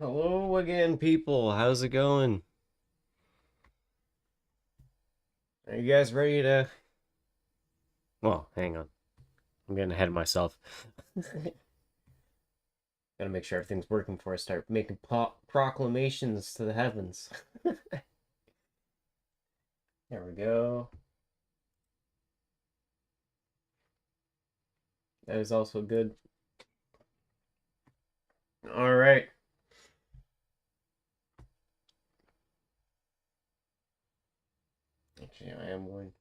Hello again, people. How's it going? Are you guys ready to... Well, hang on. I'm getting ahead of myself. Gotta make sure everything's working before I start making proclamations to the heavens. There we go. That is also good. All right. Actually, I am going...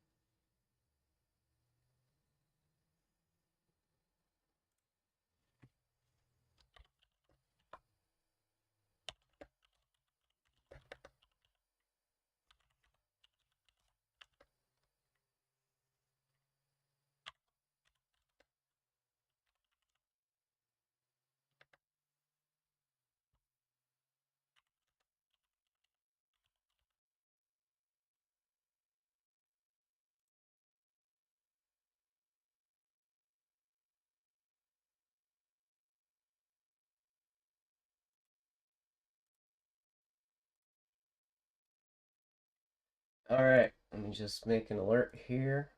All right. Let me just make an alert here.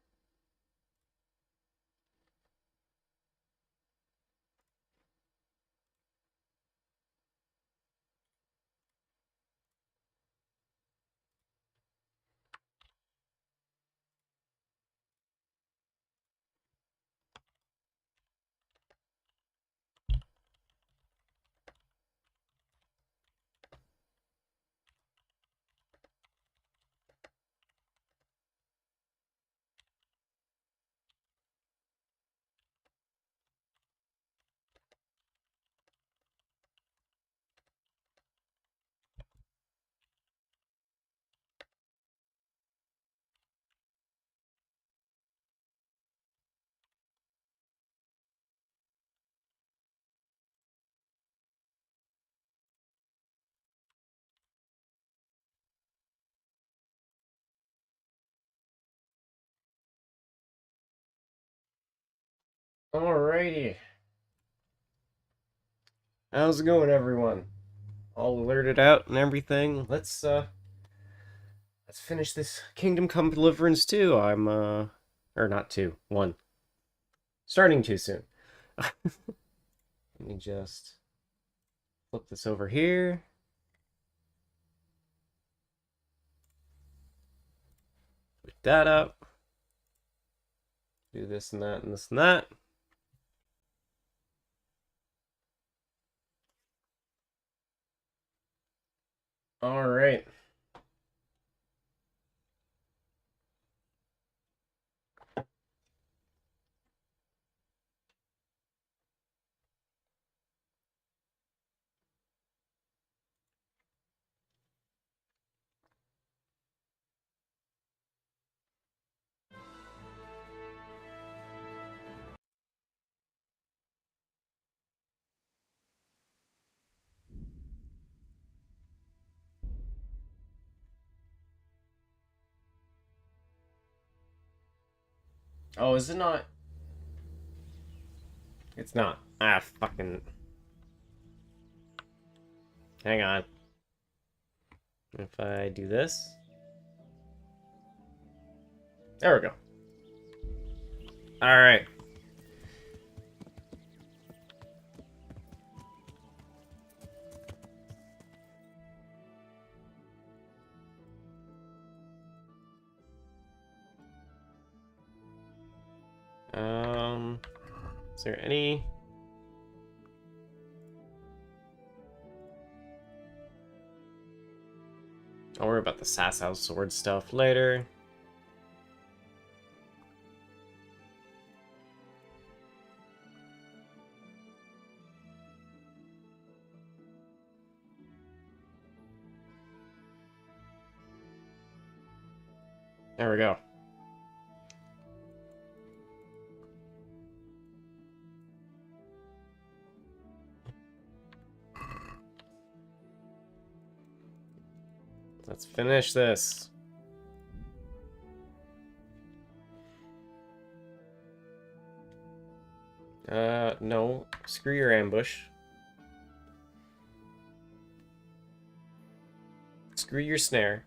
Alrighty. How's it going, everyone? All alerted out and everything. Let's finish this Kingdom Come Deliverance 2. Or not 2, 1. Starting too soon. Let me just flip this over here. Put that up. Do this and that and this and that. All right. Oh, is it not? It's not. Ah, fucking. Hang on. If I do this. There we go. All right. Is there any? I'll worry about the Sasau sword stuff later. There we go. Let's finish this. No. Screw your ambush. Screw your snare.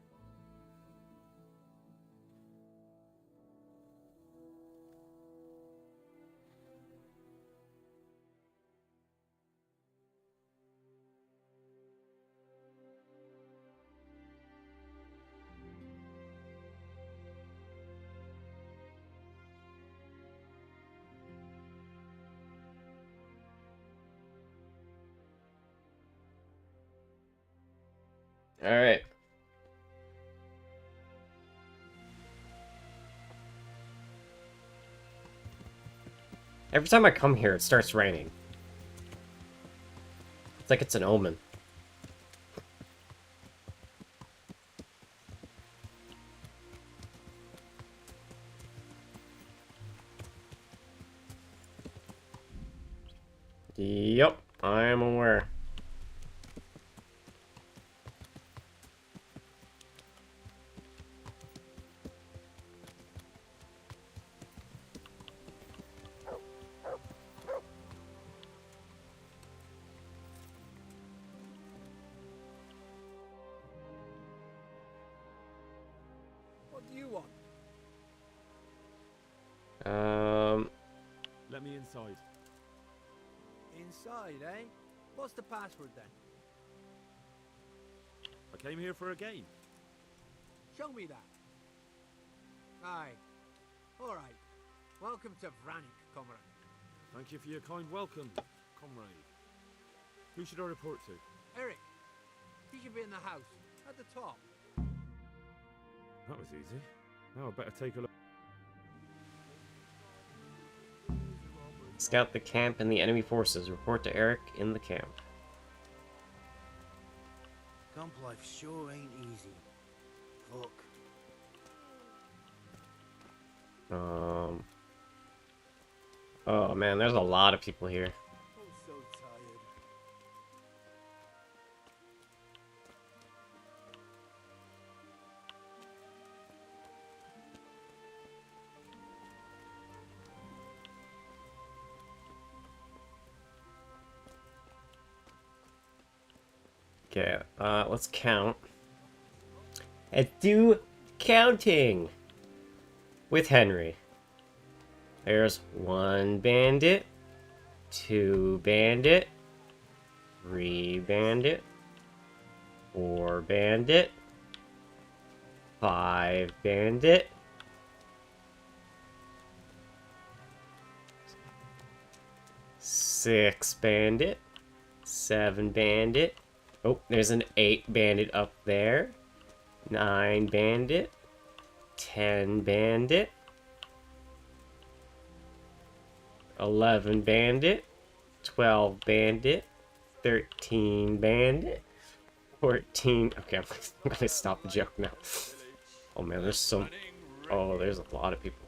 Alright. Every time I come here, it starts raining. It's like it's an omen. Yep, I am aware. What do you want? Let me inside. Inside, eh? What's the password then? I came here for a game. Show me that. Aye. Alright. Welcome to Vranik, comrade. Thank you for your kind welcome, comrade. Who should I report to? Eric. He should be in the house. At the top. That was easy. Now I better take a look. Scout the camp and the enemy forces. Report to Eric in the camp. Camp life sure ain't easy. Fuck. Oh man, there's a lot of people here. I'm so tired. Okay, let's count. Let's do counting with Henry. There's 1 bandit, 2 bandit, 3 bandit, 4 bandit, 5 bandit, 6 bandit, 7 bandit. Oh, there's an 8 bandit up there. 9 bandit, 10 bandit, 11 bandit, 12 bandit, 13 bandit, 14. Okay, I'm gonna stop the joke now. Oh man, there's some. Oh, there's a lot of people.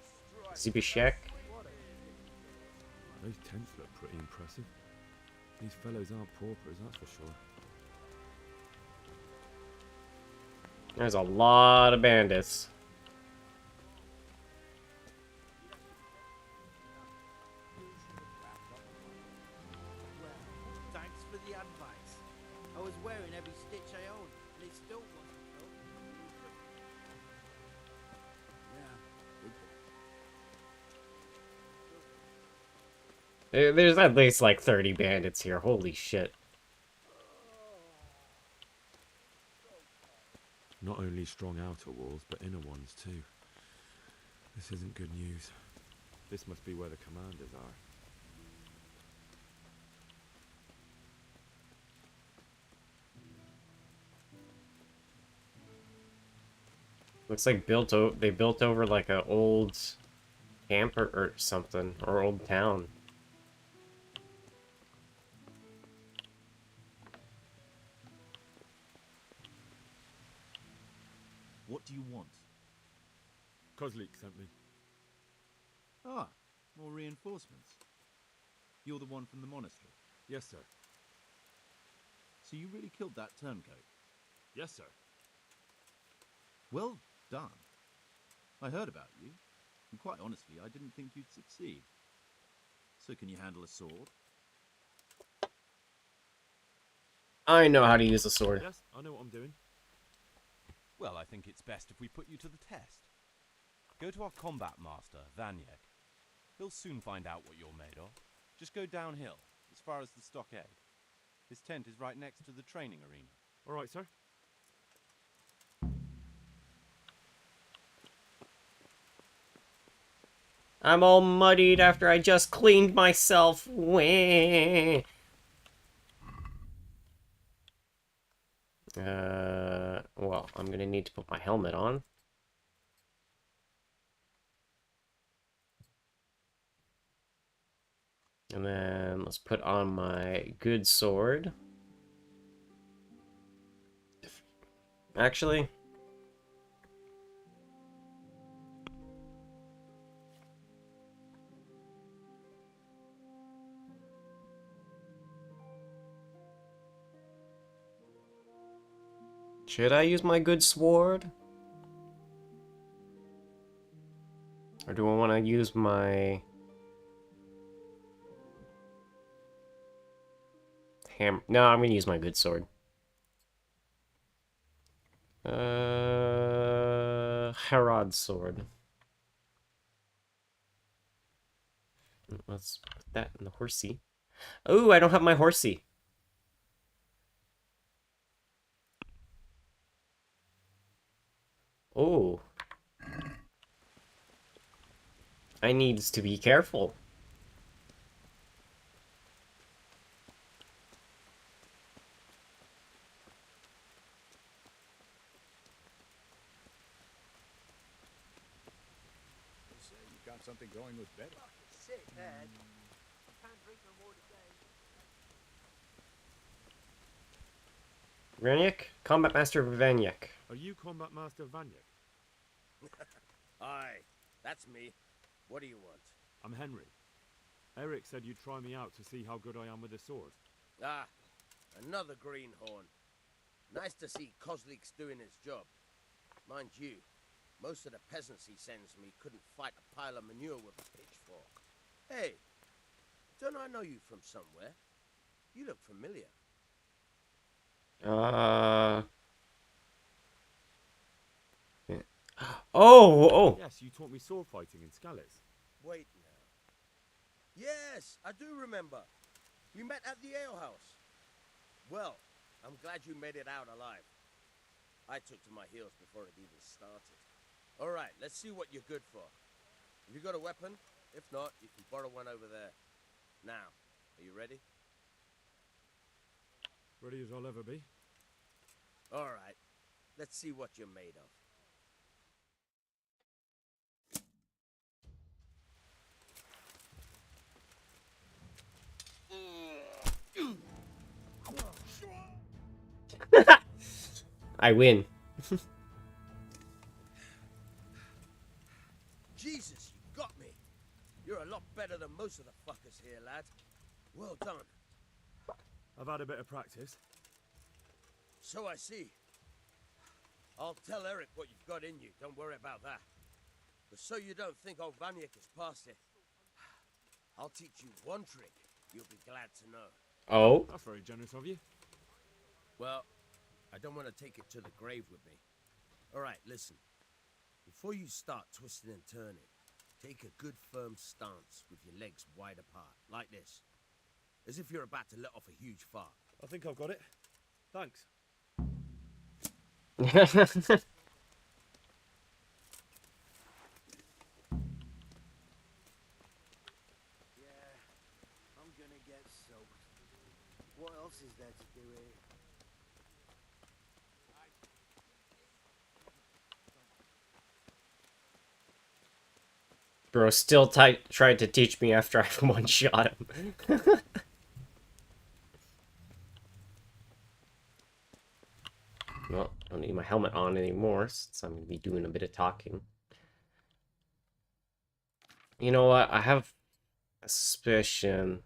Zibishek. Those tents look pretty impressive. These fellows aren't paupers, that's for sure. There's a lot of bandits. Well, thanks for the advice. I was wearing every stitch I owned, and it still wasn't broken. Yeah, There's at least like 30 bandits here. Holy shit. Not only strong outer walls, but inner ones too. This isn't good news. This must be where the commanders are. Looks like they built over like a old camp or something, or old town. What do you want? Kozlik sent me. Ah, more reinforcements. You're the one from the monastery. Yes, sir. So you really killed that turncoat? Yes, sir. Well done. I heard about you, and quite honestly, I didn't think you'd succeed. So can you handle a sword? I know how to use a sword. Yes, I know what I'm doing. Well, I think it's best if we put you to the test. Go to our combat master, Vanyek. He'll soon find out what you're made of. Just go downhill, as far as the stockade. His tent is right next to the training arena. All right, sir. I'm all muddied after I just cleaned myself. Wah. Well, I'm gonna need to put my helmet on. And then let's put on my good sword. Actually, should I use my good sword? Or do I want to use my hammer? No, I'm going to use my good sword. Herod's sword. Let's put that in the horsey. Oh, I don't have my horsey. Oh. I needs to be careful. Say you got something going with Betty. Sick head. Can't drink no more today. Vanyek? Combat Master Vanyek. Are you Combat Master Vanyek? Aye, that's me. What do you want? I'm Henry. Eric said you'd try me out to see how good I am with a sword. Ah, another greenhorn. Nice to see Kozlik's doing his job. Mind you, most of the peasants he sends me couldn't fight a pile of manure with a pitchfork. Hey, don't I know you from somewhere? You look familiar. Yeah. Oh! Yes, you taught me sword fighting in Scallis. Wait now. Yes, I do remember. We met at the alehouse. Well, I'm glad you made it out alive. I took to my heels before it even started. All right, let's see what you're good for. Have you got a weapon? If not, you can borrow one over there. Now, are you ready? Ready as I'll ever be. All right, let's see what you're made of. I win. Jesus, you got me. You're a lot better than most of the fuckers here, lad. Well done. I've had a bit of practice. So I see. I'll tell Eric what you've got in you. Don't worry about that. But so you don't think old Vanyek is past it, I'll teach you one trick you'll be glad to know. Oh? That's very generous of you. Well, I don't want to take it to the grave with me. All right, listen. Before you start twisting and turning, take a good firm stance with your legs wide apart, like this. As if you're about to let off a huge fart. I think I've got it. Thanks. Yeah, I'm gonna get soaked. What else is there to do here? Bro still tried to teach me after I one-shot him. Well, I don't need my helmet on anymore, since I'm going to be doing a bit of talking. You know what? I have a suspicion.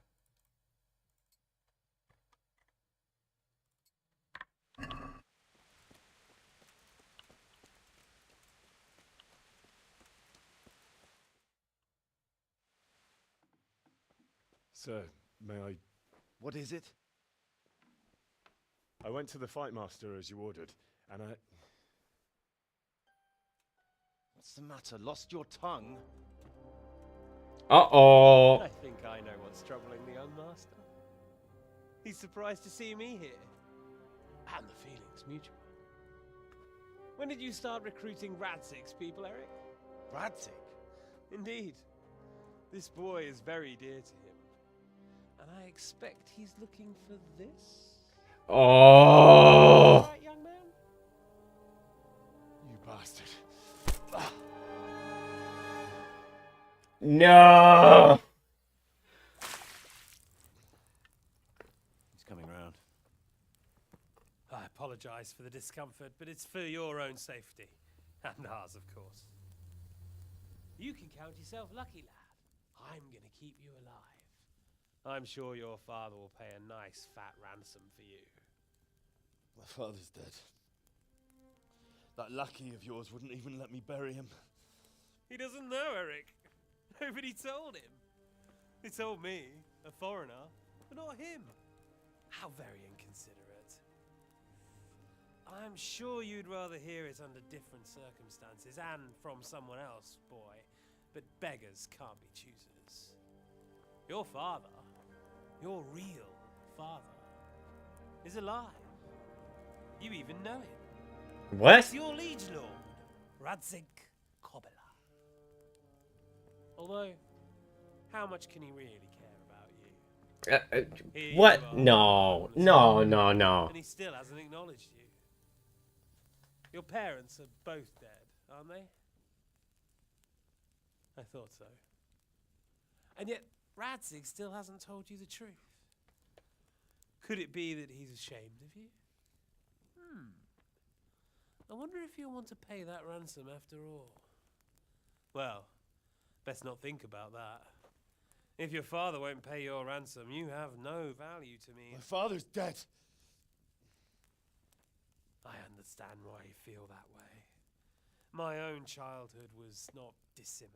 Sir, may I... What is it? I went to the fight master as you ordered, and What's the matter? Lost your tongue? Uh-oh. I think I know what's troubling the young master. He's surprised to see me here. And the feeling's mutual. When did you start recruiting Radzig's people, Eric? Radzig? Indeed. This boy is very dear to him. And I expect he's looking for this? Oh. Right, young man? You bastard. No. He's coming round. I apologize for the discomfort, but it's for your own safety. And ours, of course. You can count yourself lucky, lad. I'm gonna keep you alive. I'm sure your father will pay a nice fat ransom for you. My father's dead. That lackey of yours wouldn't even let me bury him. He doesn't know, Eric. Nobody told him. They told me, a foreigner, but not him. How very inconsiderate. I'm sure you'd rather hear it under different circumstances and from someone else, boy. But beggars can't be choosers. Your father, your real father, is alive. You even know him. What? It's your liege lord, Radzig Kobyla. Although, how much can he really care about you? Here What? you are, No. on the No, throne, no, no. And he still hasn't acknowledged you. Your parents are both dead, aren't they? I thought so. And yet, Radzig still hasn't told you the truth. Could it be that he's ashamed of you? I wonder if you'll want to pay that ransom after all. Well, best not think about that. If your father won't pay your ransom, you have no value to me. My father's dead. I understand why you feel that way. My own childhood was not dissimilar.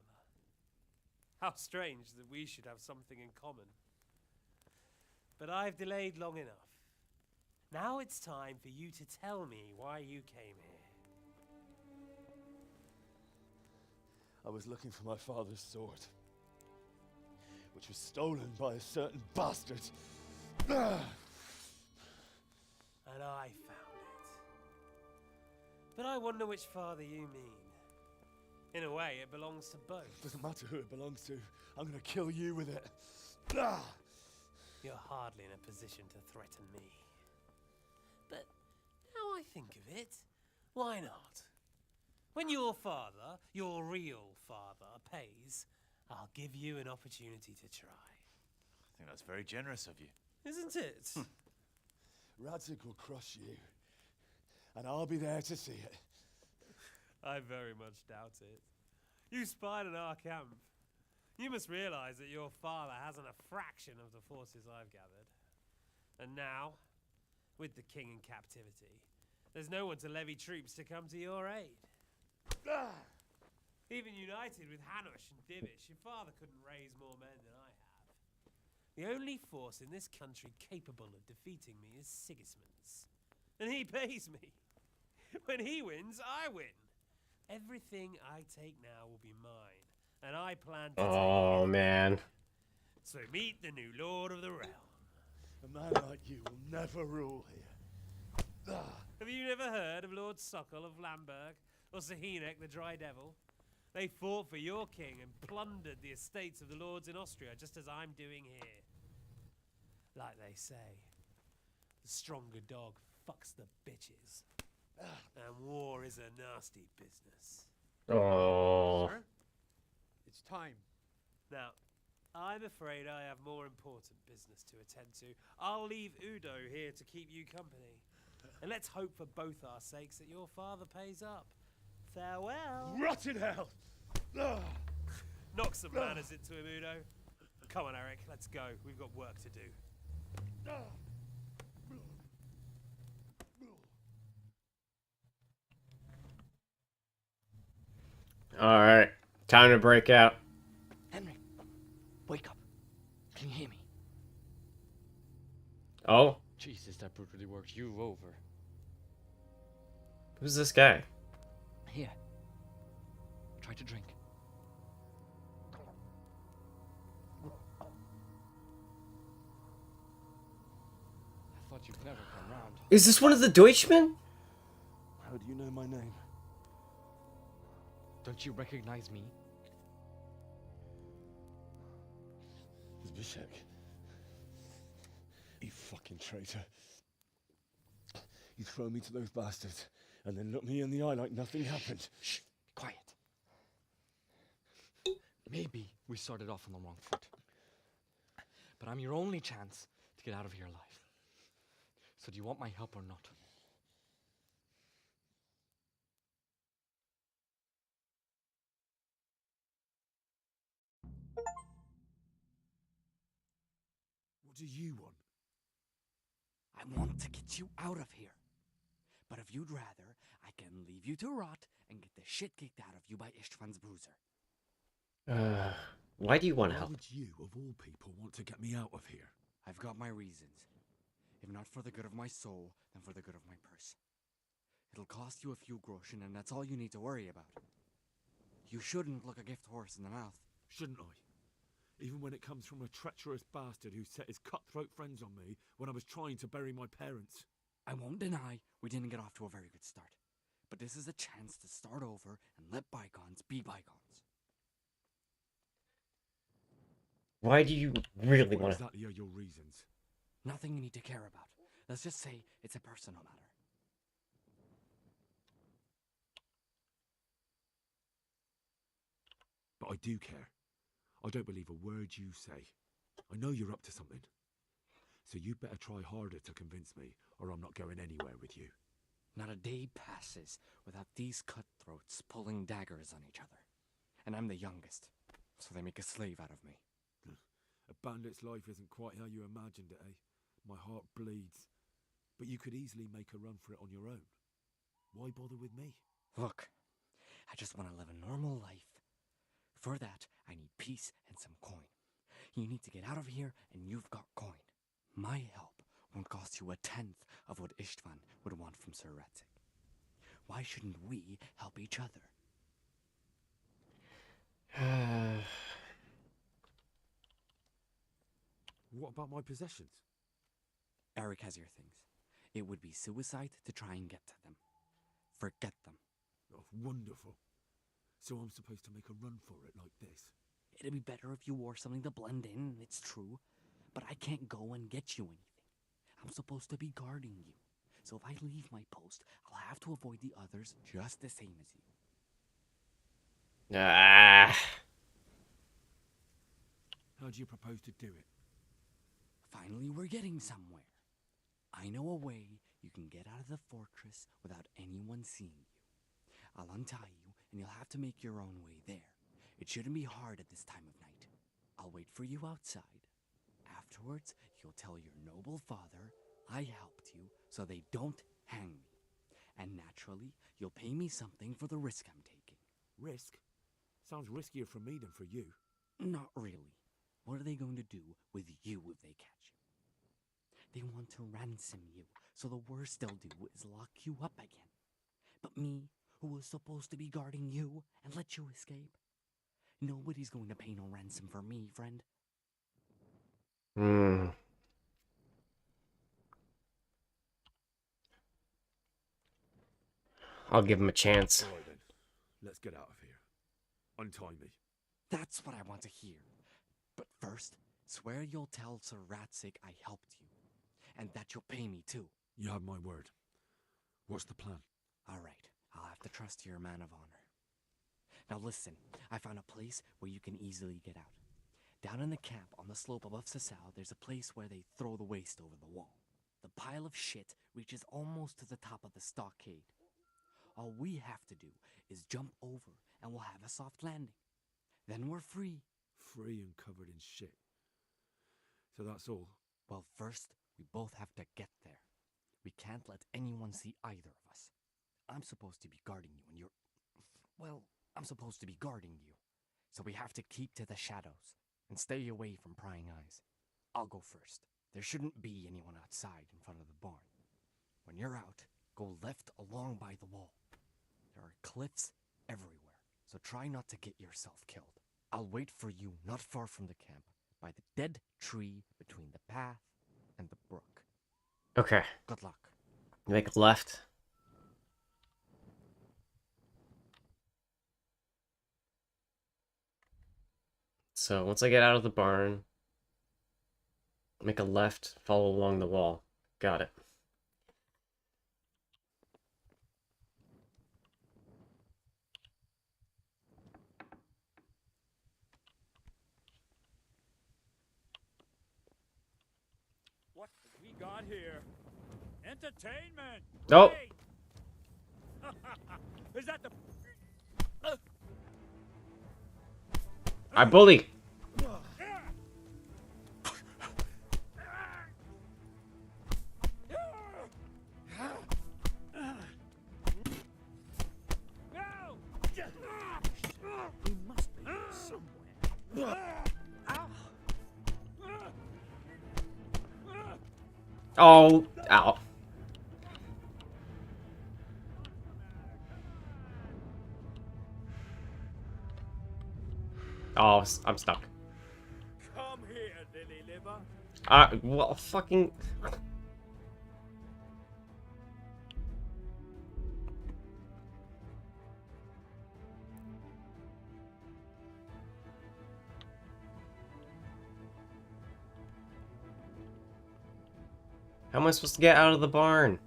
How strange that we should have something in common. But I've delayed long enough. Now it's time for you to tell me why you came here. I was looking for my father's sword, which was stolen by a certain bastard. And I found it. But I wonder which father you mean. In a way, it belongs to both. Doesn't matter who it belongs to. I'm gonna kill you with it. You're hardly in a position to threaten me. But now I think of it, why not? When your father, your real father, pays, I'll give you an opportunity to try. I think that's very generous of you. Isn't it? Radzig will crush you, and I'll be there to see it. I very much doubt it. You spied on our camp. You must realize that your father hasn't a fraction of the forces I've gathered. And now, with the king in captivity, there's no one to levy troops to come to your aid. Even united with Hanush and Divish, your father couldn't raise more men than I have. The only force in this country capable of defeating me is Sigismund's. And he pays me. When he wins, I win. Everything I take now will be mine, and I plan to Oh, man. So meet the new lord of the realm. A man like you will never rule here. Have you never heard of Lord Sokol of Lamberg, or Sahinek the Dry Devil? They fought for your king and plundered the estates of the lords in Austria, just as I'm doing here. Like they say, the stronger dog fucks the bitches. And war is a nasty business. Oh. Sir, it's time. Now, I'm afraid I have more important business to attend to. I'll leave Udo here to keep you company. And let's hope for both our sakes that your father pays up. Farewell. Rot in hell! Knock some manners into him, Udo. Come on, Eric, let's go. We've got work to do. Alright. Time to break out. Henry, wake up. Can you hear me? Oh? Jesus, that brutally worked you over. Who's this guy? Here. try to drink. I thought you'd never come round. Is this one of the Deutschmen? How do you know my name? Don't you recognize me? Zbyszek. You fucking traitor. You throw me to those bastards and then look me in the eye like nothing happened. Shh, be quiet. Maybe we started off on the wrong foot. But I'm your only chance to get out of here alive. So do you want my help or not? What do you want? I want to get you out of here. But if you'd rather, I can leave you to rot and get the shit kicked out of you by Istvan's bruiser. Why do you want Why help? would you, of all people, want to get me out of here? I've got my reasons. If not for the good of my soul, then for the good of my purse. It'll cost you a few groschen, and that's all you need to worry about. You shouldn't look a gift horse in the mouth. Shouldn't I? Even when it comes from a treacherous bastard who set his cutthroat friends on me when I was trying to bury my parents. I won't deny we didn't get off to a very good start. But this is a chance to start over and let bygones be bygones. Why do you really What want to? exactly are your reasons? Nothing you need to care about. Let's just say it's a personal matter. But I do care. I don't believe a word you say. I know you're up to something. So you better try harder to convince me, or I'm not going anywhere with you. Not a day passes without these cutthroats pulling daggers on each other. And I'm the youngest, so they make a slave out of me. A bandit's life isn't quite how you imagined it, eh? My heart bleeds. But you could easily make a run for it on your own. Why bother with me? Look, I just want to live a normal life. For that, I need peace and some coin. You need to get out of here, and you've got coin. My help won't cost you a tenth of what Istvan would want from Sir Ratzik. Why shouldn't we help each other? What about my possessions? Eric has your things. It would be suicide to try and get to them. Forget them. Oh, wonderful. So I'm supposed to make a run for it like this? It'd be better if you wore something to blend in, it's true. But I can't go and get you anything. I'm supposed to be guarding you. So if I leave my post, I'll have to avoid the others just the same as you. Ah. How do you propose to do it? Finally, we're getting somewhere. I know a way you can get out of the fortress without anyone seeing you. I'll untie you, and you'll have to make your own way there. It shouldn't be hard at this time of night. I'll wait for you outside. Afterwards, you'll tell your noble father I helped you so they don't hang me. And naturally, you'll pay me something for the risk I'm taking. Risk? Sounds riskier for me than for you. Not really. What are they going to do with you if they catch you? They want to ransom you, so the worst they'll do is lock you up again. But me, who was supposed to be guarding you and let you escape? Nobody's going to pay no ransom for me, friend. I'll give him a chance. All right then. Let's get out of here. Untie me. That's what I want to hear. But first, swear you'll tell Sir Ratzik I helped you. And that you'll pay me too. You have my word. What's the plan? All right, I'll have to trust you're a man of honor. Now listen, I found a place where you can easily get out. Down in the camp on the slope above Sasau, there's a place where they throw the waste over the wall. The pile of shit reaches almost to the top of the stockade. All we have to do is jump over and we'll have a soft landing. Then we're free. Free and covered in shit. So that's all? Well, first, we both have to get there. We can't let anyone see either of us. I'm supposed to be guarding you and you're... Well, I'm supposed to be guarding you. So we have to keep to the shadows and stay away from prying eyes. I'll go first. There shouldn't be anyone outside in front of the barn. When you're out, go left along by the wall. There are cliffs everywhere, so try not to get yourself killed. I'll wait for you not far from the camp, by the dead tree between the path and the brook. Okay. Good luck. Make a left. So once I get out of the barn, make a left, follow along the wall. Got it. What have we got here? Entertainment! Oh! Wait! Is that the... I bully! He must be here somewhere. Oh! Ow. Oh, I'm stuck. Come here, lily liver. Well, fucking... How am I supposed to get out of the barn?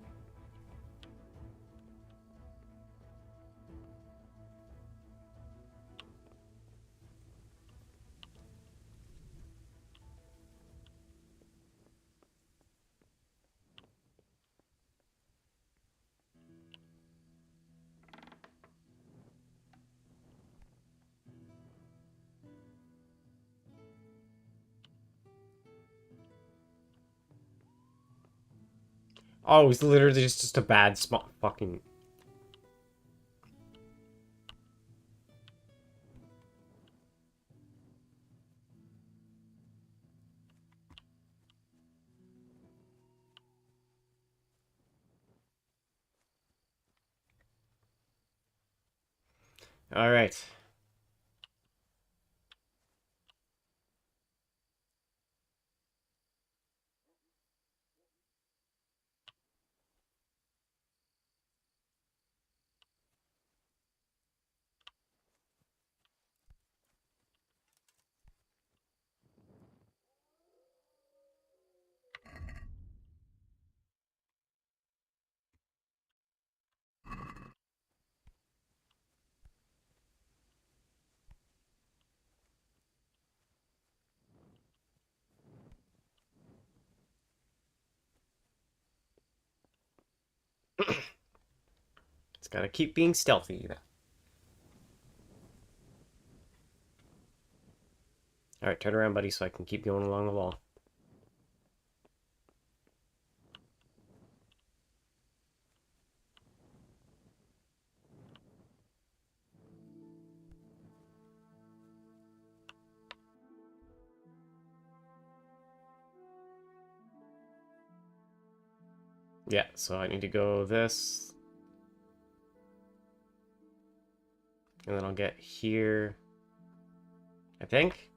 Oh, it's literally just a bad spot. Fucking... Alright. It's gotta keep being stealthy. Alright, turn around, buddy, so I can keep going along the wall. Yeah, so I need to go this. And then I'll get here. I think?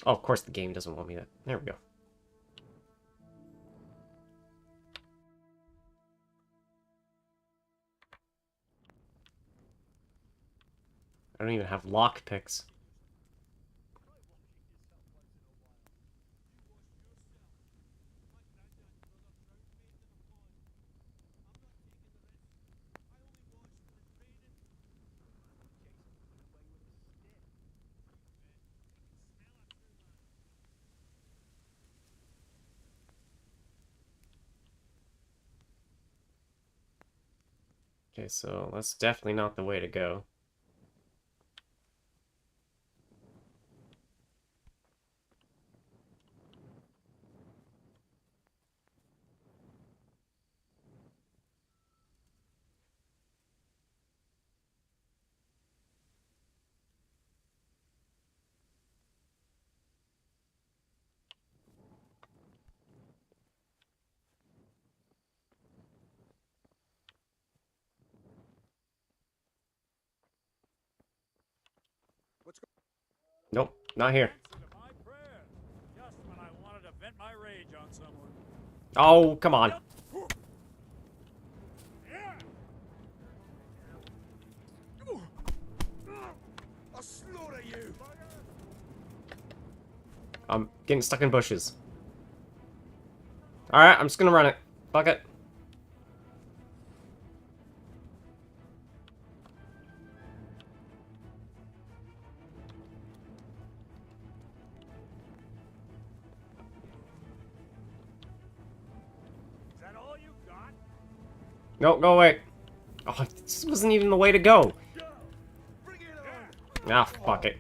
Oh, of course the game doesn't want me to... There we go. I don't even have lock picks. Okay, so that's definitely not the way to go. Nope, not here. Answer to my prayer. Just when I wanted to vent my rage on someone. Oh, come on. I'll slaughter you. I'm getting stuck in bushes. Alright, I'm just gonna run it. Fuck it. Is that all you got? No, go away. Oh, this wasn't even the way to go. Bring it on. Ah, fuck it.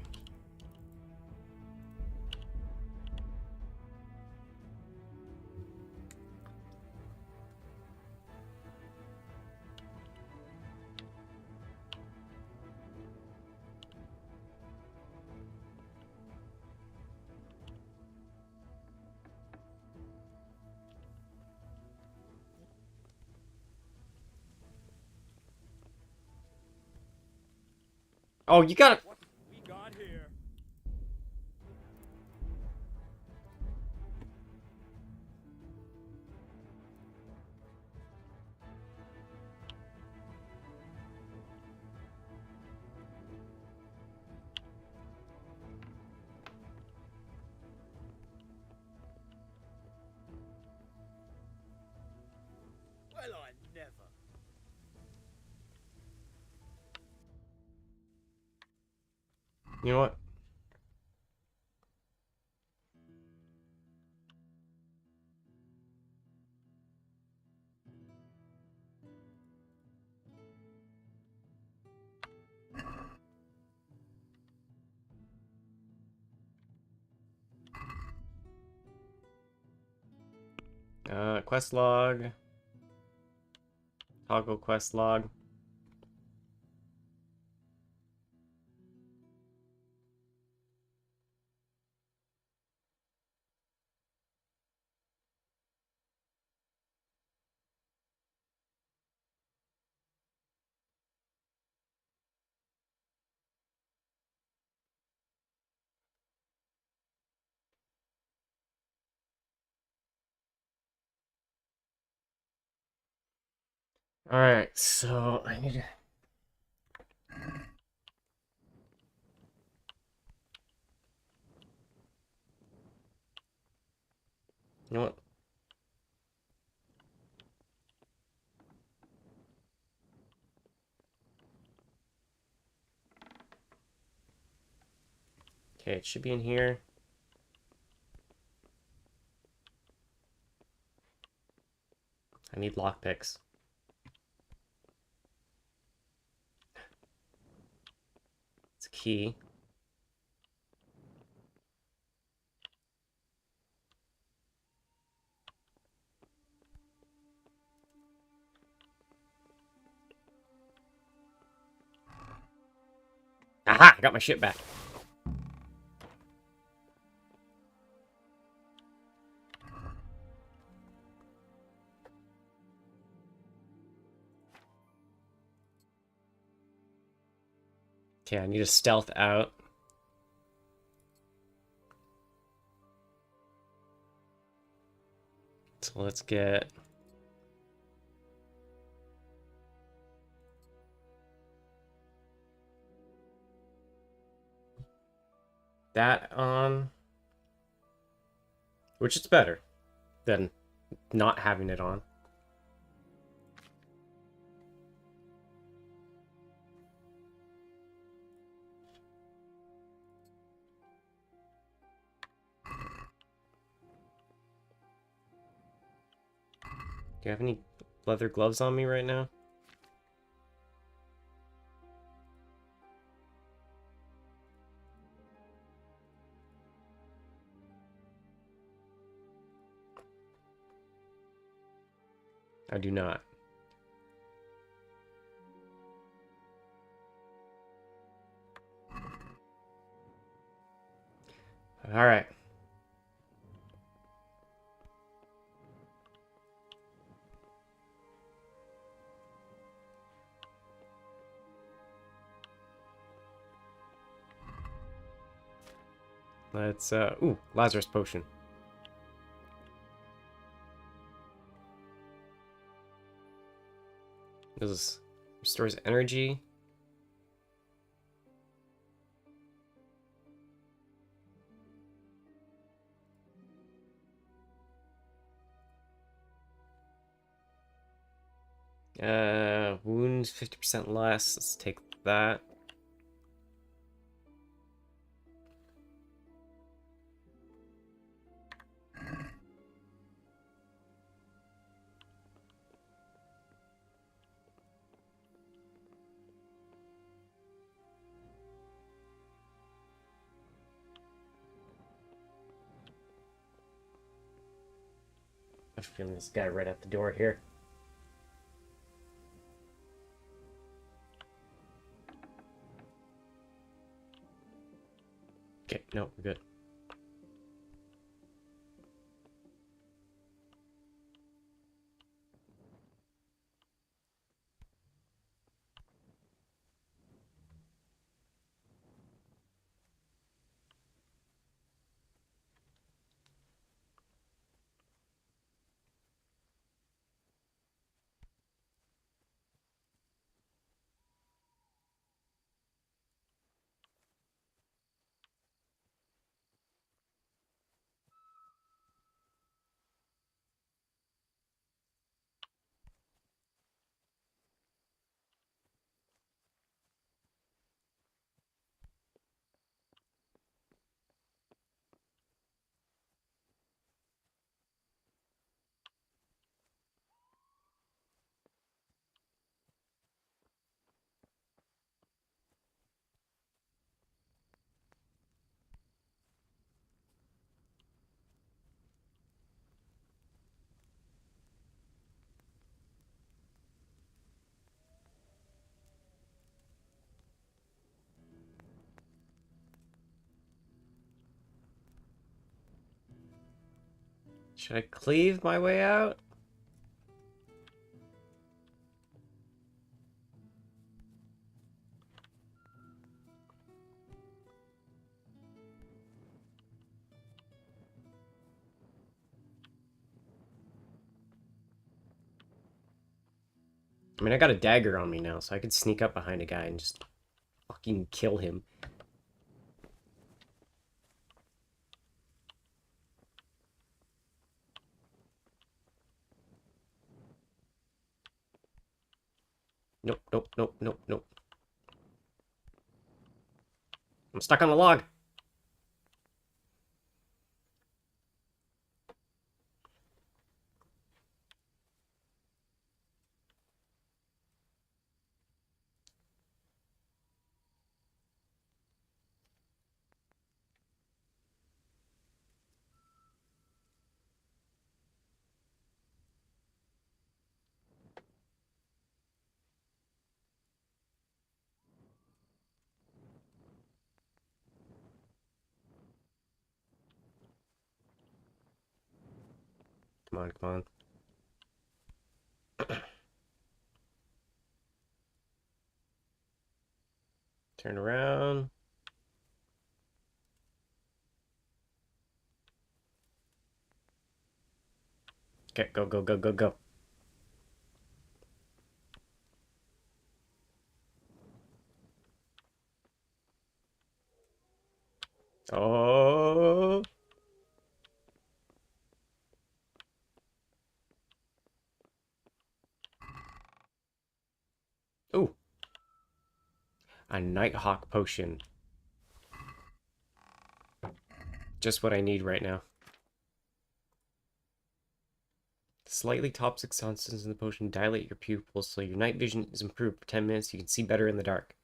Oh, you gotta... What we got here? Well, I never. You know what? Quest log. Toggle quest log. Alright, so I need to... You know what? Okay, it should be in here. I need lockpicks. It's a key. Aha! I got my shit back. Okay, I need to stealth out. So let's get... that on. Which is better than not having it on. Do you have any leather gloves on me right now? I do not. All right. Let's, ooh, Lazarus Potion. This restores energy. Wounds 50% less. Let's take that. I'm feeling this guy right at the door here. Okay, no, we're good. Should I cleave my way out? I mean, I got a dagger on me now, so I could sneak up behind a guy and just fucking kill him. Nope, nope, nope, nope, nope. I'm stuck on a log. Come on, come on. Turn around. Okay, go, go, go, go, go. Oh. Ooh. A Nighthawk potion. Just what I need right now. Slightly toxic substances in the potion dilate your pupils so your night vision is improved for 10 minutes. You can see better in the dark.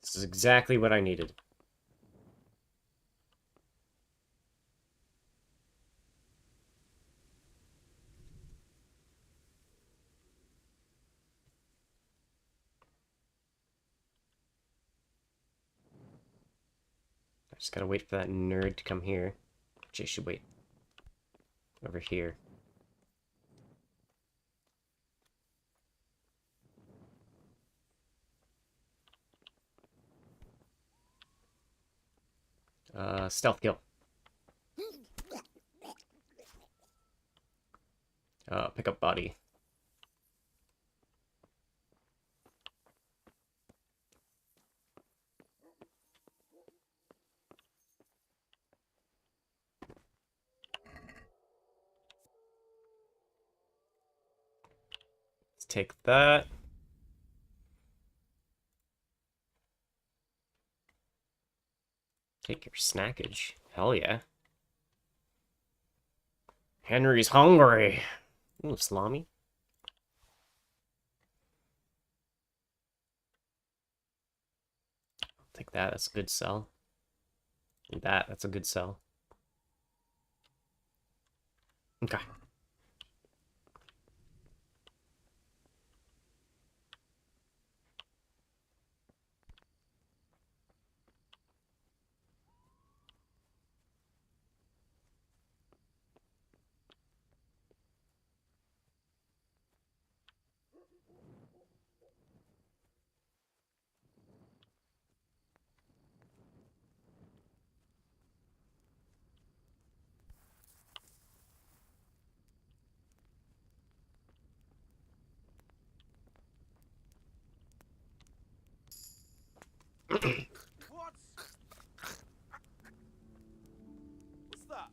This is exactly what I needed. I just gotta wait for that nerd to come here. Actually, I should wait over here. Stealth kill. Pick up body. Let's take that. Take your snackage. Hell yeah. Henry's hungry. Ooh, salami. Take that. That's a good sell. And that's a good sell. Okay. What? What's that?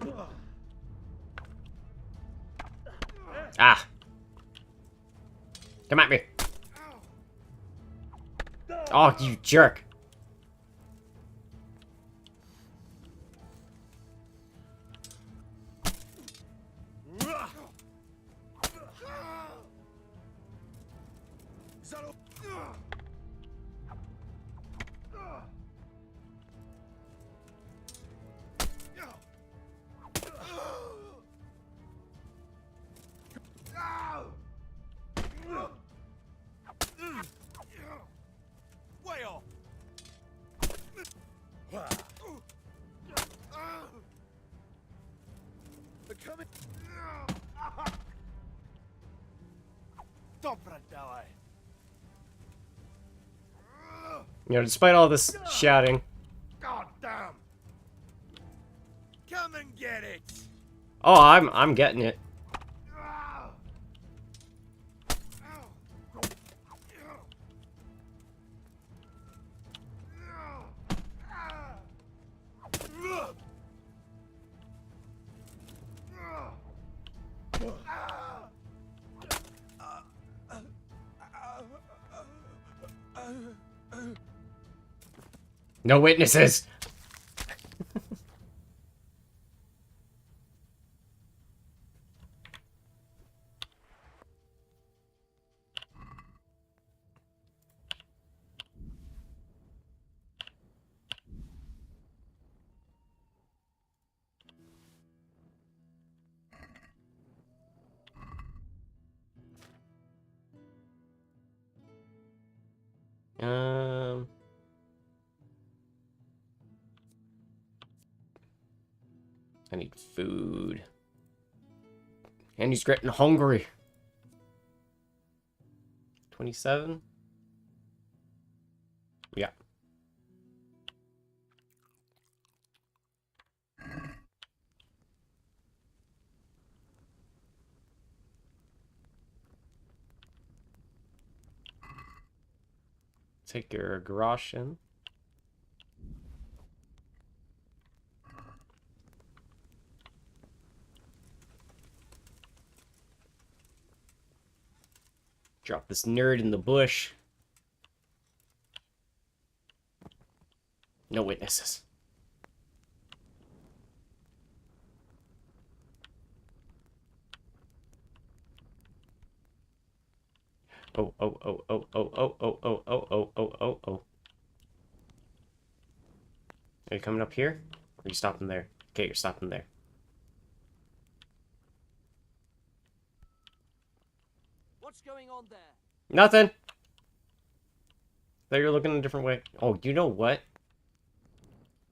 No! Ah! Come at me! Oh, you jerk! Way off! They're coming! Dobrodele! You know, despite all this shouting. God damn! Come and get it! Oh, I'm getting it. No witnesses. I need food. And he's getting hungry. 27? Yeah. Take your garage in. Drop this nerd in the bush. No witnesses. Oh, oh, oh, oh, oh, oh, oh, oh, oh, oh, oh, oh, oh. Are you coming up here? Or are you stopping there? Okay, you're stopping there. going on there? Nothing. Thought you were looking a different way. Oh, you know what?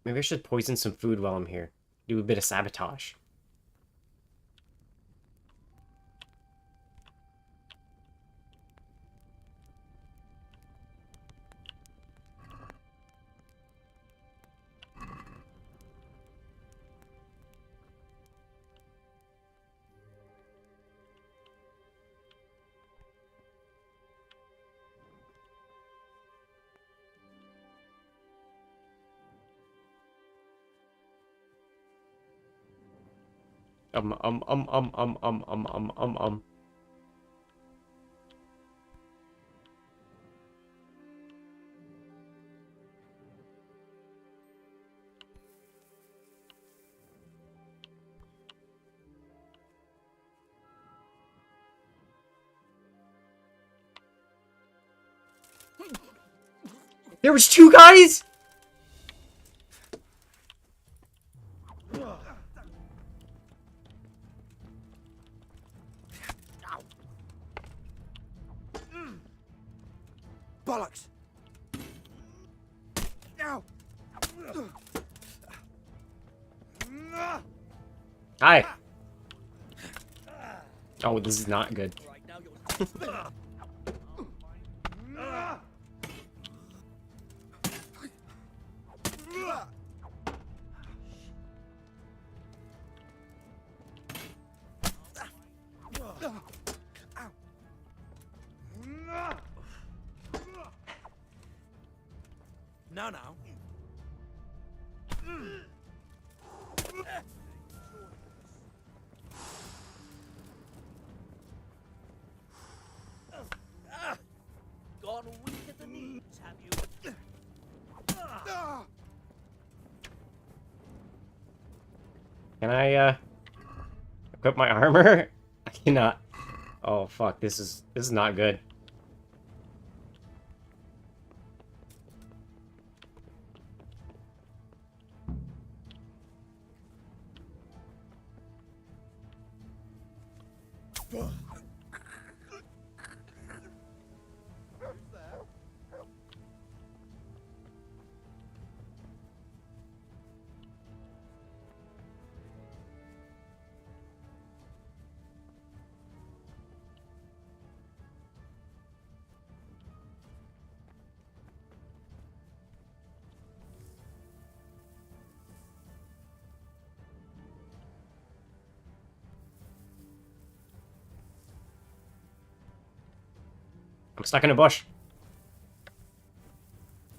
Maybe I should poison some food while I'm here. Do a bit of sabotage. Um. There was two guys? Bollocks! Ow! Hi. Oh, this is not good. No, no. Gone weak at the knees, have you? Can I, equip my armor? I cannot. Oh, fuck. This is not good. I'm stuck in a bush.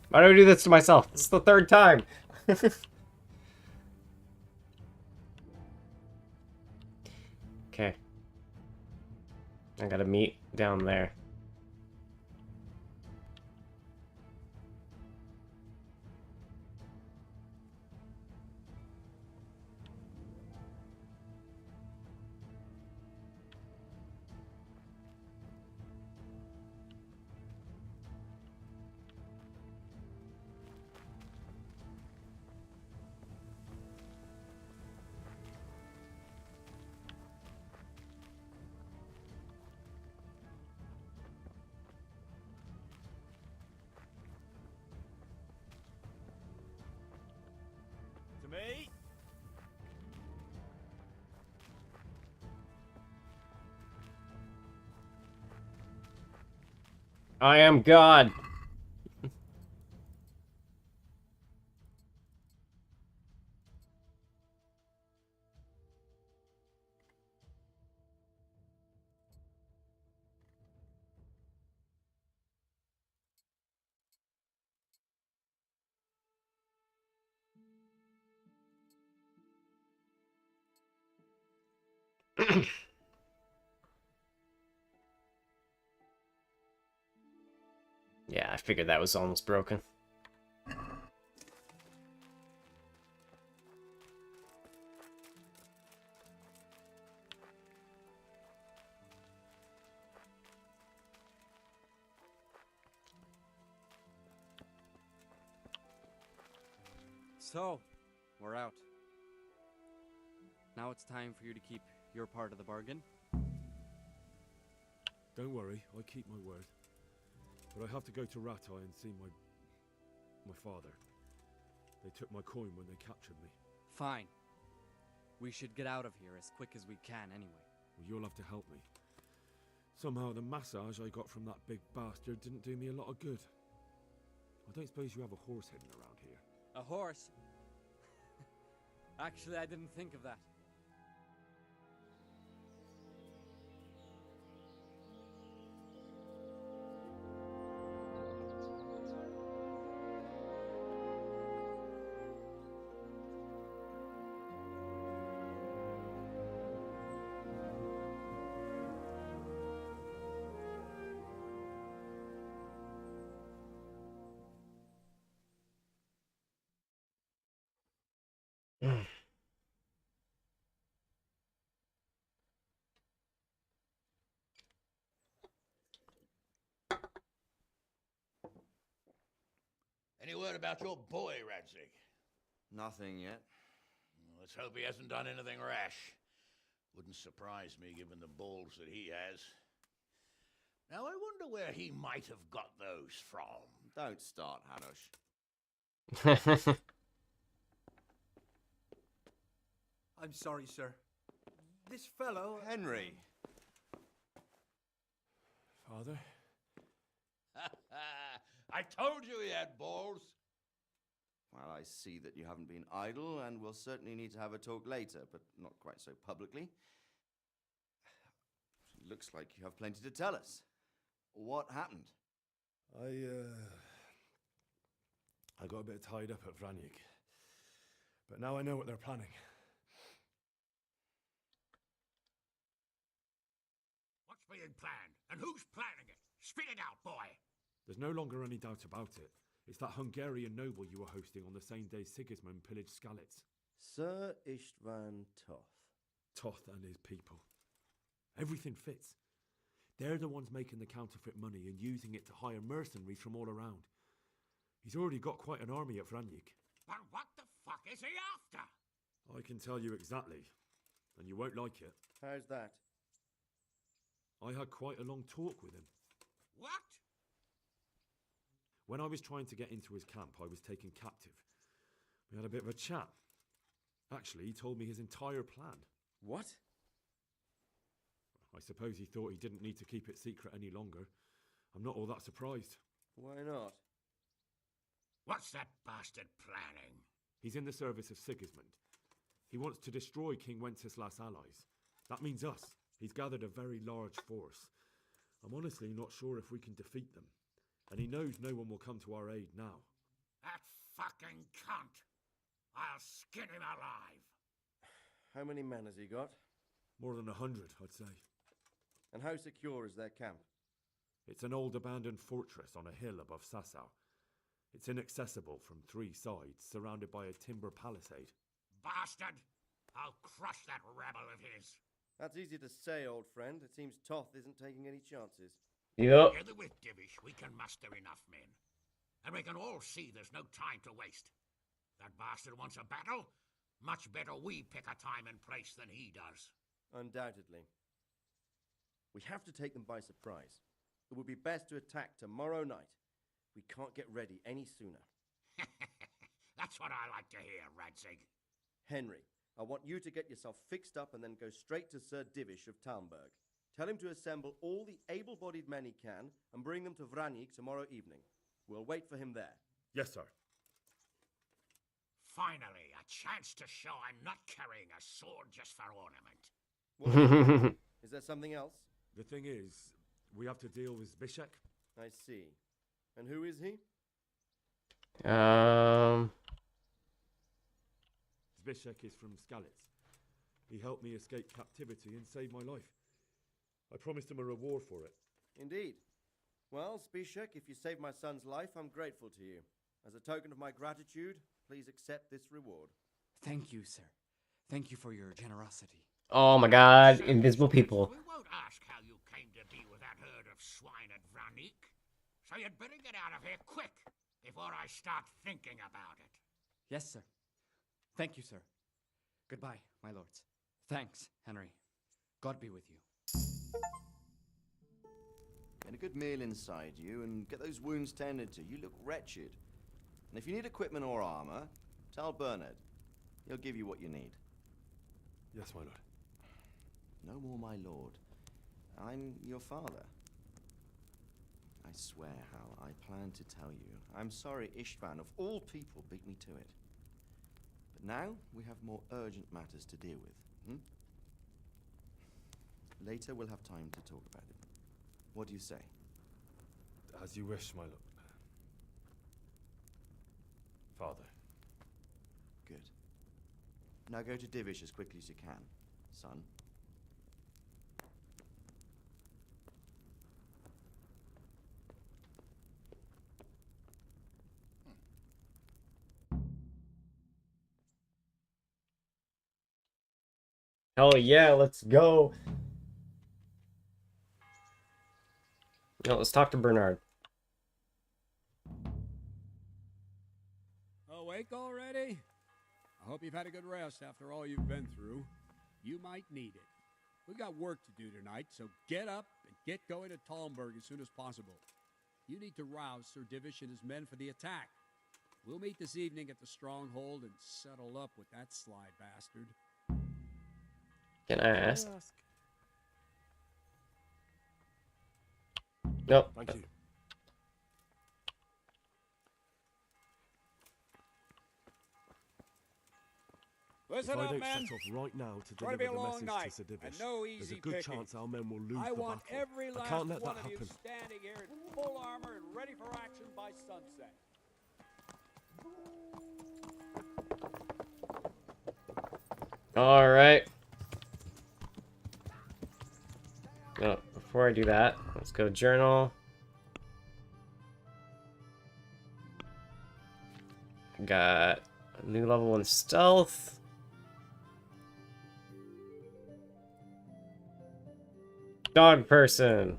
Why do I do this to myself? This is the third time. Okay. I gotta meet down there. To me? I am God. Yeah, I figured that was almost broken. So, we're out. Now it's time for you to keep your part of the bargain. Don't worry, I keep my word. But I have to go to Ratai and see my father. They took my coin when they captured me. Fine. We should get out of here as quick as we can anyway. Well, you'll have to help me. Somehow the massage I got from that big bastard didn't do me a lot of good. I don't suppose you have a horse hidden around here? A horse? Actually, I didn't think of that. Any word about your boy, Radzig? Nothing yet. Let's hope he hasn't done anything rash. Wouldn't surprise me given the balls that he has. Now I wonder where he might have got those from. Don't start, Hanush. I'm sorry, sir. This fellow... Henry! Father? I told you he had balls. Well, I see that you haven't been idle, and we'll certainly need to have a talk later, but not quite so publicly. Looks like you have plenty to tell us. What happened? I got a bit tied up at Vranyik. But now I know what they're planning. What's being planned? And who's planning it? Spit it out, boy. There's no longer any doubt about it. It's that Hungarian noble you were hosting on the same day Sigismund pillaged Skalitz. Sir Istvan Toth. Toth and his people. Everything fits. They're the ones making the counterfeit money and using it to hire mercenaries from all around. He's already got quite an army at Vranyik. But what the fuck is he after? I can tell you exactly, and you won't like it. How's that? I had quite a long talk with him. What? When I was trying to get into his camp, I was taken captive. We had a bit of a chat. Actually, he told me his entire plan. What? I suppose he thought he didn't need to keep it secret any longer. I'm not all that surprised. Why not? What's that bastard planning? He's in the service of Sigismund. He wants to destroy King Wenceslas' allies. That means us. He's gathered a very large force. I'm honestly not sure if we can defeat them. And he knows no one will come to our aid now. That fucking cunt! I'll skin him alive! How many men has he got? More than 100, I'd say. And how secure is their camp? It's an old abandoned fortress on a hill above Sasau. It's inaccessible from 3 sides, surrounded by a timber palisade. Bastard! I'll crush that rebel of his! That's easy to say, old friend. It seems Toth isn't taking any chances. Yep. Together with Divish, we can muster enough men. And we can all see there's no time to waste. That bastard wants a battle? Much better we pick a time and place than he does. Undoubtedly. We have to take them by surprise. It would be best to attack tomorrow night. We can't get ready any sooner. That's what I like to hear, Radzig. Henry, I want you to get yourself fixed up and then go straight to Sir Divish of Talmberg. Tell him to assemble all the able-bodied men he can and bring them to Vranyik tomorrow evening. We'll wait for him there. Yes, sir. Finally, a chance to show I'm not carrying a sword just for ornament. Is there something else? The thing is, we have to deal with Zbyszek. I see. And who is he? Zbyszek is from Skalitz. He helped me escape captivity and saved my life. I promised him a reward for it. Indeed. Well, Zbyszek, if you saved my son's life, I'm grateful to you. As a token of my gratitude, please accept this reward. Thank you, sir. Thank you for your generosity. Oh my god, invisible people. We won't ask how you came to be with that herd of swine at Vranyik. So you'd better get out of here quick before I start thinking about it. Yes, sir. Thank you, sir. Goodbye, my lords. Thanks, Henry. God be with you. Get a good meal inside you and get those wounds tended to. You look wretched. And if you need equipment or armor, tell Bernard. He'll give you what you need. Yes, my lord. No more, my lord. I'm your father. I swear, Hal, I plan to tell you. I'm sorry Istvan, of all people, beat me to it. But now we have more urgent matters to deal with. Later we'll have time to talk about it. What do you say? As you wish, my lord. Father. Good. Now go to Divish as quickly as you can, son. Hell yeah, let's go. No, let's talk to Bernard. Awake already? I hope you've had a good rest after all you've been through. You might need it. We've got work to do tonight, so get up and get going to Talmberg as soon as possible. You need to rouse Sir Divish and his men for the attack. We'll meet this evening at the stronghold and settle up with that sly bastard. Can I ask? No. Thank you. Listen if I up, don't men. set off right now to Going to deliver be a the long message night, to Sir Divish, and no there's easy a good picking. chance our men will lose I the want battle. every I last can't let one that of you happen. standing here in full armor and ready for action by sunset. All right. No, before I do that, let's go journal. Got a new level in stealth. Dog person.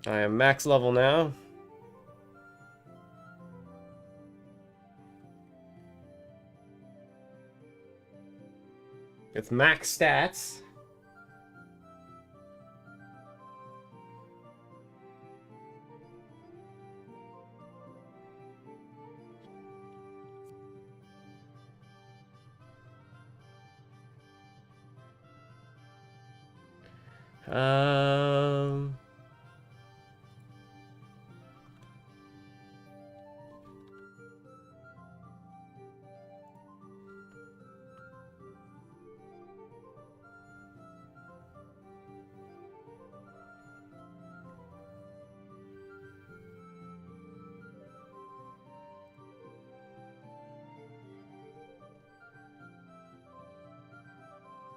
I am max level now. With max stats. Um...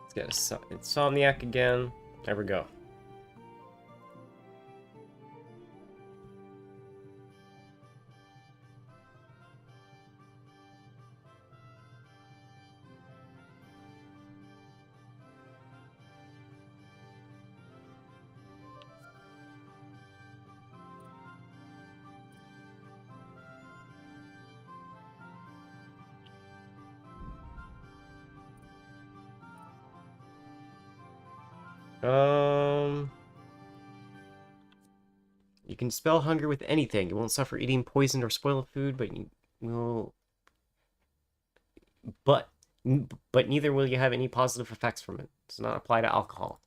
Let's get a Insomniac again. There we go. You can spell hunger with anything. You won't suffer eating poisoned or spoiled food, but you will. But neither will you have any positive effects from it. Does not apply to alcohol.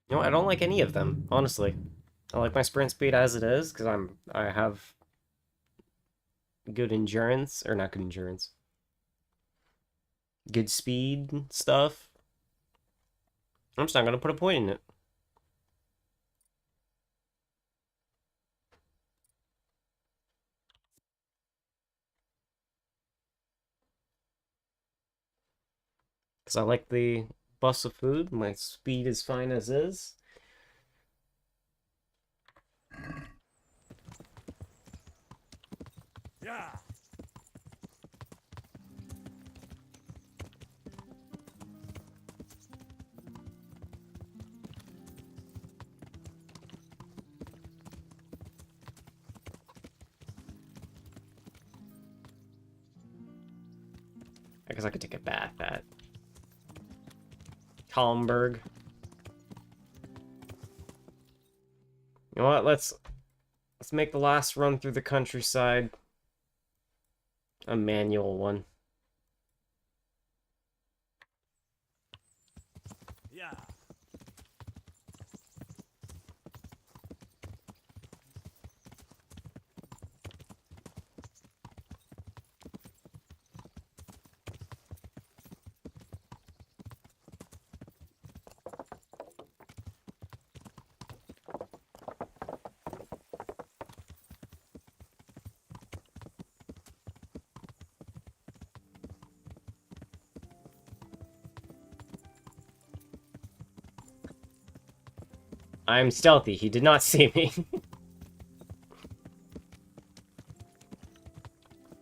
You know, I don't like any of them, honestly. I like my sprint speed as it is, because I have good endurance, or not good endurance. Good speed stuff. I'm just not gonna put a point in it. Because I like the bus of food. My speed is fine as is. Yeah. I guess I could take a bath at Talmberg. You know what? Let's make the last run through the countryside a manual one. Yeah. I'm stealthy. He did not see me.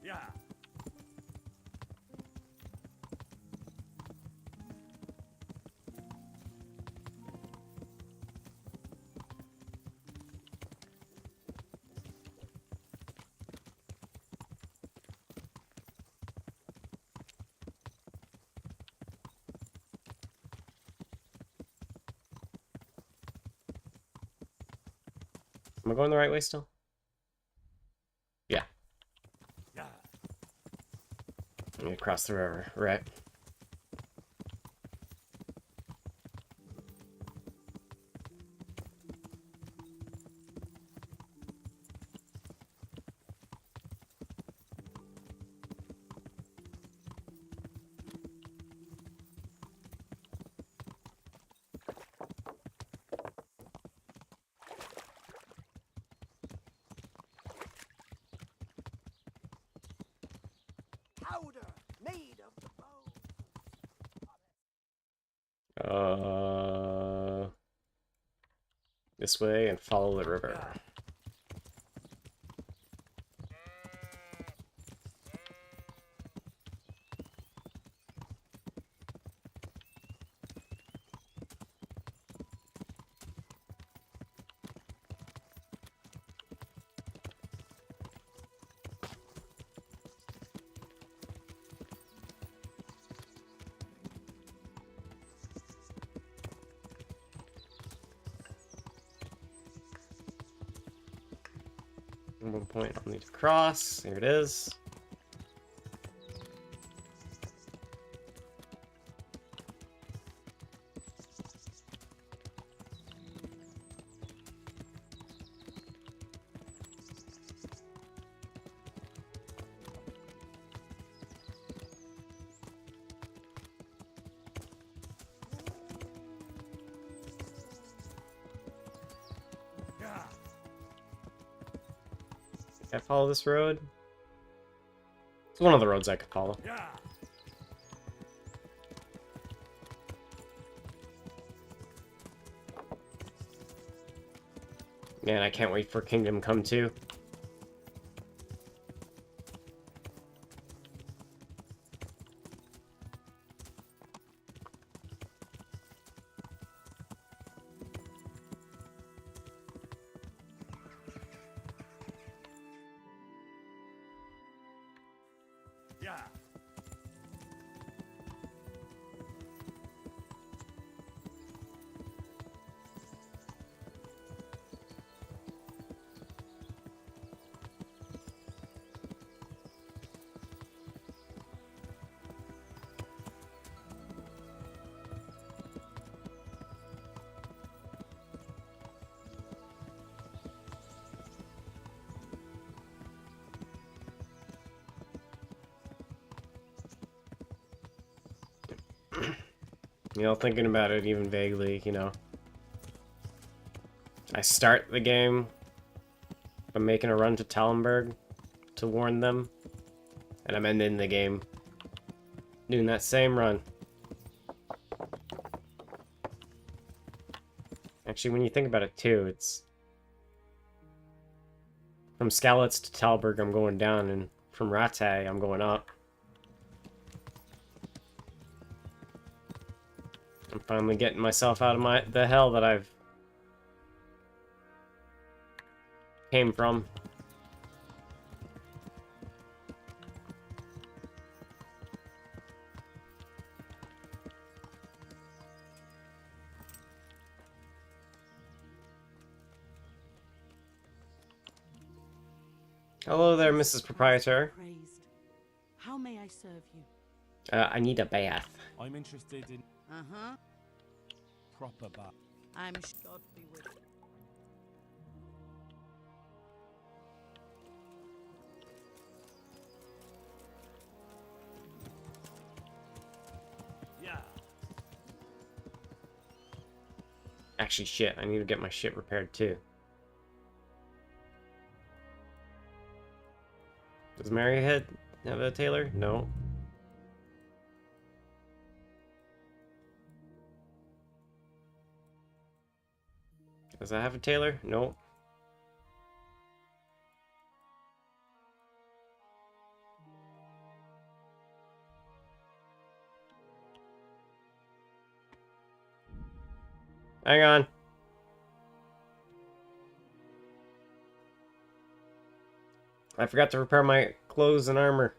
Yeah. Am I going the right way still? Yeah. Yeah. Let me cross the river. Right. Powder made of the bone. This way and follow the river. At one point I'll need to cross. Here it is. Can I follow this road? It's one of the roads I could follow. Yeah. Man, I can't wait for Kingdom Come 2. Yeah. You know, thinking about it even vaguely, you know. I start the game by making a run to Talmberg to warn them, and I'm ending the game doing that same run. Actually, when you think about it too, it's from Skalitz to Talberg I'm going down, and from Rattay I'm going up. I'm finally getting myself out of the hell that I've came from. Hello there, Jesus Mrs. Christ be Proprietor. praised. How may I serve you? I need a bath. I'm interested in Uh-huh. proper bath. I'm God be with you. Yeah. Actually, shit, I need to get my shit repaired too. Does Maryhead have a tailor? No. Does that have a tailor? No. Hang on. I forgot to repair my clothes and armor.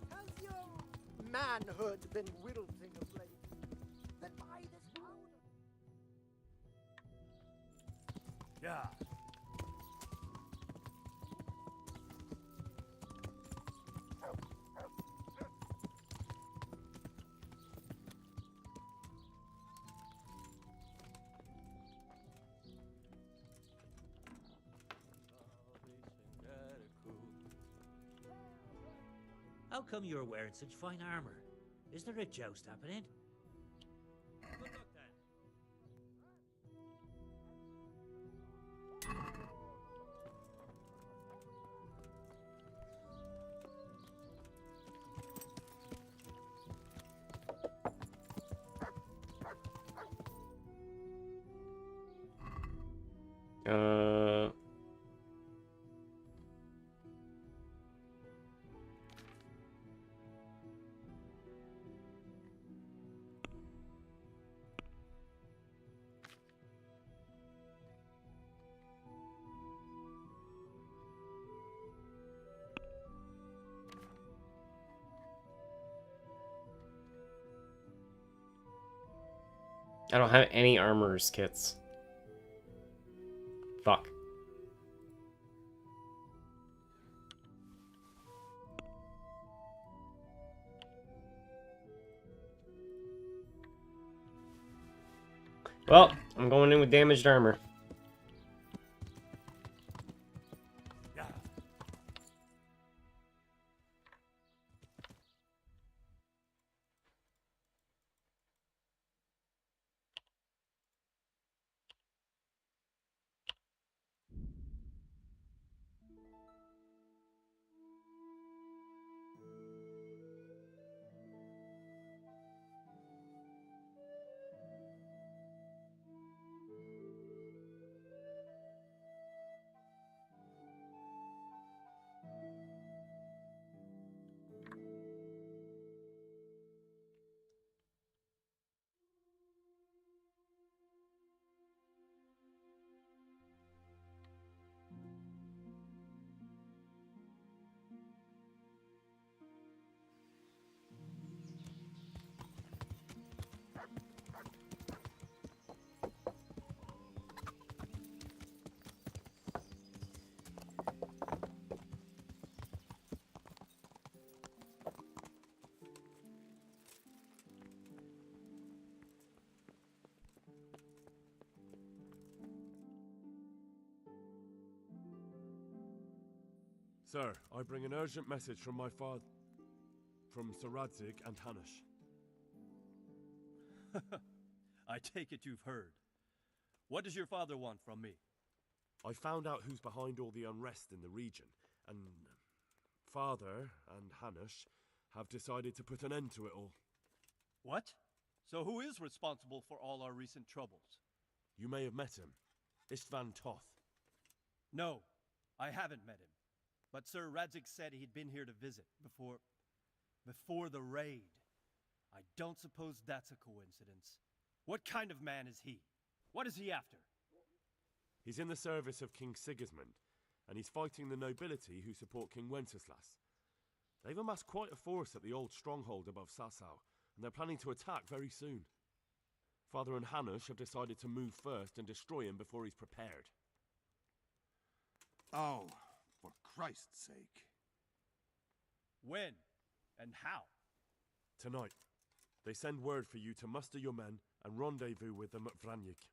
Has your manhood been wilting of late? Then buy this powder. Yeah. How come you're wearing such fine armor? Is there a joust happening? Good luck then. I don't have any armorer's kits. Fuck. Well, I'm going in with damaged armor. Yeah. Sir, I bring an urgent message from my father, from Sir Radzig and Hanush. I take it you've heard. What does your father want from me? I found out who's behind all the unrest in the region, and Father and Hanush have decided to put an end to it all. What? So who is responsible for all our recent troubles? You may have met him. Istvan Toth. No, I haven't met him. But Sir Radzig said he'd been here to visit before the raid. I don't suppose that's a coincidence. What kind of man is he? What is he after? He's in the service of King Sigismund, and he's fighting the nobility who support King Wenceslas. They've amassed quite a force at the old stronghold above Sasau, and they're planning to attack very soon. Father and Hanush have decided to move first and destroy him before he's prepared. Oh, for Christ's sake. When? And how? Tonight. They send word for you to muster your men and rendezvous with them at Vranyik.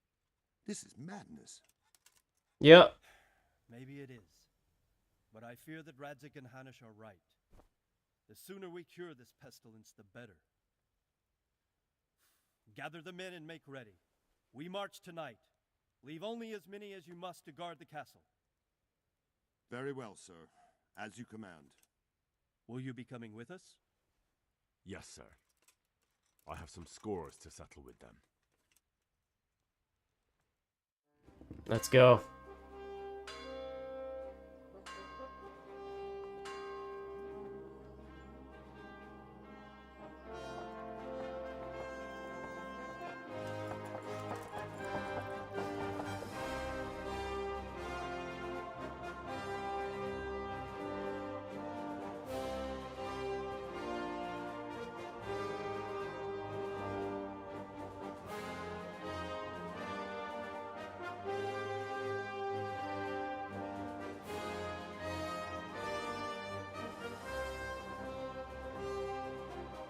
This is madness. Yep. Maybe it is. But I fear that Radzik and Hanush are right. The sooner we cure this pestilence, the better. Gather the men and make ready. We march tonight. Leave only as many as you must to guard the castle. Very well, sir. As you command. Will you be coming with us? Yes, sir. I have some scores to settle with them. Let's go.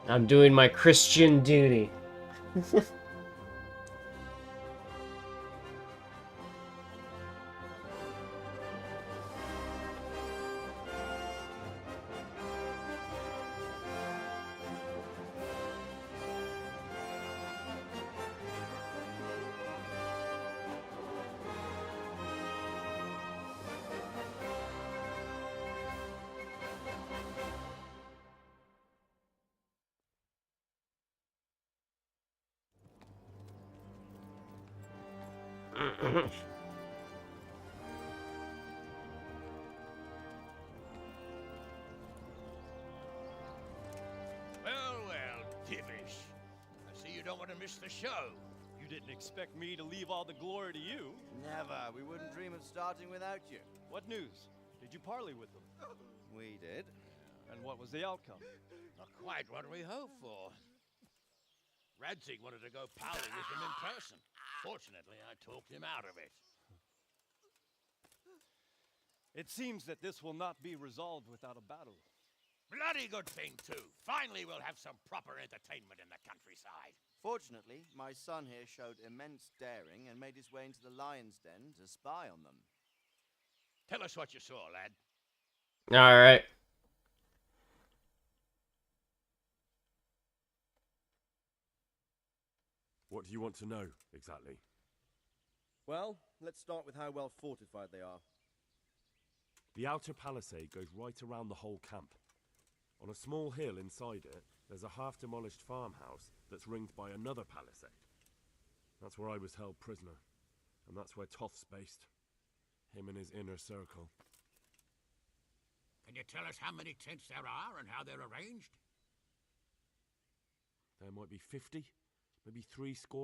I'm doing my Christian duty. Well, Divish. I see you don't want to miss the show. You didn't expect me to leave all the glory to you. Never. We wouldn't dream of starting without you. What news? Did you parley with them? We did. And what was the outcome? Not quite what we hoped for. Radzik wanted to go parley with him in person. Fortunately, I talked him out of it. It seems that this will not be resolved without a battle. Bloody good thing, too. Finally, we'll have some proper entertainment in the countryside. Fortunately, my son here showed immense daring and made his way into the lion's den to spy on them. Tell us what you saw, lad. All right. What do you want to know, exactly? Well, let's start with how well fortified they are. The outer palisade goes right around the whole camp. On a small hill inside it, there's a half-demolished farmhouse that's ringed by another palisade. That's where I was held prisoner, and that's where Toth's based. Him and his inner circle. Can you tell us how many tents there are and how they're arranged? There might be 50, maybe 60.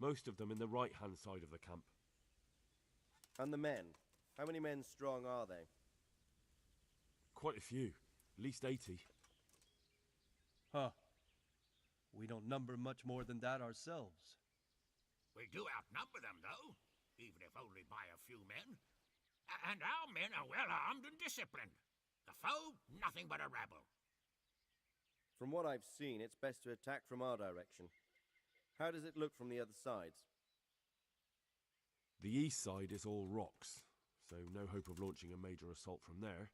Most of them in the right-hand side of the camp. And the men? How many men strong are they? Quite a few. At least 80. Huh. We don't number much more than that ourselves. We do outnumber them, though, even if only by a few men. And our men are well armed and disciplined. The foe, nothing but a rabble. From what I've seen, it's best to attack from our direction. How does it look from the other sides? The east side is all rocks, so no hope of launching a major assault from there.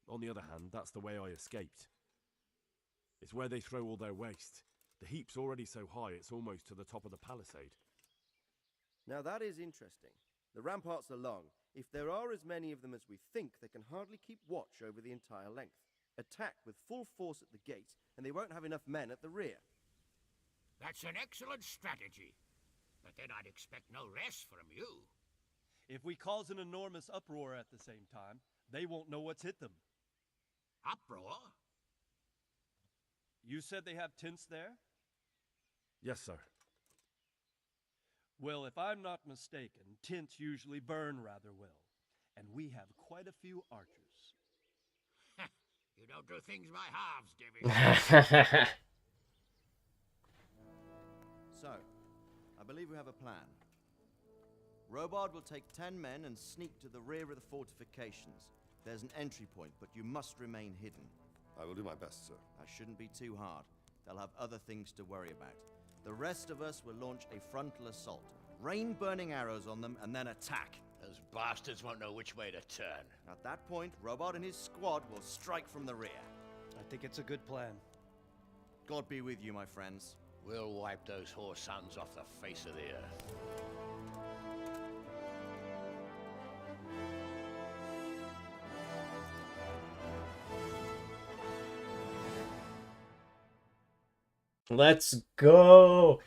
On the other hand, that's the way I escaped. It's where they throw all their waste. The heap's already so high it's almost to the top of the palisade. Now that is interesting. The ramparts are long. If there are as many of them as we think, they can hardly keep watch over the entire length. Attack with full force at the gate, and they won't have enough men at the rear. That's an excellent strategy. But then I'd expect no rest from you. If we cause an enormous uproar at the same time, they won't know what's hit them. Uproar? You said they have tents there? Yes, sir. Well, if I'm not mistaken, tints usually burn rather well. And we have quite a few archers. You don't do things by halves, Divvy. So, I believe we have a plan. Robard will take 10 men and sneak to the rear of the fortifications. There's an entry point, but you must remain hidden. I will do my best, sir. That shouldn't be too hard. They'll have other things to worry about. The rest of us will launch a frontal assault. Rain burning arrows on them and then attack. Those bastards won't know which way to turn. At that point, Robard and his squad will strike from the rear. I think it's a good plan. God be with you, my friends. We'll wipe those whore sons off the face of the earth. Let's go!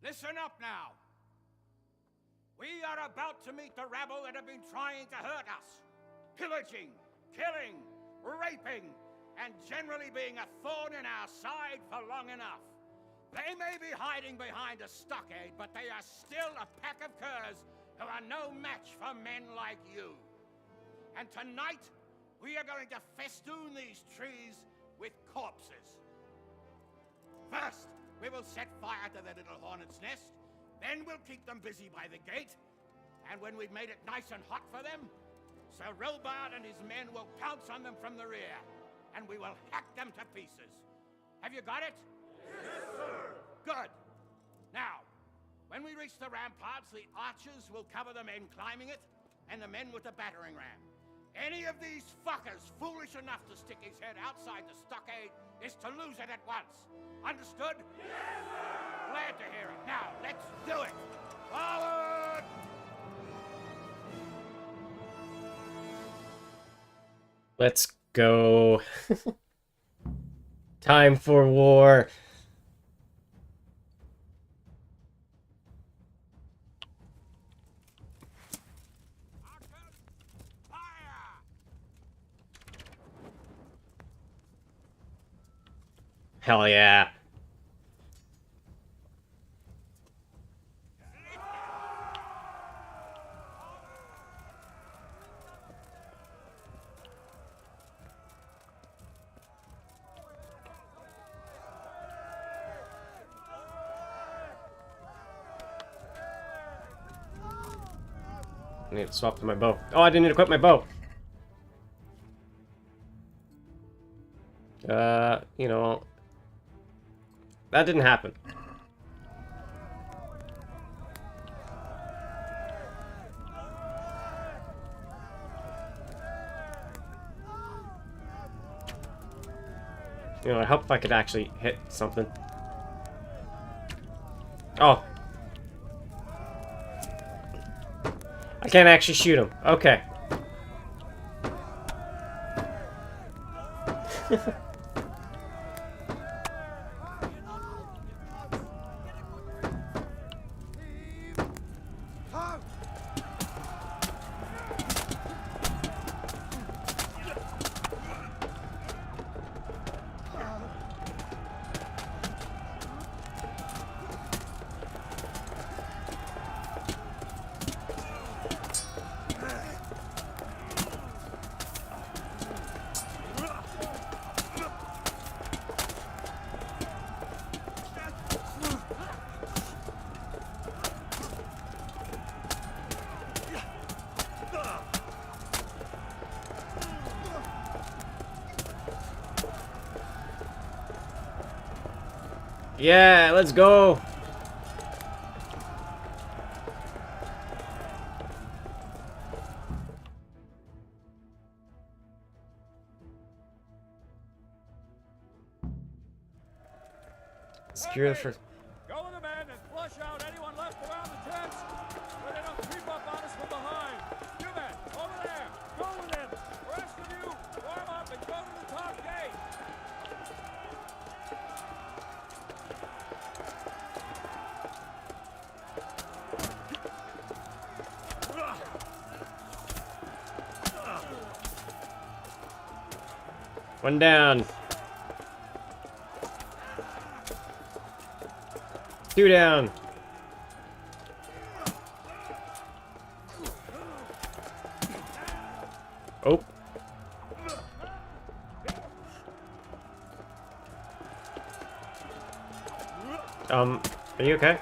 Listen up now. We are about to meet the rabble that have been trying to hurt us. Pillaging, killing, raping, and generally being a thorn in our side for long enough. They may be hiding behind a stockade, but they are still a pack of curs who are no match for men like you. And tonight, we are going to festoon these trees with corpses. First, we will set fire to the little hornet's nest. Then we'll keep them busy by the gate. And when we've made it nice and hot for them, Sir Robard and his men will pounce on them from the rear. And we will hack them to pieces. Have you got it? Yes, sir! Good. Now, when we reach the ramparts, the archers will cover the men climbing it, and the men with the battering ram. Any of these fuckers foolish enough to stick his head outside the stockade is to lose it at once. Understood? Yes, sir! Glad to hear it. Now, let's do it! Forward! Let's go. Time for war. Hell yeah. I need to swap to my bow. Oh, I didn't equip my bow. You know, that didn't happen. You know, I hope I could actually hit something. Oh. I can't actually shoot him. Okay. Yeah, let's go. Secure the first. Go with the men and flush out anyone left around the tents where they don't creep up on us from behind. You men, over there, go with them. The rest of you, warm up and go to the top gate. One down. 2 down. Oh. Are you okay?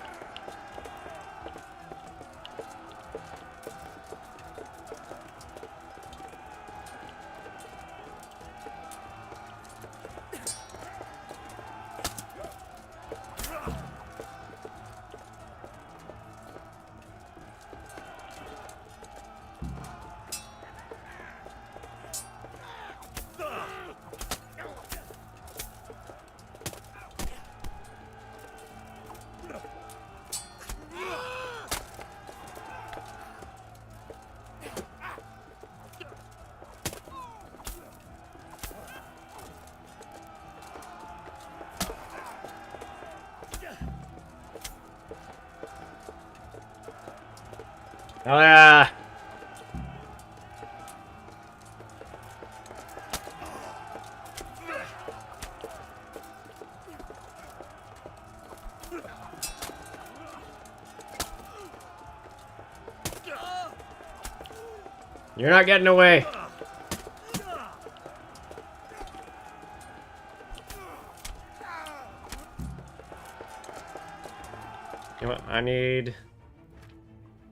Ah! You're not getting away. You know what? I need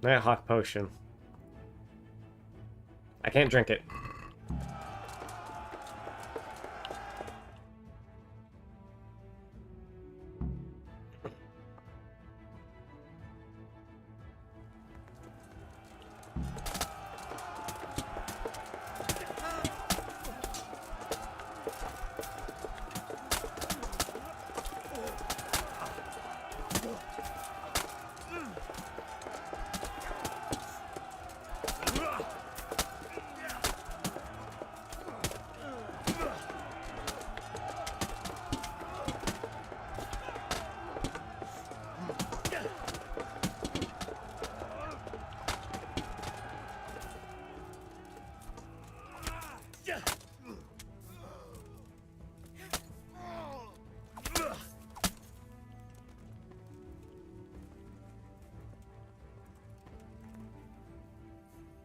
Nighthawk potion. I can't drink it.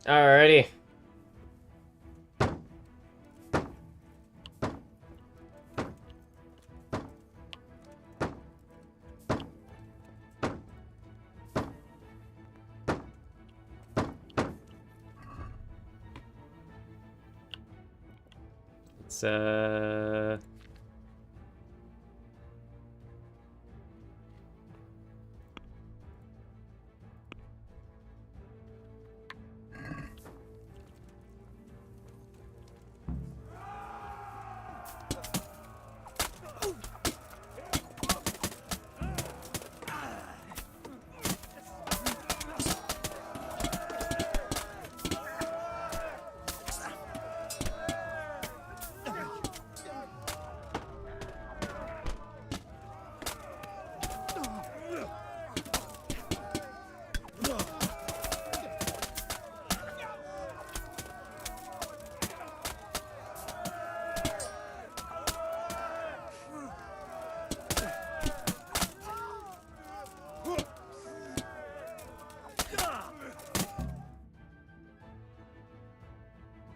Alrighty. It's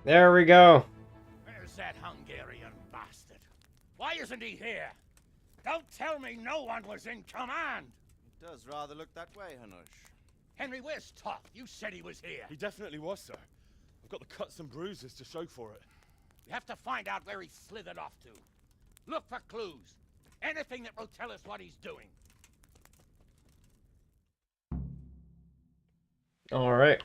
there we go. Where's that Hungarian bastard? Why isn't he here? Don't tell me no one was in command! It does rather look that way, Hanush. Henry, where's Top? You said he was here. He definitely was, sir. I've got the cuts and bruises to show for it. We have to find out where he slithered off to. Look for clues. Anything that will tell us what he's doing. All right.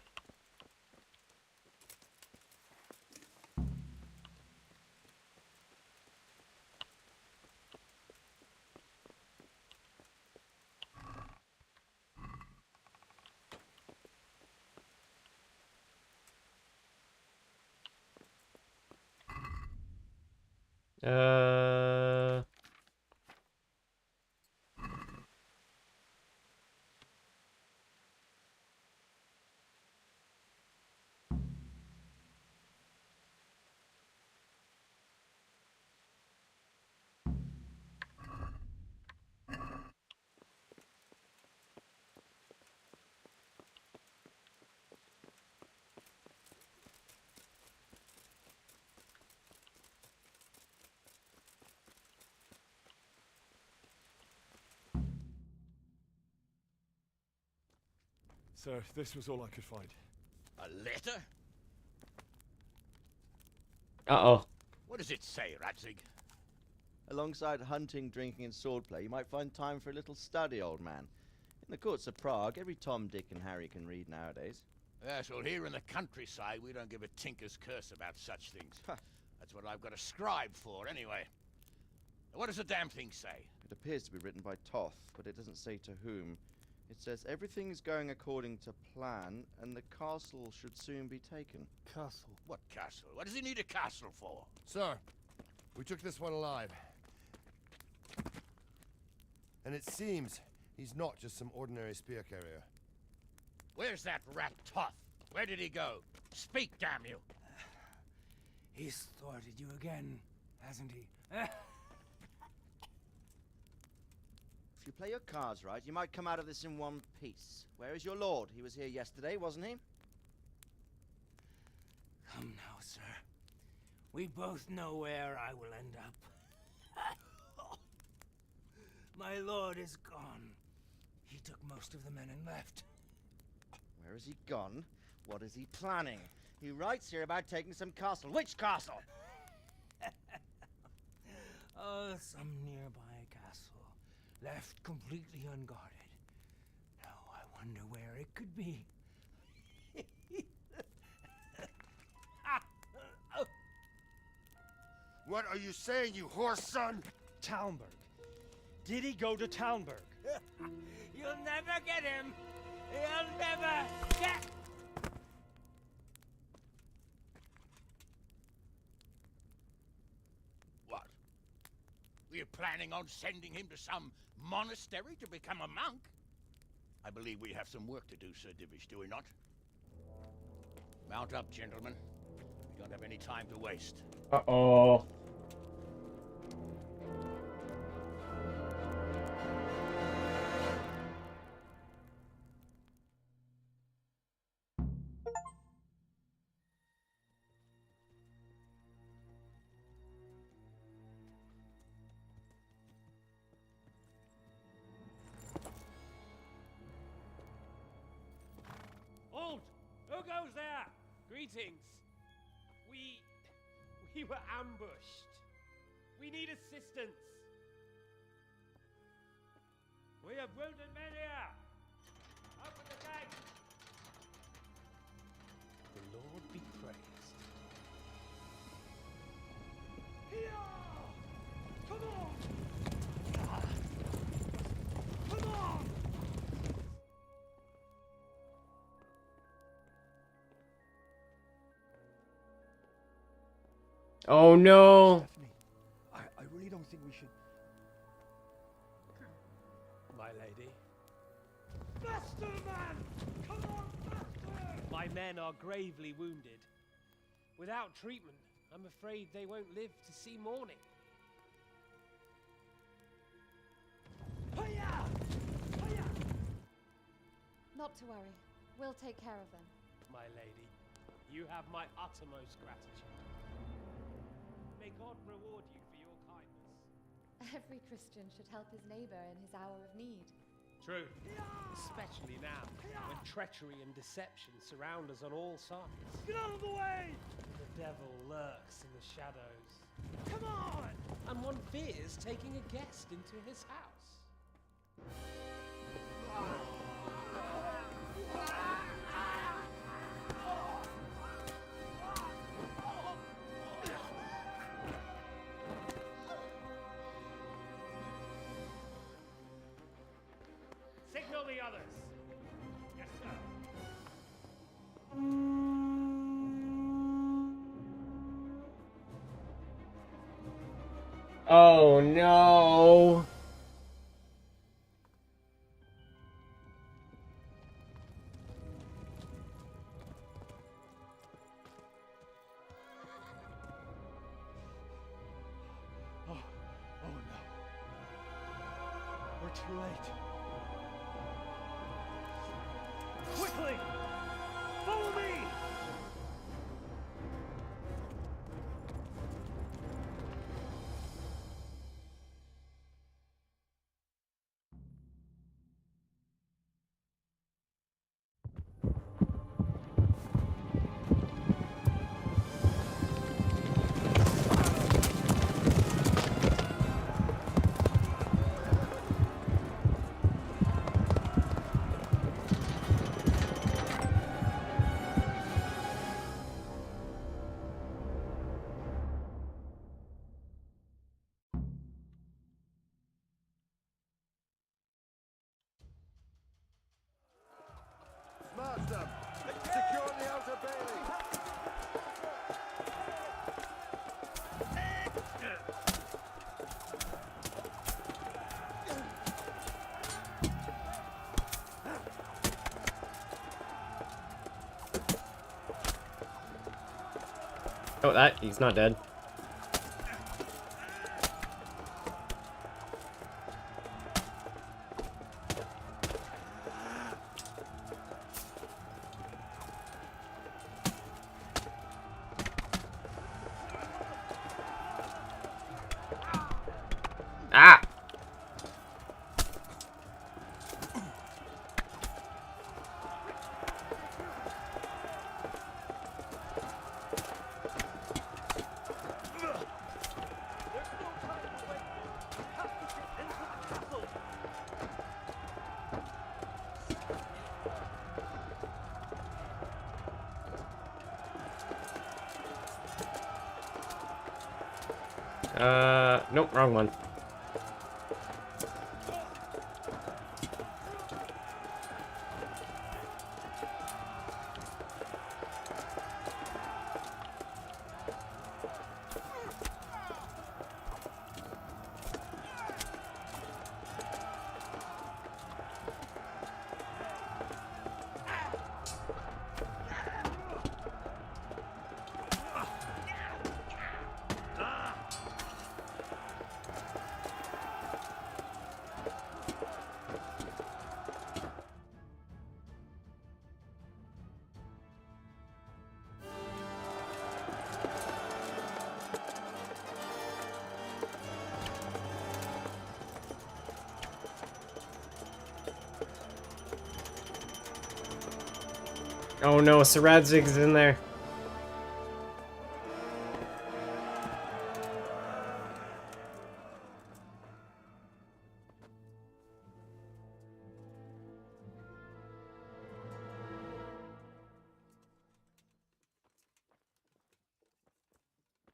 Sir, this was all I could find. A letter? Uh-oh. What does it say, Radzig? Alongside hunting, drinking, and swordplay, you might find time for a little study, old man. In the courts of Prague, every Tom, Dick, and Harry can read nowadays. Yes, well, here in the countryside, we don't give a tinker's curse about such things. That's what I've got a scribe for, anyway. What does the damn thing say? It appears to be written by Toth, but it doesn't say to whom. It says everything is going according to plan, and the castle should soon be taken. Castle? What castle? What does he need a castle for? Sir, we took this one alive. And it seems he's not just some ordinary spear carrier. Where's that rat Toth? Where did he go? Speak, damn you! He's thwarted you again, hasn't he? If you play your cards right, you might come out of this in one piece. Where is your lord? He was here yesterday, wasn't he? Come now, sir. We both know where I will end up. My lord is gone. He took most of the men and left. Where has he gone? What is he planning? He writes here about taking some castle. Which castle? Oh, some nearby castle, left completely unguarded. Now I wonder where it could be. What are you saying, you horse son? Talmberg. Did he go to Talmberg? You'll never get him. You'll never get... What? Were you planning on sending him to some monastery to become a monk? I believe we have some work to do, Sir Divish, do we not? Mount up, gentlemen. We don't have any time to waste. Uh-oh. Halt! Who goes there? Greetings. We were ambushed. We need assistance. We have wounded men here. Open the gate. The Lord be praised. Here! Come on! Come on! Oh no! I really don't think we should... My lady. Faster, man! Come on, faster! My men are gravely wounded. Without treatment, I'm afraid they won't live to see morning. Hiya! Hiya! Not to worry. We'll take care of them. My lady, you have my uttermost gratitude. May God reward you for your kindness. Every Christian should help his neighbor in his hour of need. True. Especially now, when treachery and deception surround us on all sides. Get out of the way! The devil lurks in the shadows. Come on! And one fears taking a guest into his house. Signal the others. Yes, sir. Oh no! Oh no. We're too late. Quickly! Follow me! Oh, he's not dead. Ah! Nope, wrong one. Oh no, Saradzig's in there.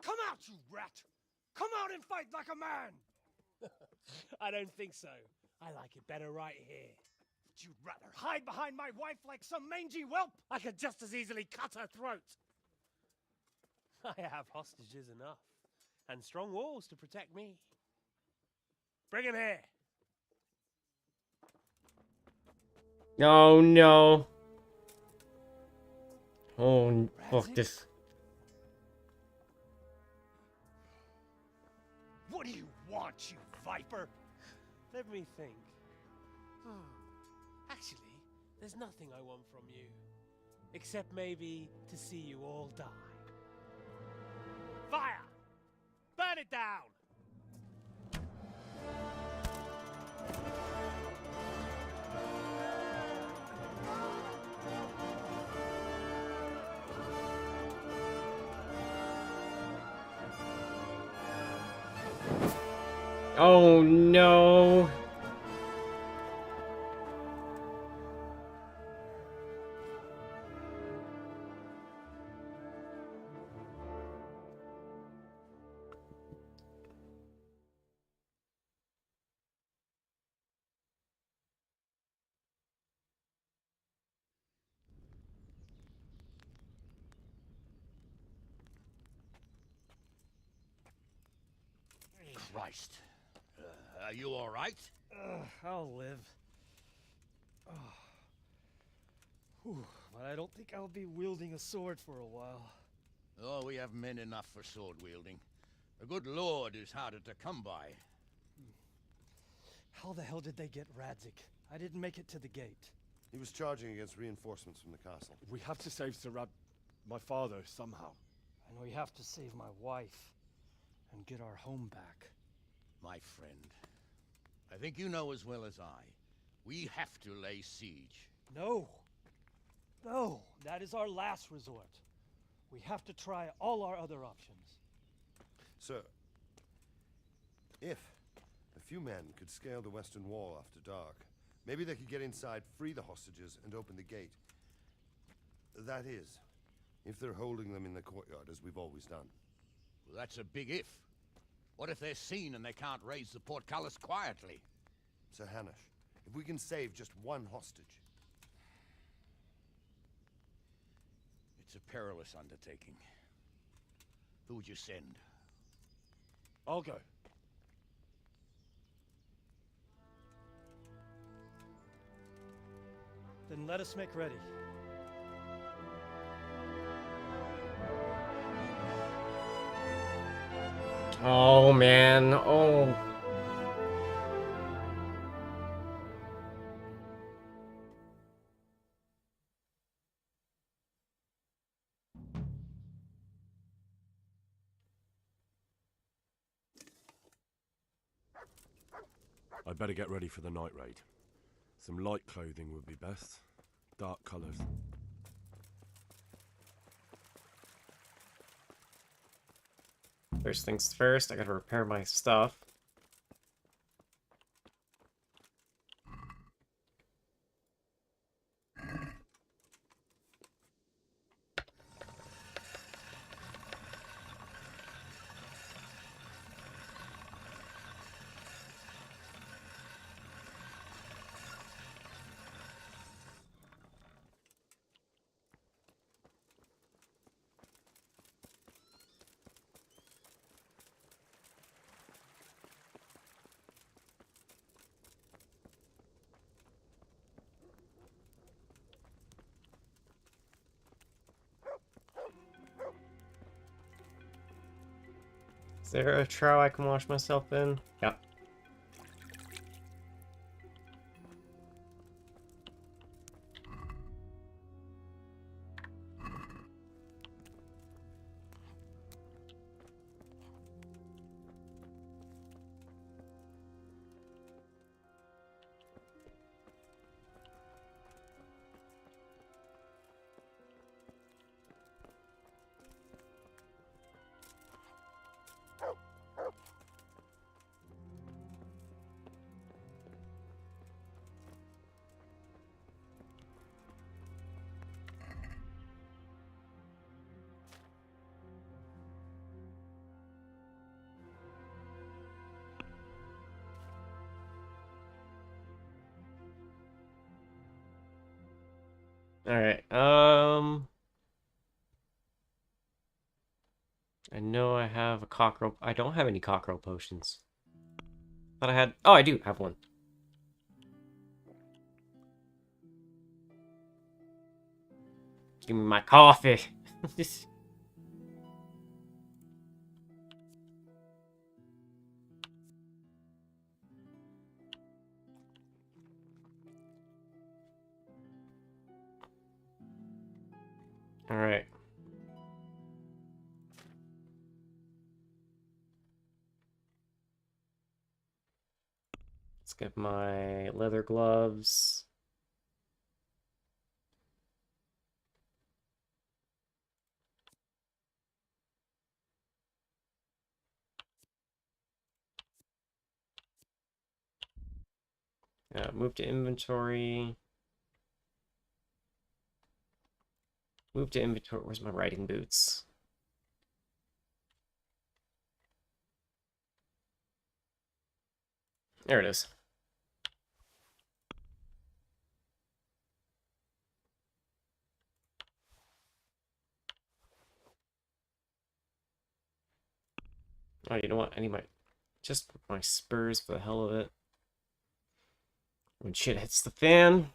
Come out, you rat! Come out and fight like a man! I don't think so. I like it better right here. Would you rather hide behind my wife like some mangy whelp? I could just as easily cut her throat. I have hostages enough, and strong walls to protect me. Bring him here. Oh no. Oh, fuck this. What do you want, you viper? Let me think. Actually, there's nothing I want from you. Except maybe to see you all die. Fire! Burn it down! Oh no. Christ. Are you all right? I'll live. Whew, but I don't think I'll be wielding a sword for a while. Oh, we have men enough for sword wielding. The good Lord is harder to come by. How the hell did they get Radzik? I didn't make it to the gate. He was charging against reinforcements from the castle. We have to save my father, somehow. And we have to save my wife and get our home back. My friend, I think you know as well as I, we have to lay siege. No. No, that is our last resort. We have to try all our other options. Sir, if a few men could scale the western wall after dark, maybe they could get inside, free the hostages, and open the gate. That is, if they're holding them in the courtyard as we've always done. Well, that's a big if. What if they're seen and they can't raise the portcullis quietly? Sir Hanush, if we can save just one hostage. It's a perilous undertaking. Who would you send? I'll go. Then let us make ready. Oh, man. Oh. I'd better get ready for the night raid. Some light clothing would be best. Dark colours. First things first, I gotta repair my stuff. Is there a trough I can wash myself in? Yep. Alright, I know I have a cockroach. I don't have any cockroach potions. Thought I had. Oh, I do have one. Give me my coffee. Alright. Let's get my leather gloves. Move to inventory. Move to inventory. Where's my riding boots? There it is. Oh, you know what? I need just my spurs for the hell of it. When shit hits the fan.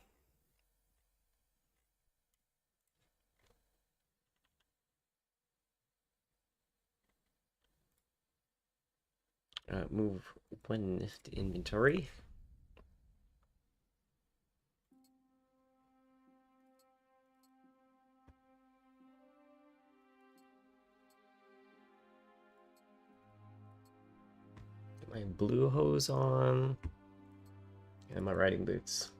Move one to inventory. Get my blue hose on. And my riding boots.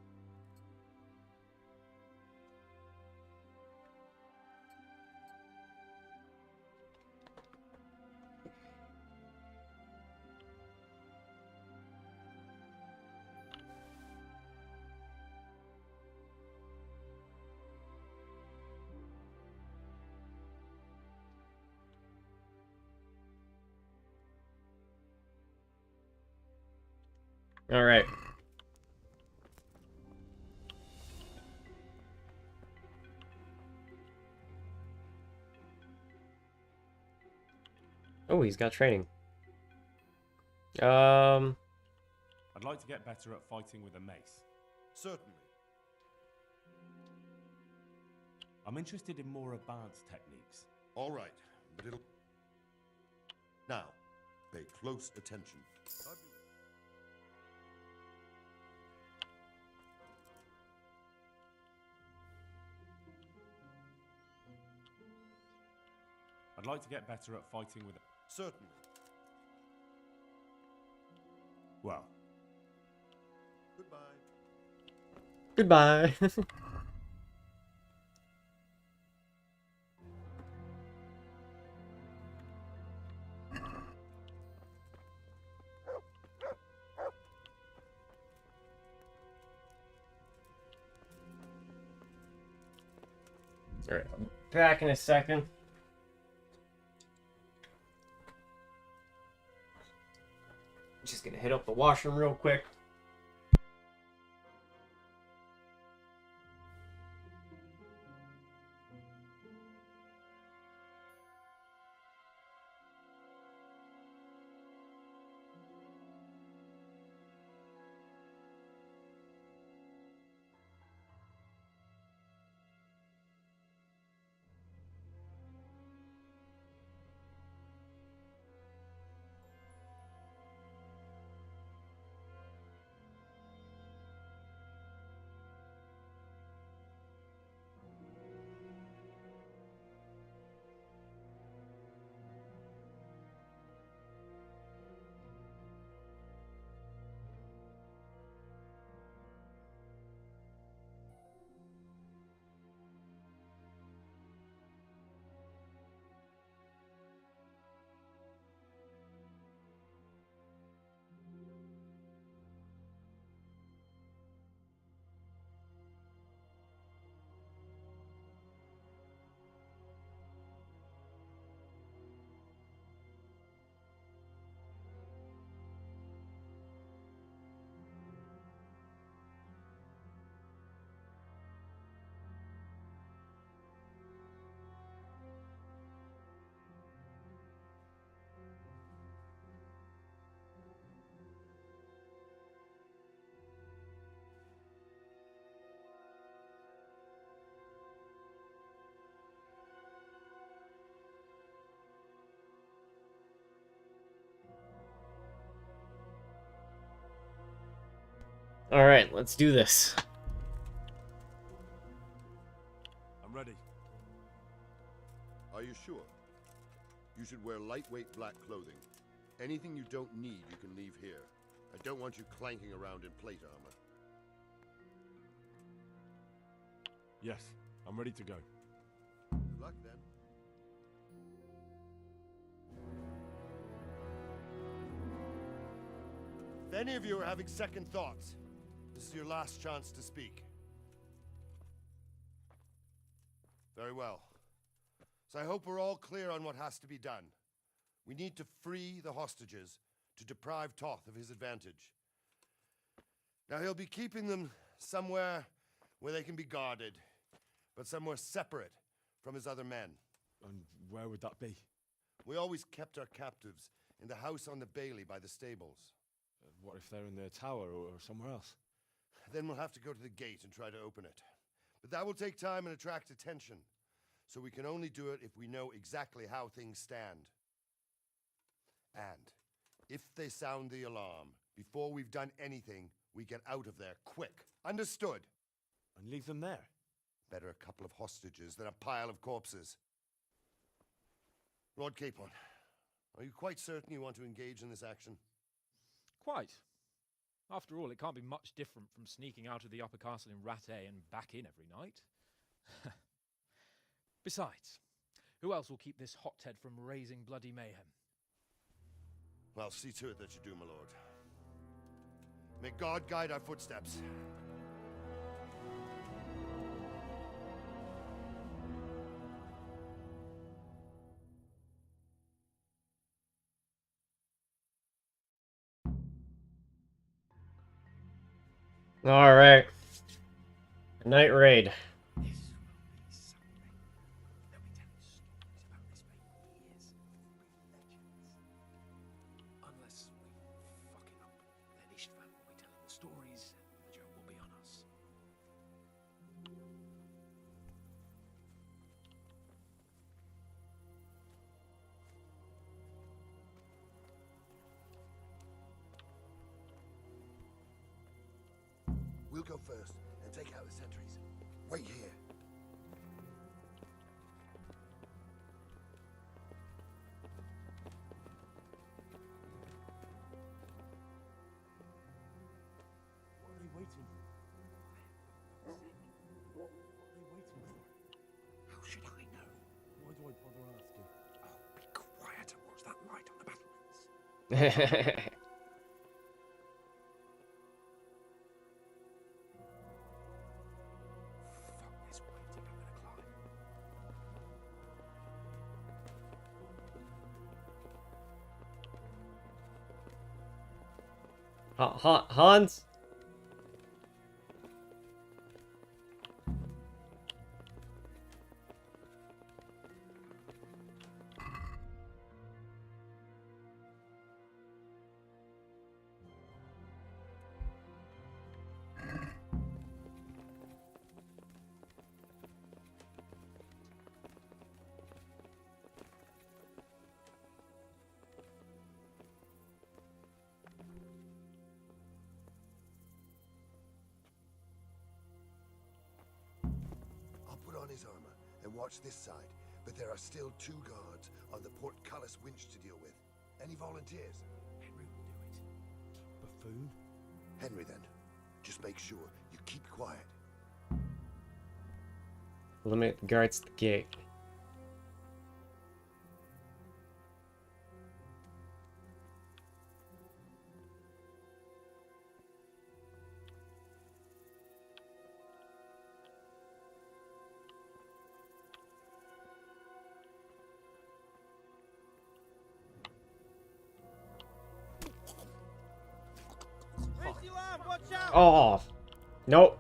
All right. Oh, he's got training. I'd like to get better at fighting with a mace. Certainly. I'm interested in more advanced techniques. All right, but it'll... Now, Pay close attention. I'd like to get better at fighting with... Certainly. Well. Goodbye. Goodbye. Alright, I'll be back in a second. Just gonna hit up the washroom real quick. Alright, let's do this. I'm ready. Are you sure? You should wear lightweight black clothing. Anything you don't need, you can leave here. I don't want you clanking around in plate armor. Yes, I'm ready to go. Good luck, then. If any of you are having second thoughts, this is your last chance to speak. Very well. So I hope we're all clear on what has to be done. We need to free the hostages to deprive Toth of his advantage. Now he'll be keeping them somewhere where they can be guarded, but somewhere separate from his other men. And where would that be? We always kept our captives in the house on the Bailey by the stables. What if they're in their tower or somewhere else? Then we'll have to go to the gate and try to open it. But that will take time and attract attention. So we can only do it if we know exactly how things stand. And if they sound the alarm, before we've done anything, we get out of there quick. Understood? And leave them there? Better a couple of hostages than a pile of corpses. Lord Capon, are you quite certain you want to engage in this action? Quite. After all, it can't be much different from sneaking out of the upper castle in Rattay and back in every night. Besides, who else will keep this hothead from raising bloody mayhem? Well, see to it that you do, my lord. May God guide our footsteps. Alright. Night raid. Unless we fuck it up, then Istvan will be telling the stories, and the joke will be on us. We'll go first and take out the sentries. Wait here. What are they waiting for? What are they waiting for? How should I know? Why do I bother asking? Oh, be quiet and watch that light on the battlements. Fuck this waiting, I'm gonna climb. Hans? I'll put on his armor and watch this side, but there are still 2 guards on the portcullis winch to deal with. Any volunteers? Henry will do it. Buffoon? Henry, then. Just make sure you keep quiet. Limit guards at the gate. Raise your arm, watch out! Oh, nope.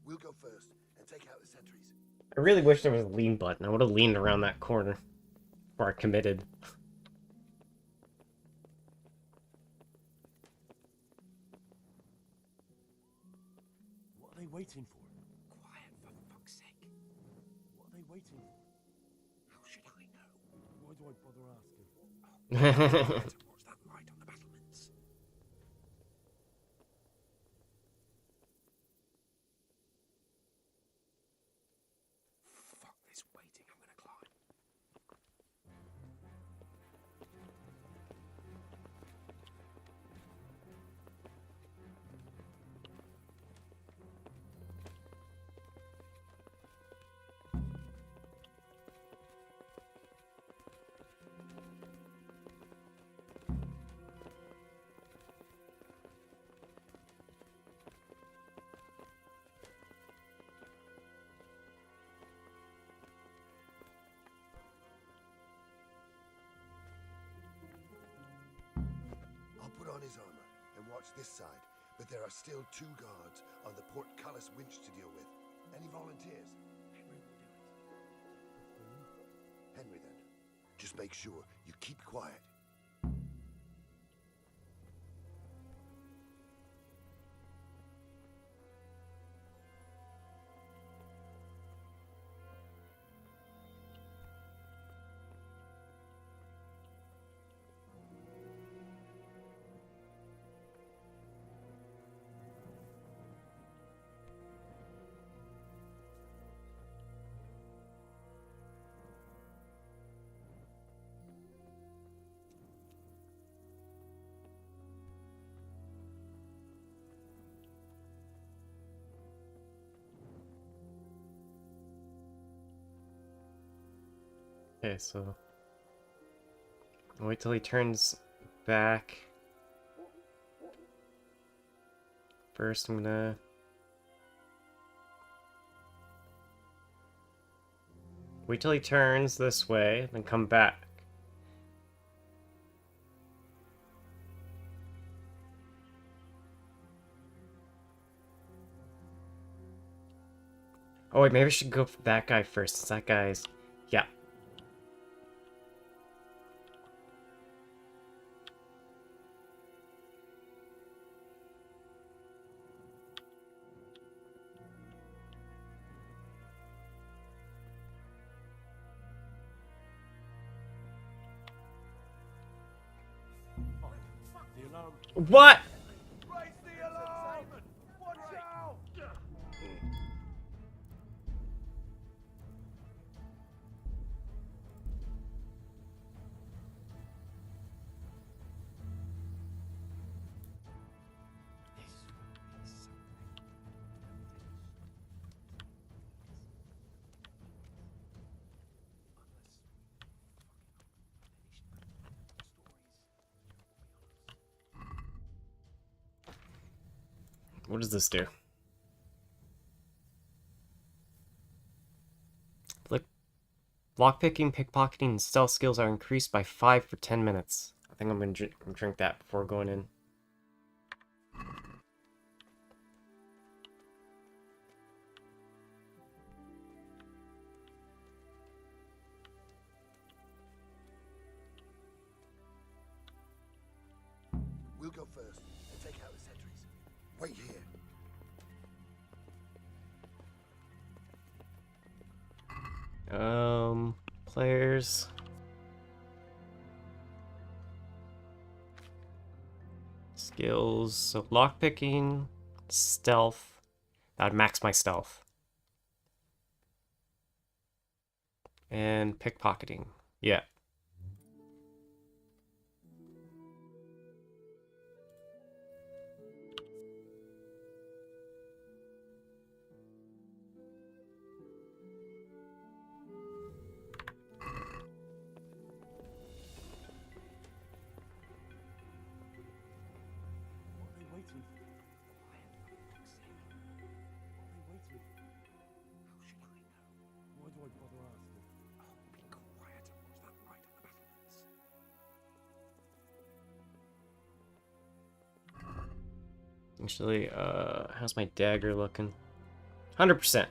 We'll go first and take out the sentries. I really wish there was a lean button. I would have leaned around that corner before I committed. What are they waiting for? Quiet, for fuck's sake. What are they waiting for? How should I know? Why do I bother asking? Watch that light on the battlements. Fuck this waiting, I'm gonna climb. I'll put on his armor and watch this side, but there are still 2 guards on the portcullis winch to deal with. Any volunteers? Henry will do it. Henry, then. Just make sure you keep quiet. Okay, so wait till he turns back. First, I'm gonna Wait till he turns this way, then come back. Oh wait, maybe I should go for that guy first, since that guy's... Yeah. The alarm. What? Raise the alarm! Watch out! What does this do? Look, lockpicking, pickpocketing, and stealth skills are increased by 5 for 10 minutes. I think I'm gonna drink that before going in. We'll go first and take out the sentries. Wait here. Players. Skills. So lockpicking, stealth. That would max my stealth. And pickpocketing. Yeah. Actually, how's my dagger looking? 100%.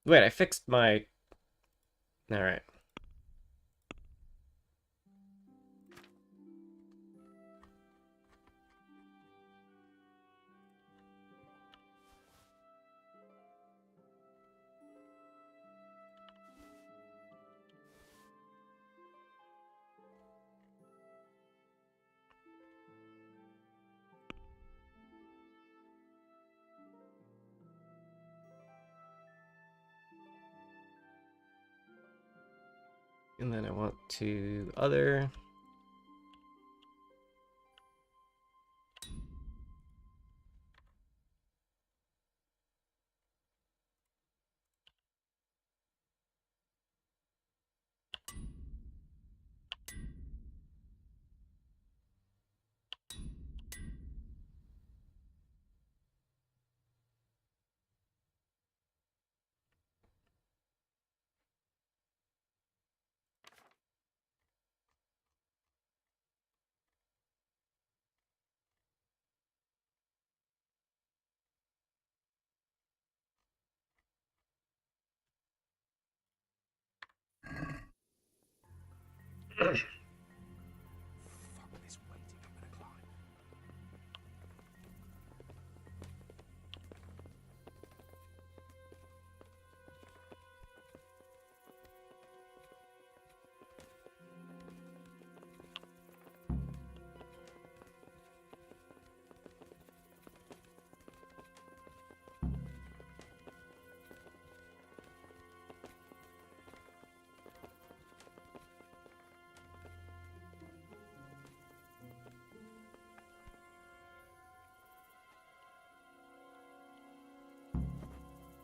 Wait, I fixed my... Alright. And then I want to other.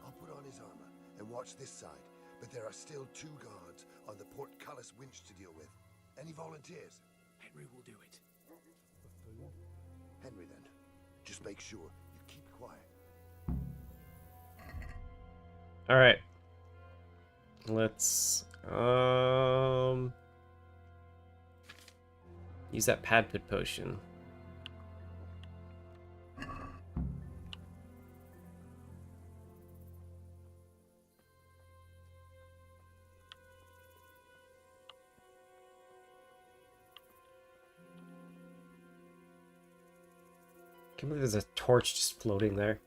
I'll put on his armor and watch this side, but there are still 2 guards on the portcullis winch to deal with. Any volunteers? Henry will do it. Just make sure you keep quiet. All right. Let's use that pad pit potion. I can't believe there's a torch just floating there.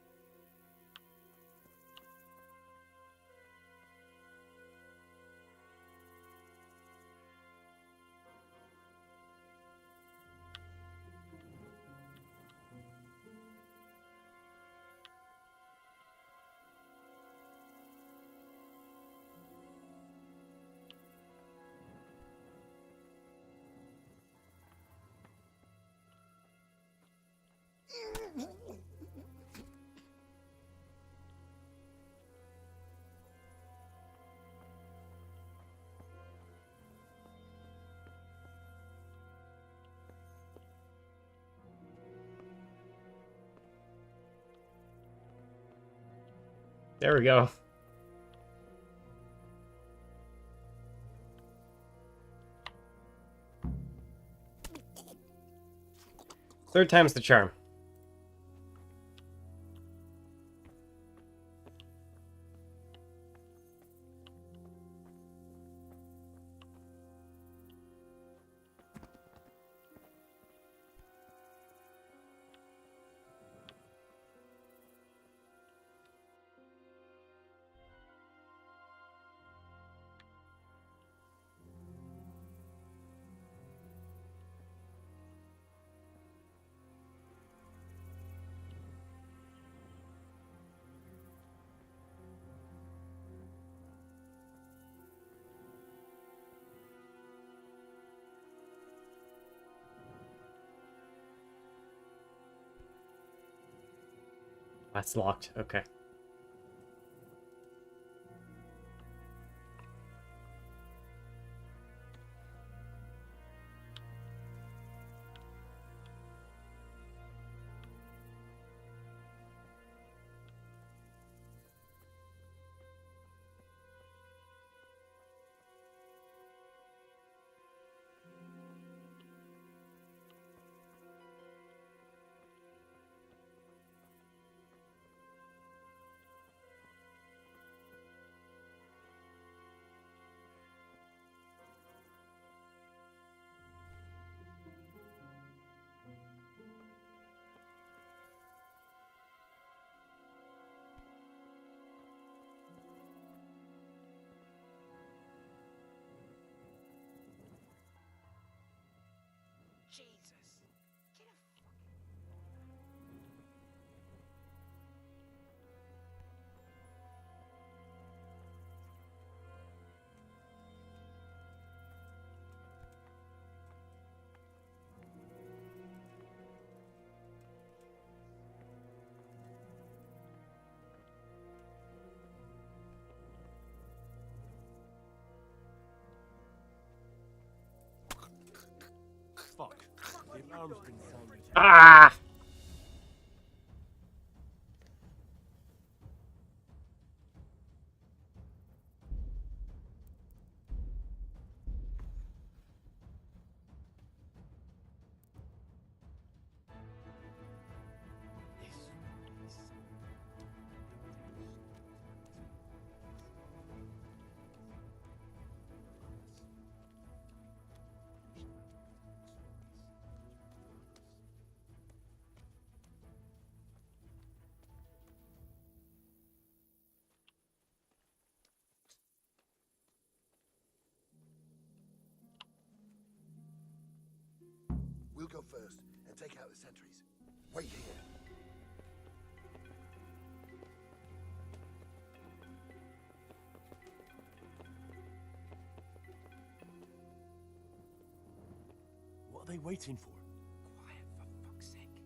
There we go. Third time's the charm. That's locked. Okay. Jesus. Get a Fuck. The alarm's been sounded. Ah! We'll go first and take out the sentries. Wait here. What are they waiting for? quiet for fuck's sake.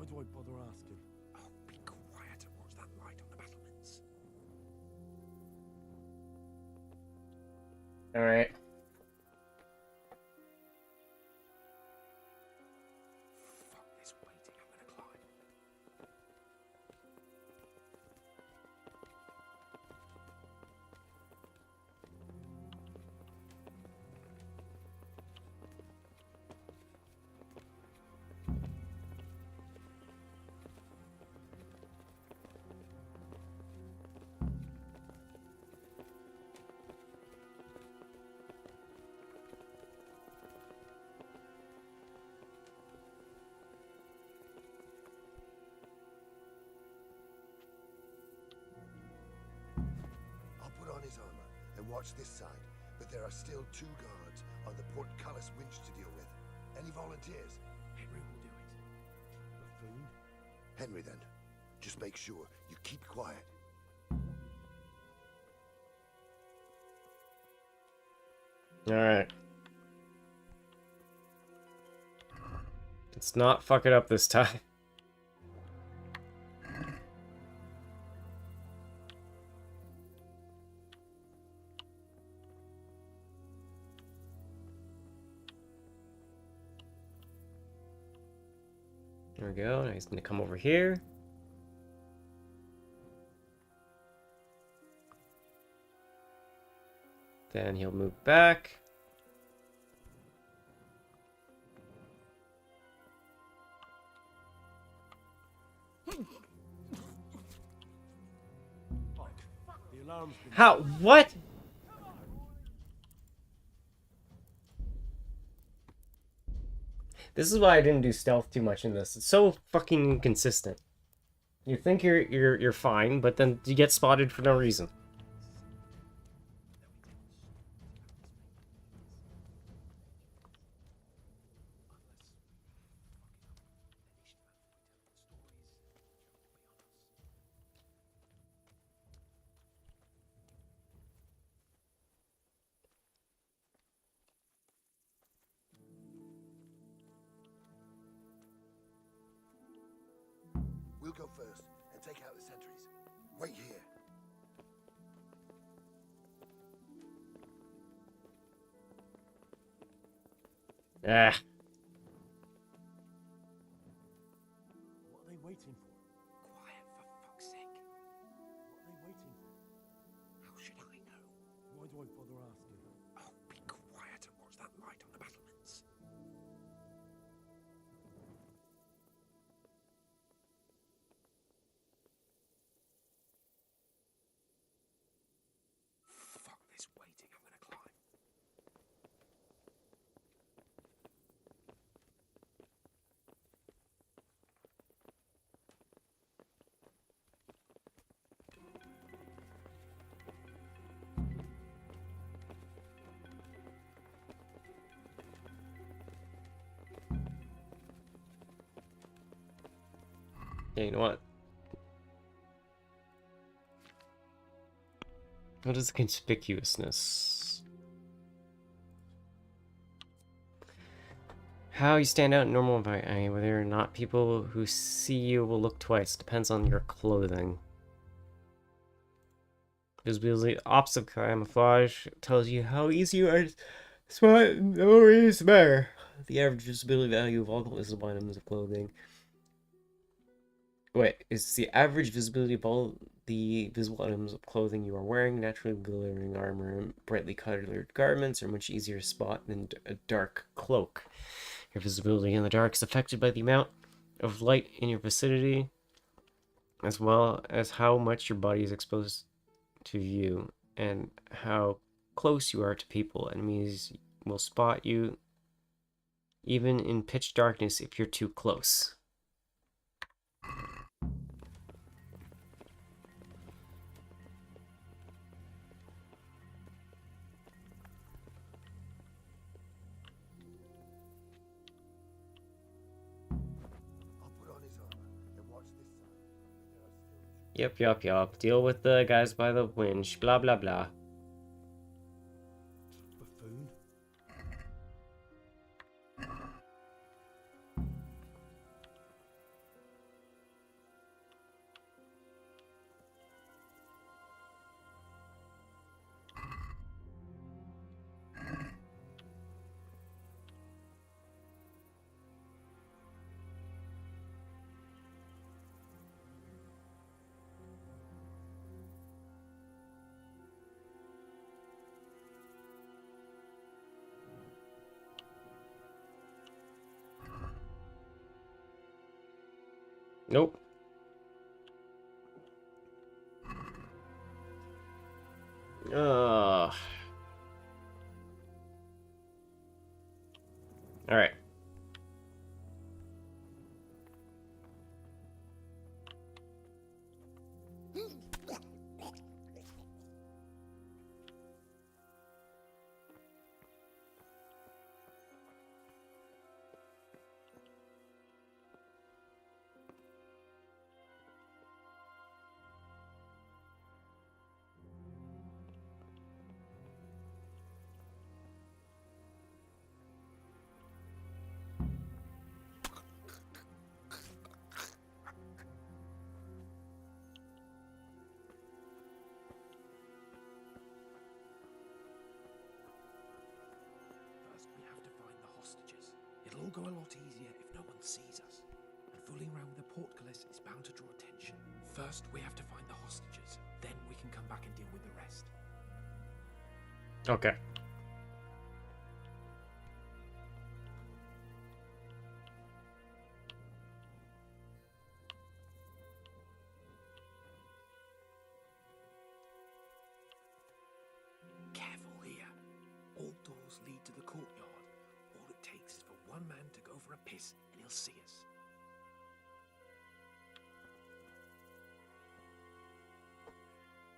Why do I bother asking? Oh, be quiet and watch that light on the battlements. All right. Fuck this waiting, I'm gonna climb. I'll put on his armor and watch this side, but there are still 2 guards on the portcullis winch to deal with. Any volunteers? Henry will do it. Buffoon? Henry, then. Just make sure you keep quiet. All right. Let's not fuck it up this time. There we go. Now he's gonna come over here. Then he'll move back. The alarm's been... How? What? This is why I didn't do stealth too much in this. It's so fucking inconsistent. You think you're fine, but then you get spotted for no reason. We'll go first and take out the sentries. Wait here. Ah. What are they waiting for? Quiet, for fuck's sake. What are they waiting for? How should I know? Why do I bother asking? Oh, be quiet and watch that light on the battlements. Fuck this waiting, I'm gonna climb. Yeah, you know what? What is conspicuousness? How you stand out in normal environment, whether or not people who see you will look twice, depends on your clothing. Visibility, opposite camouflage, tells you how easy you are to spot no reason matter. The average visibility value of all visible items of clothing. Wait, it's the average visibility of all the visible items of clothing you are wearing. Naturally, glittering armor and brightly colored garments are much easier to spot than a dark cloak. Your visibility in the dark is affected by the amount of light in your vicinity, as well as how much your body is exposed to view, and how close you are to people. Enemies will spot you even in pitch darkness if you're too close. Yup. Deal with the guys by the winch. Blah, blah, blah. Buffoon? Nope. All right. First, we have to find the hostages. It'll all go a lot easier if no one sees us. And fooling around with the portcullis is bound to draw attention. First, we have to find the hostages. Then we can come back and deal with the rest. Okay. Careful here. All doors lead to the courtyard. All it takes is for one man to go for a piss and he'll see us.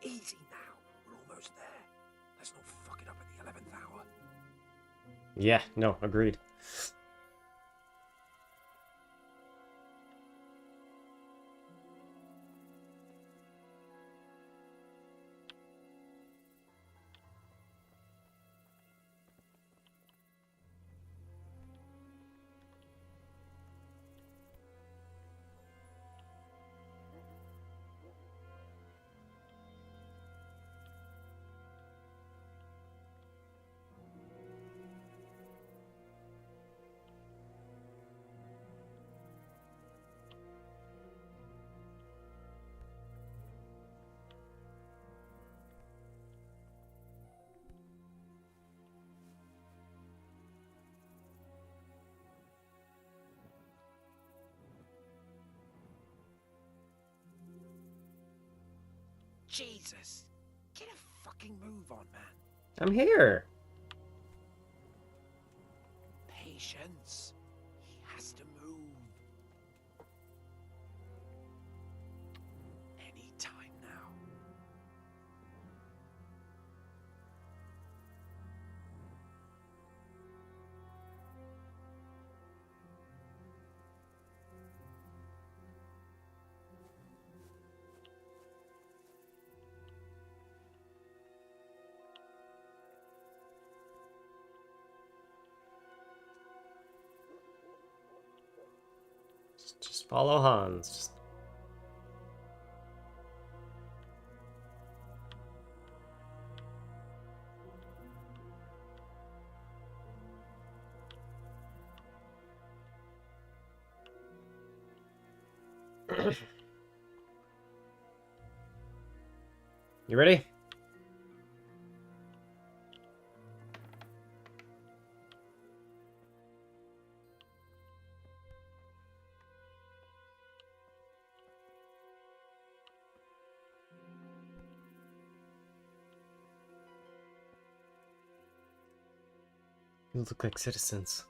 Easy now. We're almost there. Let's not fuck it up at the 11th hour. Yeah, no, agreed. Jesus! Get a fucking move on, man. I'm here. Patience. He has to move. Any time now. Just follow Hans. You ready? You look like citizens.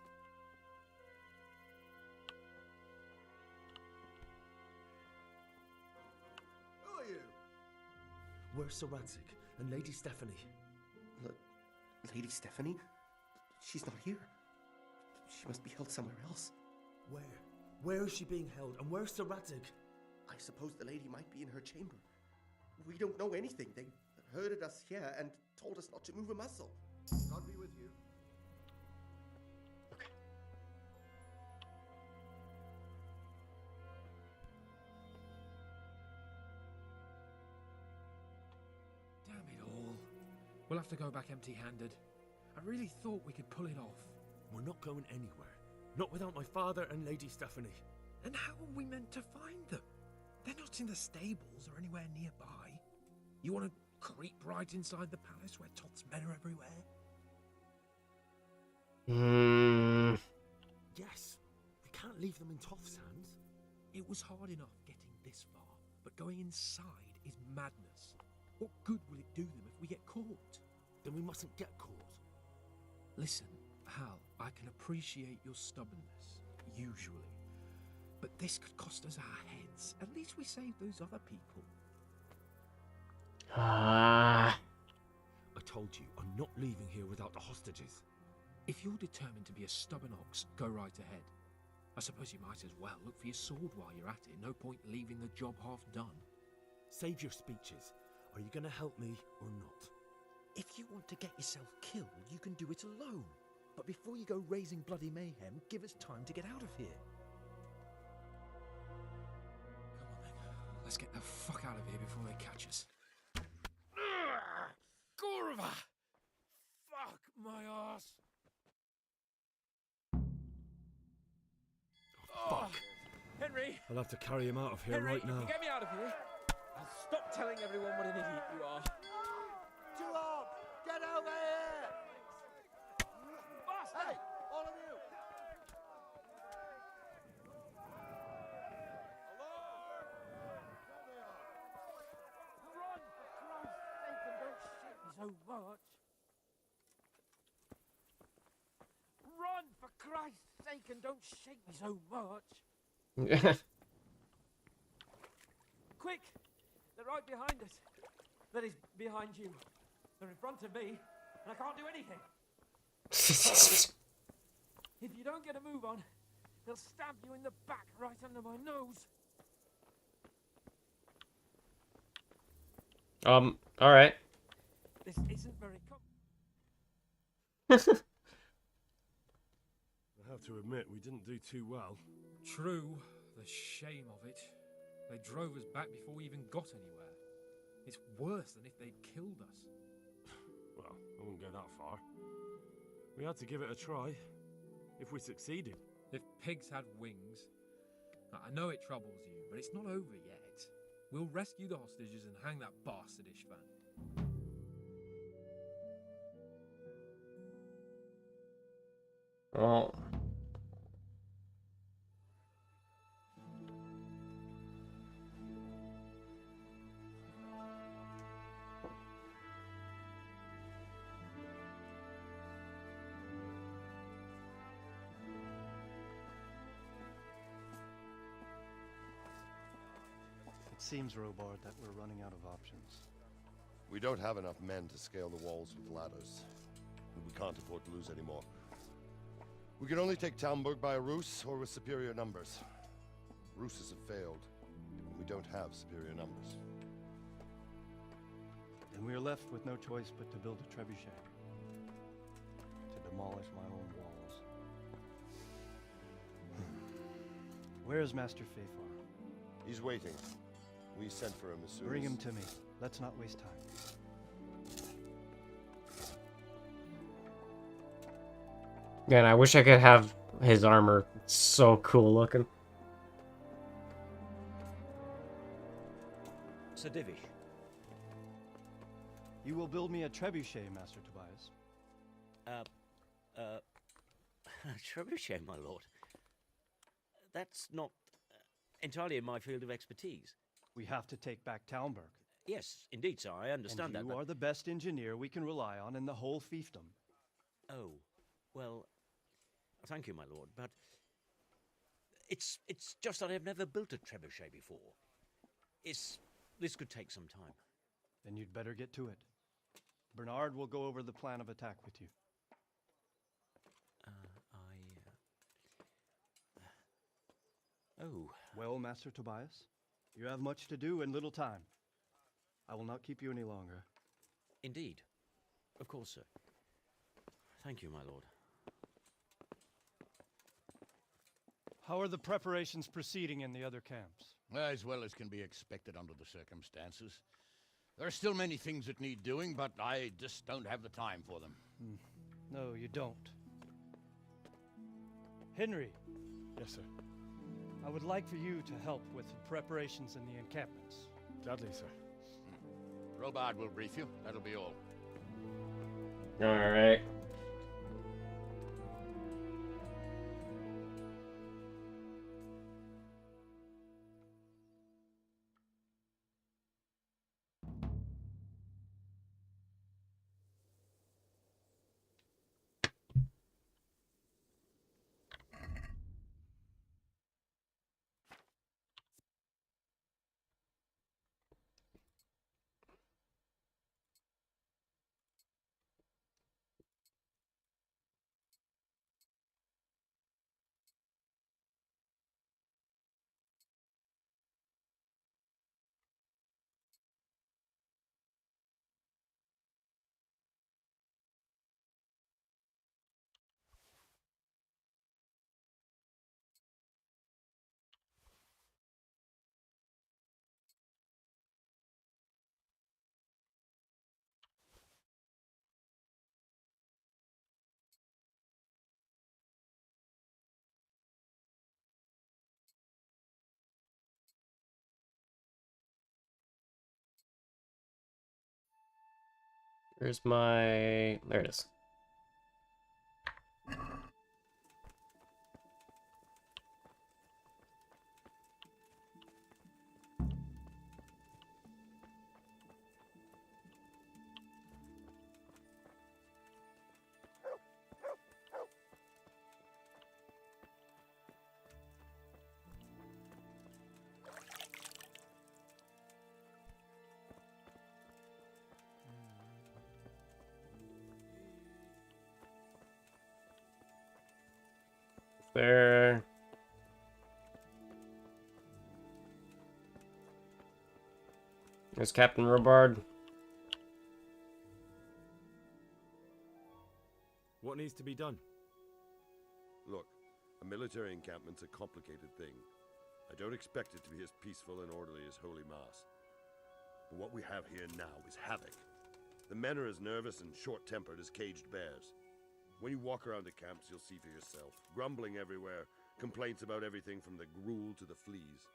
Who are you? Where's Sir Radzik and Lady Stephanie? Lady Stephanie? She's not here. She must be held somewhere else. Where? Where is she being held? And where's Sir Radzik? I suppose the lady might be in her chamber. We don't know anything. They herded us here and told us not to move a muscle. God be with you. Damn it all. We'll have to go back empty-handed. I really thought we could pull it off. We're not going anywhere. Not without my father and Lady Stephanie. And how are we meant to find them? They're not in the stables or anywhere nearby. You want to creep right inside the palace where Toth's men are everywhere? Yes. We can't leave them in Toth's hands. It was hard enough getting this far, but going inside is madness. What good will it do them if we get caught? Then we mustn't get caught. Listen, Hal, I can appreciate your stubbornness, usually. But this could cost us our heads. At least we saved those other people. Ah. I told you, I'm not leaving here without the hostages. If you're determined to be a stubborn ox, go right ahead. I suppose you might as well look for your sword while you're at it. No point leaving the job half done. Save your speeches. Are you going to help me or not? If you want to get yourself killed, you can do it alone. But before you go raising bloody mayhem, give us time to get out of here. Come on then. Let's get the fuck out of here before they catch us. Gorva! Fuck my ass! Fuck. Henry! I'll have to carry him out of here Henry, right now. you get me out of here. I'll stop telling everyone what an idiot you are. Too hard! Get over here! Bastard! Hey, all of you! Run, for Christ's sake, and don't shake me so much. Run, for Christ's sake, and don't shake me so much. Quick! They're right behind us. That is, behind you. They're in front of me, and I can't do anything. If you don't get a move on, they'll stab you in the back right under my nose. Alright. This isn't very I have to admit, we didn't do too well. True, the shame of it. They drove us back before we even got anywhere. It's worse than if they'd killed us. Well, I wouldn't go that far. We had to give it a try. If we succeeded. If pigs had wings. I know it troubles you, but it's not over yet. We'll rescue the hostages and hang that bastard Ishvan. Well. It seems, Robard, that we're running out of options. We don't have enough men to scale the walls with ladders. We can't afford to lose any more. We can only take Talmberg by a ruse or with superior numbers. Ruses have failed, and we don't have superior numbers. And we are left with no choice but to build a trebuchet. To demolish my own walls. Where is Master Fafar? He's waiting. We sent for him as soon Bring as... him to me. Let's not waste time. Man, I wish I could have his armor. It's so cool looking. Sir Divish. You will build me a trebuchet, Master Tobias. Trebuchet, my lord. That's not entirely in my field of expertise. We have to take back Talmberg. Yes, indeed, sir. I understand that. You are the best engineer we can rely on in the whole fiefdom. Oh, well, thank you, my lord, but it's just that I've never built a trebuchet before. This could take some time. Then you'd better get to it. Bernard will go over the plan of attack with you. Oh. Well, Master Tobias, you have much to do and little time. I will not keep you any longer. Indeed. Of course, sir. Thank you, my lord. How are the preparations proceeding in the other camps? As well as can be expected under the circumstances. There are still many things that need doing, but I just don't have the time for them. No, you don't. Henry. Yes, sir. I would like for you to help with the preparations in the encampments. Gladly, sir. Robard will brief you. That'll be all. Alright. Where's my... There it is. There. There's Captain Robard. What needs to be done? Look, a military encampment's a complicated thing. I don't expect it to be as peaceful and orderly as Holy Mass. But what we have here now is havoc. The men are as nervous and short-tempered as caged bears. When you walk around the camps, you'll see for yourself. Grumbling everywhere, complaints about everything from the gruel to the fleas.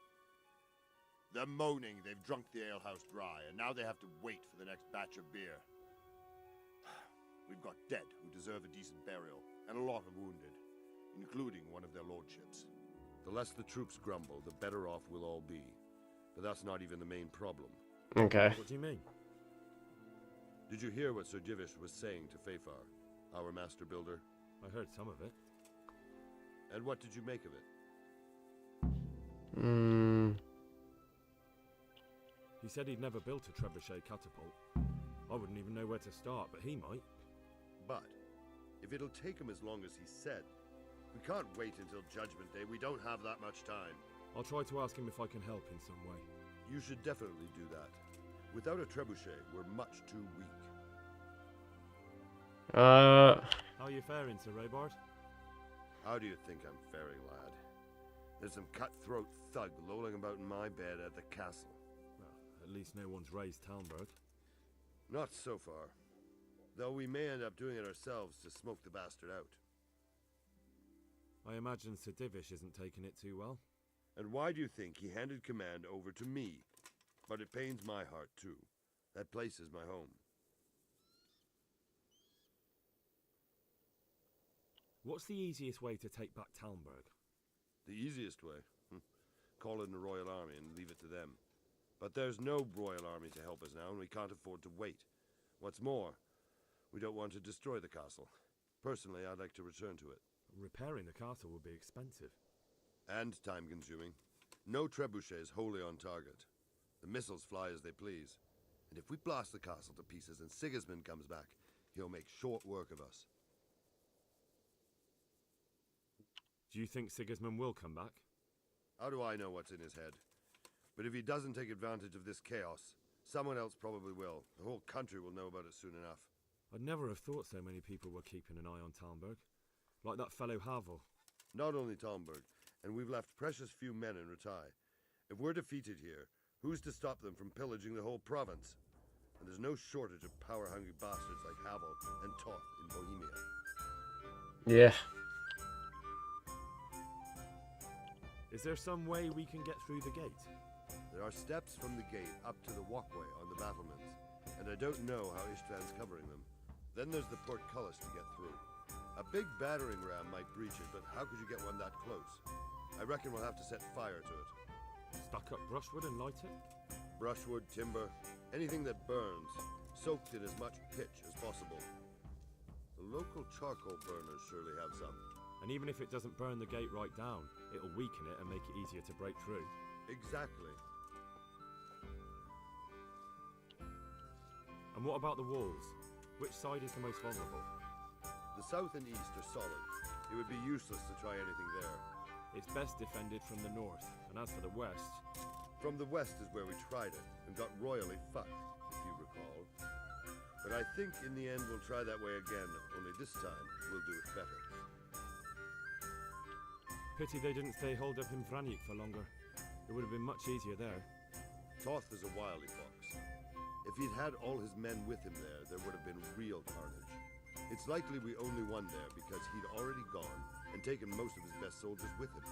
They're moaning they've drunk the alehouse dry, and now they have to wait for the next batch of beer. We've got dead who deserve a decent burial, and a lot of wounded, including one of their lordships. The less the troops grumble, the better off we'll all be. But that's not even the main problem. Okay. What do you mean? Did you hear what Sir Divish was saying to Fafar, our master builder? I heard some of it. And what did you make of it? He said he'd never built a trebuchet catapult. I wouldn't even know where to start, but he might. But, if it'll take him as long as he said, we can't wait until Judgment Day. We don't have that much time. I'll try to ask him if I can help in some way. You should definitely do that. Without a trebuchet, we're much too weak. How are you faring, Sir Robard? How do you think I'm faring, lad? There's some cutthroat thug lolling about in my bed at the castle. Well, at least no one's raised Talmberg. Not so far. Though we may end up doing it ourselves to smoke the bastard out. I imagine Sir Divish isn't taking it too well. And why do you think he handed command over to me? But it pains my heart, too. That place is my home. What's the easiest way to take back Talmberg? The easiest way? Call in the Royal Army and leave it to them. But there's no Royal Army to help us now, and we can't afford to wait. What's more, we don't want to destroy the castle. Personally, I'd like to return to it. Repairing the castle would be expensive. And time-consuming. No trebuchet is wholly on target. The missiles fly as they please. And if we blast the castle to pieces and Sigismund comes back, he'll make short work of us. Do you think Sigismund will come back? How do I know what's in his head? But if he doesn't take advantage of this chaos, someone else probably will. The whole country will know about it soon enough. I'd never have thought so many people were keeping an eye on Talmberg. Like that fellow Havel. Not only Talmberg, and we've left precious few men in Ratai. If we're defeated here, who's to stop them from pillaging the whole province? And there's no shortage of power-hungry bastards like Havel and Toth in Bohemia. Yeah. Is there some way we can get through the gate? There are steps from the gate up to the walkway on the battlements, and I don't know how Ishtvan's covering them. Then there's the portcullis to get through. A big battering ram might breach it, but how could you get one that close? I reckon we'll have to set fire to it. Stuck up brushwood and light it? Brushwood, timber, anything that burns, soaked in as much pitch as possible. The local charcoal burners surely have some. And even if it doesn't burn the gate right down, it'll weaken it and make it easier to break through. Exactly. And what about the walls? Which side is the most vulnerable? The south and east are solid. It would be useless to try anything there. It's best defended from the north, and as for the west... From the west is where we tried it, and got royally fucked, if you recall. But I think in the end we'll try that way again, only this time we'll do it better. Pity they didn't stay holed up in Vranik for longer. It would have been much easier there. Toth is a wily fox. If he'd had all his men with him there would have been real carnage. It's likely we only won there because he'd already gone and taken most of his best soldiers with him.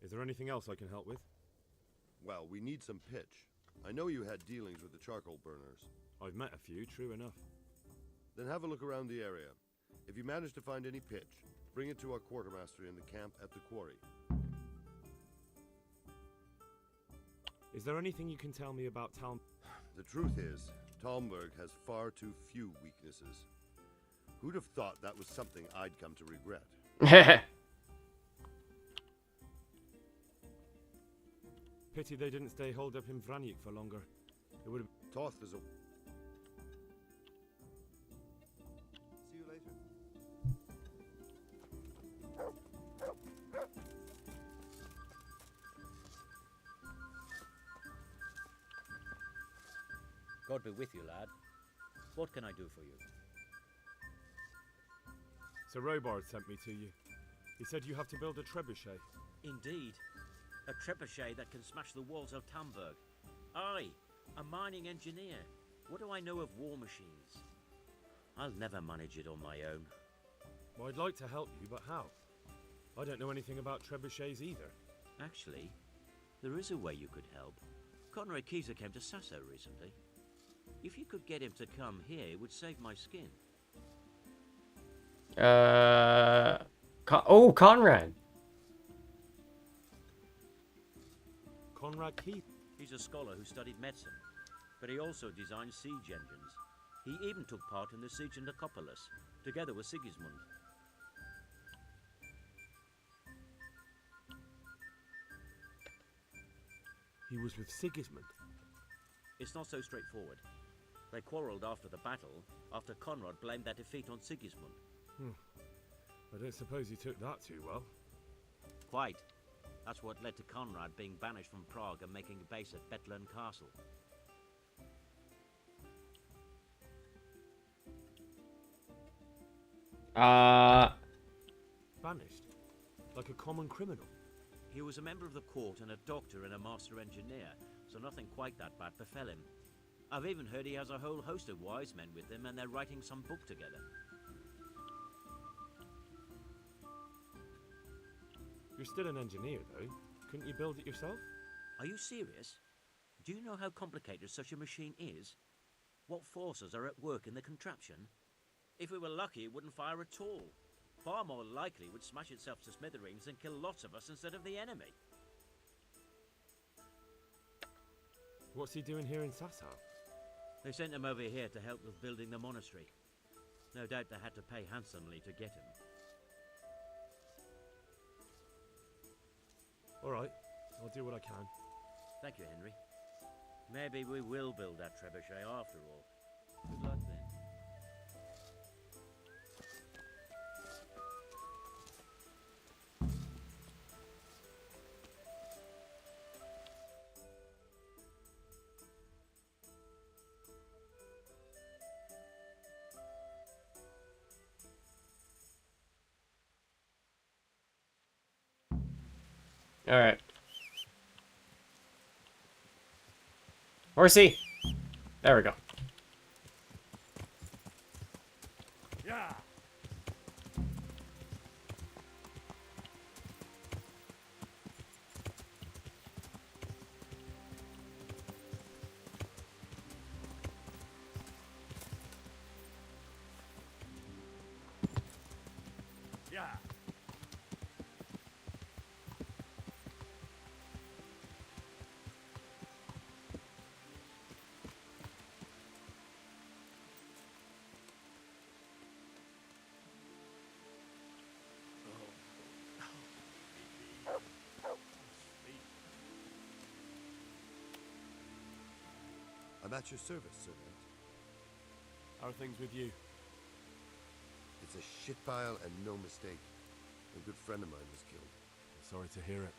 Is there anything else I can help with? Well, we need some pitch. I know you had dealings with the charcoal burners. I've met a few, true enough. Then have a look around the area. If you manage to find any pitch, bring it to our quartermaster in the camp at the quarry. Is there anything you can tell me about Talm? The truth is, Talmberg has far too few weaknesses. Who'd have thought that was something I'd come to regret? Pity they didn't stay holed up in Vranyk for longer. It would have... Toth is a... See you later. God be with you, lad. What can I do for you? Sir Robard sent me to you. He said you have to build a trebuchet. Indeed. A trebuchet that can smash the walls of Talmberg. I, a mining engineer. What do I know of war machines? I'll never manage it on my own. Well, I'd like to help you, but how? I don't know anything about trebuchets either. Actually, there is a way you could help. Conrad Keyser came to Sasso recently. If you could get him to come here, it would save my skin. Oh, Conrad. Conrad Keith? He's a scholar who studied medicine, but he also designed siege engines. He even took part in the siege in Nicopolis, together with Sigismund. He was with Sigismund? It's not so straightforward. They quarrelled after the battle, after Conrad blamed their defeat on Sigismund. I don't suppose he took that too well. Quite. That's what led to Conrad being banished from Prague and making a base at Betlen Castle. Banished? Like a common criminal? He was a member of the court and a doctor and a master engineer, so nothing quite that bad befell him. I've even heard he has a whole host of wise men with him and they're writing some book together. You're still an engineer, though. Couldn't you build it yourself? Are you serious? Do you know how complicated such a machine is? What forces are at work in the contraption? If we were lucky, it wouldn't fire at all. Far more likely it would smash itself to smithereens and kill lots of us instead of the enemy. What's he doing here in Sasau? They sent him over here to help with building the monastery. No doubt they had to pay handsomely to get him. All right, I'll do what I can. Thank you, Henry. Maybe we will build that trebuchet after all. Good luck then. All right. Horsey. There we go. Yeah. Yeah. I'm at your service, Sir Knight. How are things with you? It's a shit pile and no mistake. A good friend of mine was killed. I'm sorry to hear it.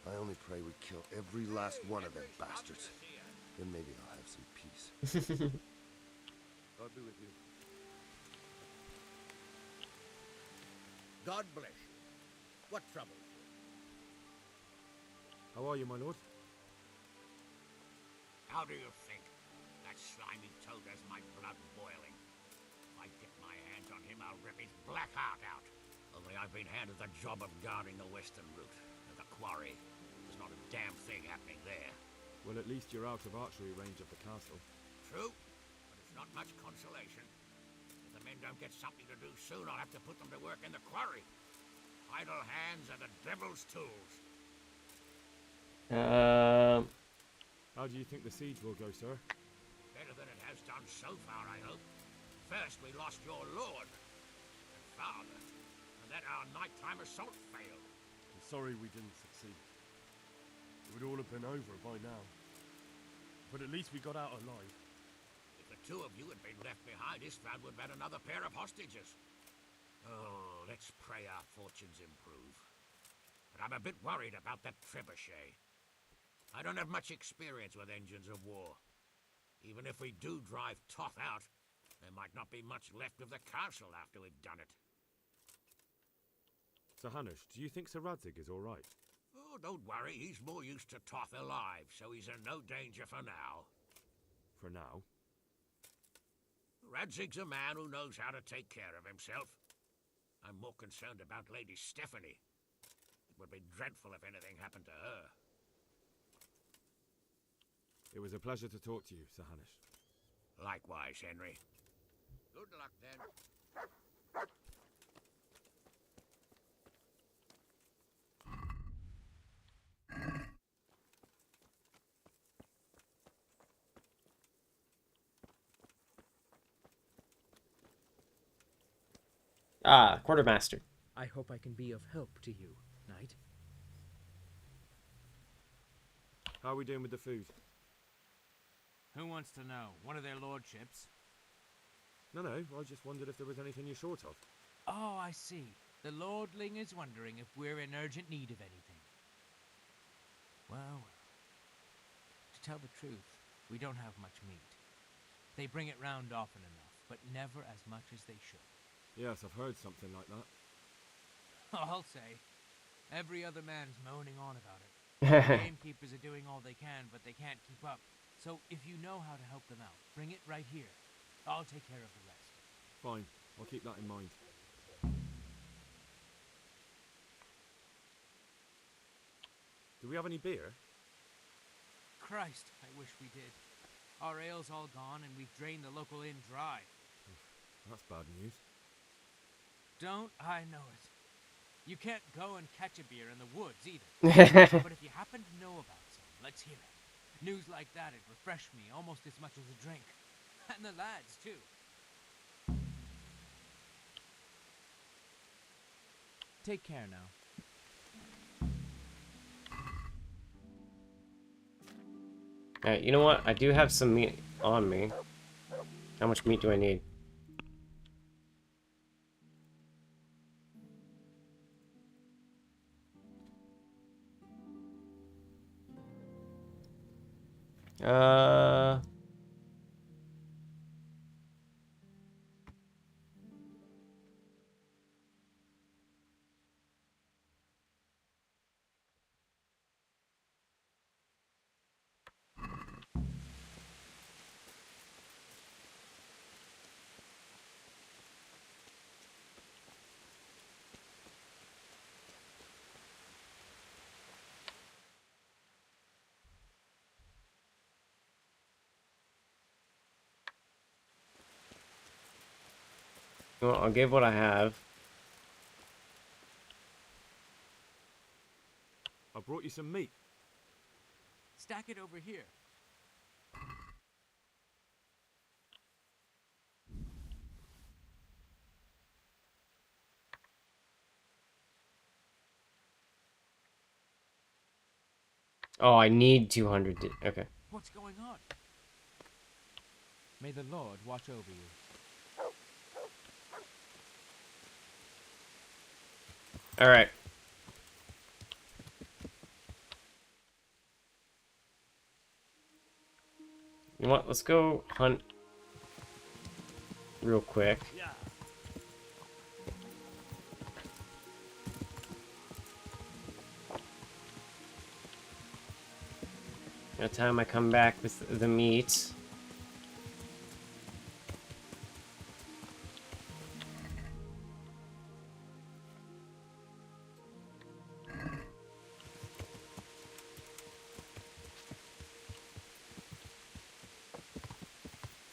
I only pray we kill every last one of them bastards. Then maybe I'll have some peace. God be with you. God bless you. What trouble? How are you, my lord? How do you think? That slimy toad has my blood boiling. If I get my hands on him, I'll rip his black heart out. Only I've been handed the job of guarding the western route. And the quarry. There's not a damn thing happening there. Well, at least you're out of archery range of the castle. True, but it's not much consolation. If the men don't get something to do soon, I'll have to put them to work in the quarry. Idle hands are the devil's tools. How do you think the siege will go, sir? Better than it has done so far, I hope. First, we lost your lord and father, and then our nighttime assault failed. I'm sorry we didn't succeed. It would all have been over by now. But at least we got out alive. If the two of you had been left behind, Istvan would have had another pair of hostages. Oh, let's pray our fortunes improve. But I'm a bit worried about that trebuchet. I don't have much experience with engines of war. Even if we do drive Toth out, there might not be much left of the castle after we've done it. Sir Hanush, do you think Sir Radzig is all right? Oh, don't worry. He's more used to Toth alive, so he's in no danger for now. For now? Radzig's a man who knows how to take care of himself. I'm more concerned about Lady Stephanie. It would be dreadful if anything happened to her. It was a pleasure to talk to you, Sir Hanush. Likewise, Henry. Good luck, then. Ah, quartermaster. I hope I can be of help to you, knight. How are we doing with the food? Who wants to know? One of their lordships? No, I just wondered if there was anything you're short of. Oh, I see. The lordling is wondering if we're in urgent need of anything. Well, to tell the truth, we don't have much meat. They bring it round often enough, but never as much as they should. Yes, I've heard something like that. I'll say. Every other man's moaning on about it. The gamekeepers are doing all they can, but they can't keep up. So if you know how to help them out, bring it right here. I'll take care of the rest. Fine, I'll keep that in mind. Do we have any beer? Christ, I wish we did. Our ale's all gone, and we've drained the local inn dry. That's bad news. Don't I know it? You can't go and catch a beer in the woods, either. But if you happen to know about some, let's hear it. News like that'd refresh me almost as much as a drink. And the lads, too. Take care now. Alright, you know what? I do have some meat on me. How much meat do I need? Well, I'll give what I have. I brought you some meat. Stack it over here. Oh, I need 200. Okay. What's going on? May the Lord watch over you. Alright. You know what? Let's go hunt real quick. Yeah. By the time I come back with the meat.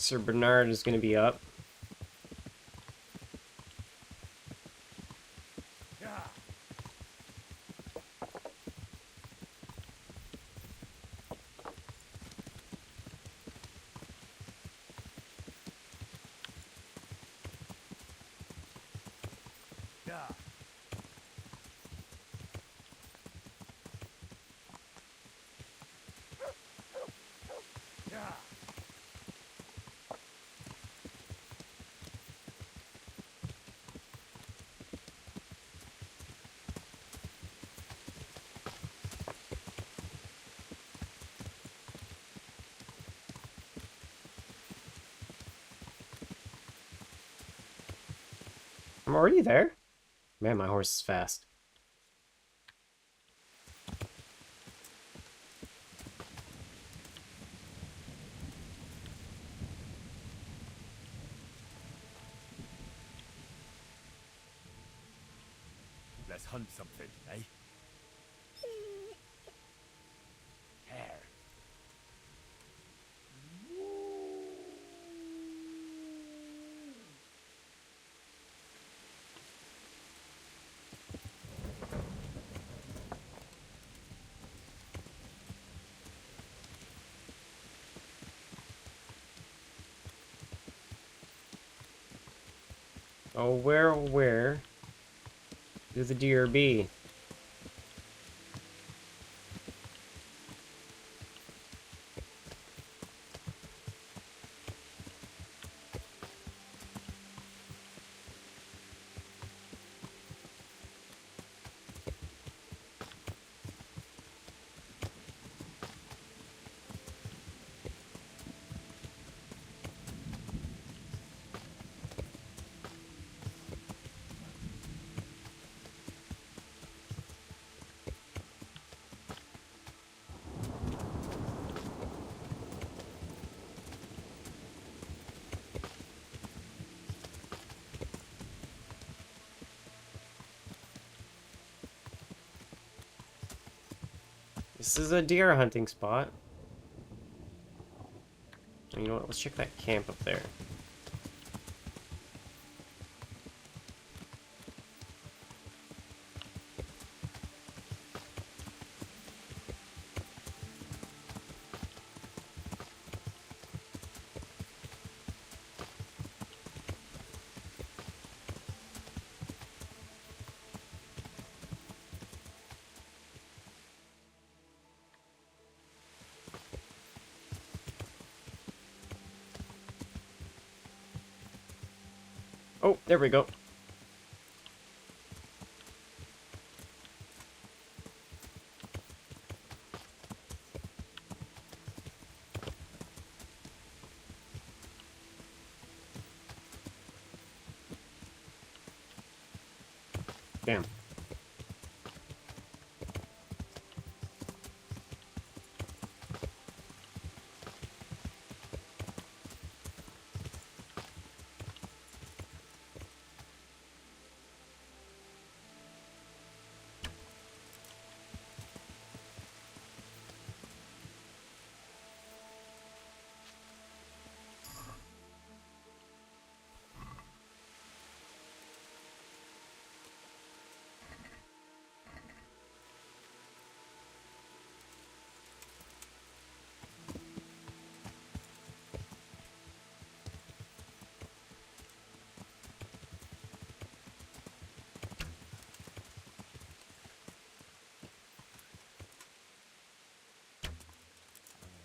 Sir Bernard is going to be up. I'm already there? Man, my horse is fast. Let's hunt something, eh? Hare. Oh, where do the deer be? This is a deer hunting spot. You know what? Let's check that camp up there. Oh, there we go. Damn.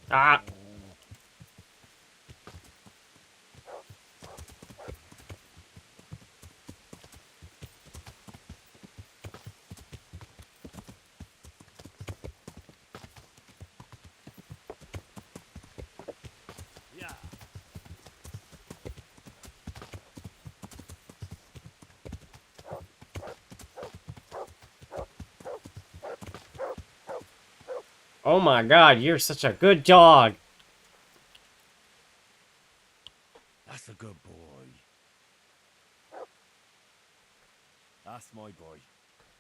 Ah! Yeah. Oh my god, you're such a good dog! That's a good boy. That's my boy.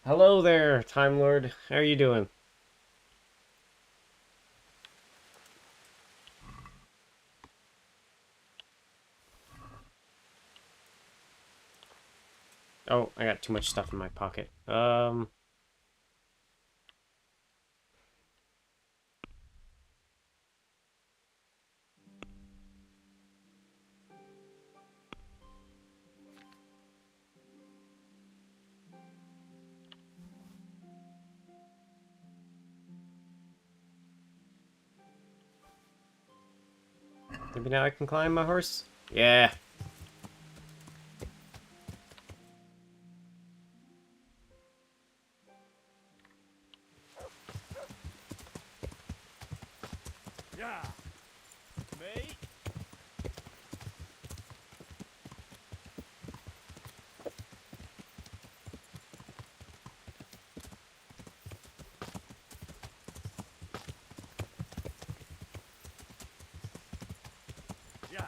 Hello there, Time Lord. How are you doing? Oh, I got too much stuff in my pocket. Maybe now I can climb my horse? Yeah. Yeah. Me? Yeah.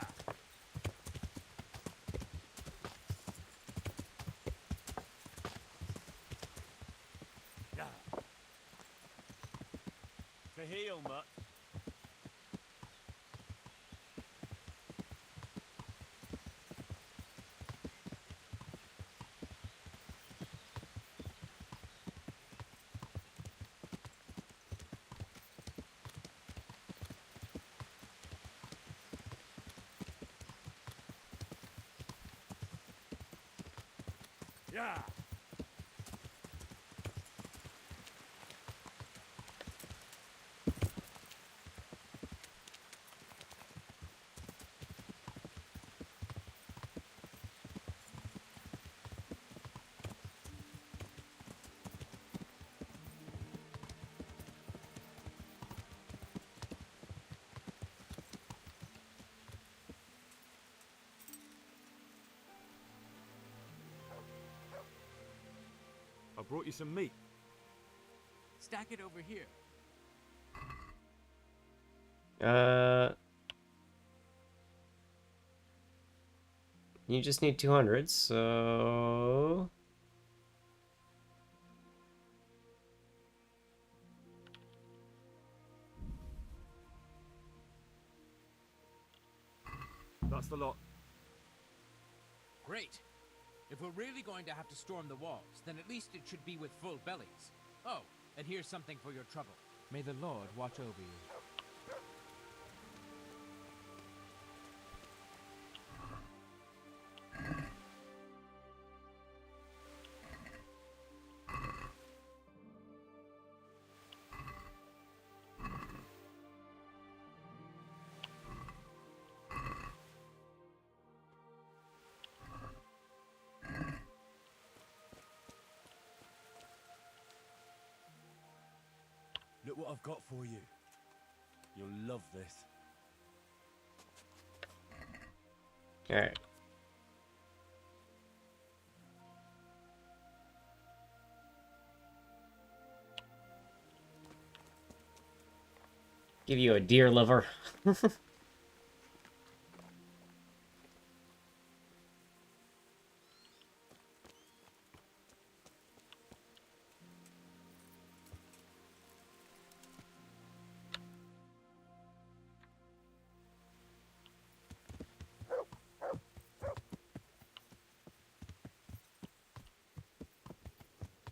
Yeah. To heal, mutt. Yeah. I brought you some meat. Stack it over here. You just need 200, so... That's the lot. Great. If we're really going to have to storm the walls, then at least it should be with full bellies. Oh, and here's something for your trouble. May the Lord watch over you. Look what I've got for you. You'll love this. Alright. Give you a deer liver.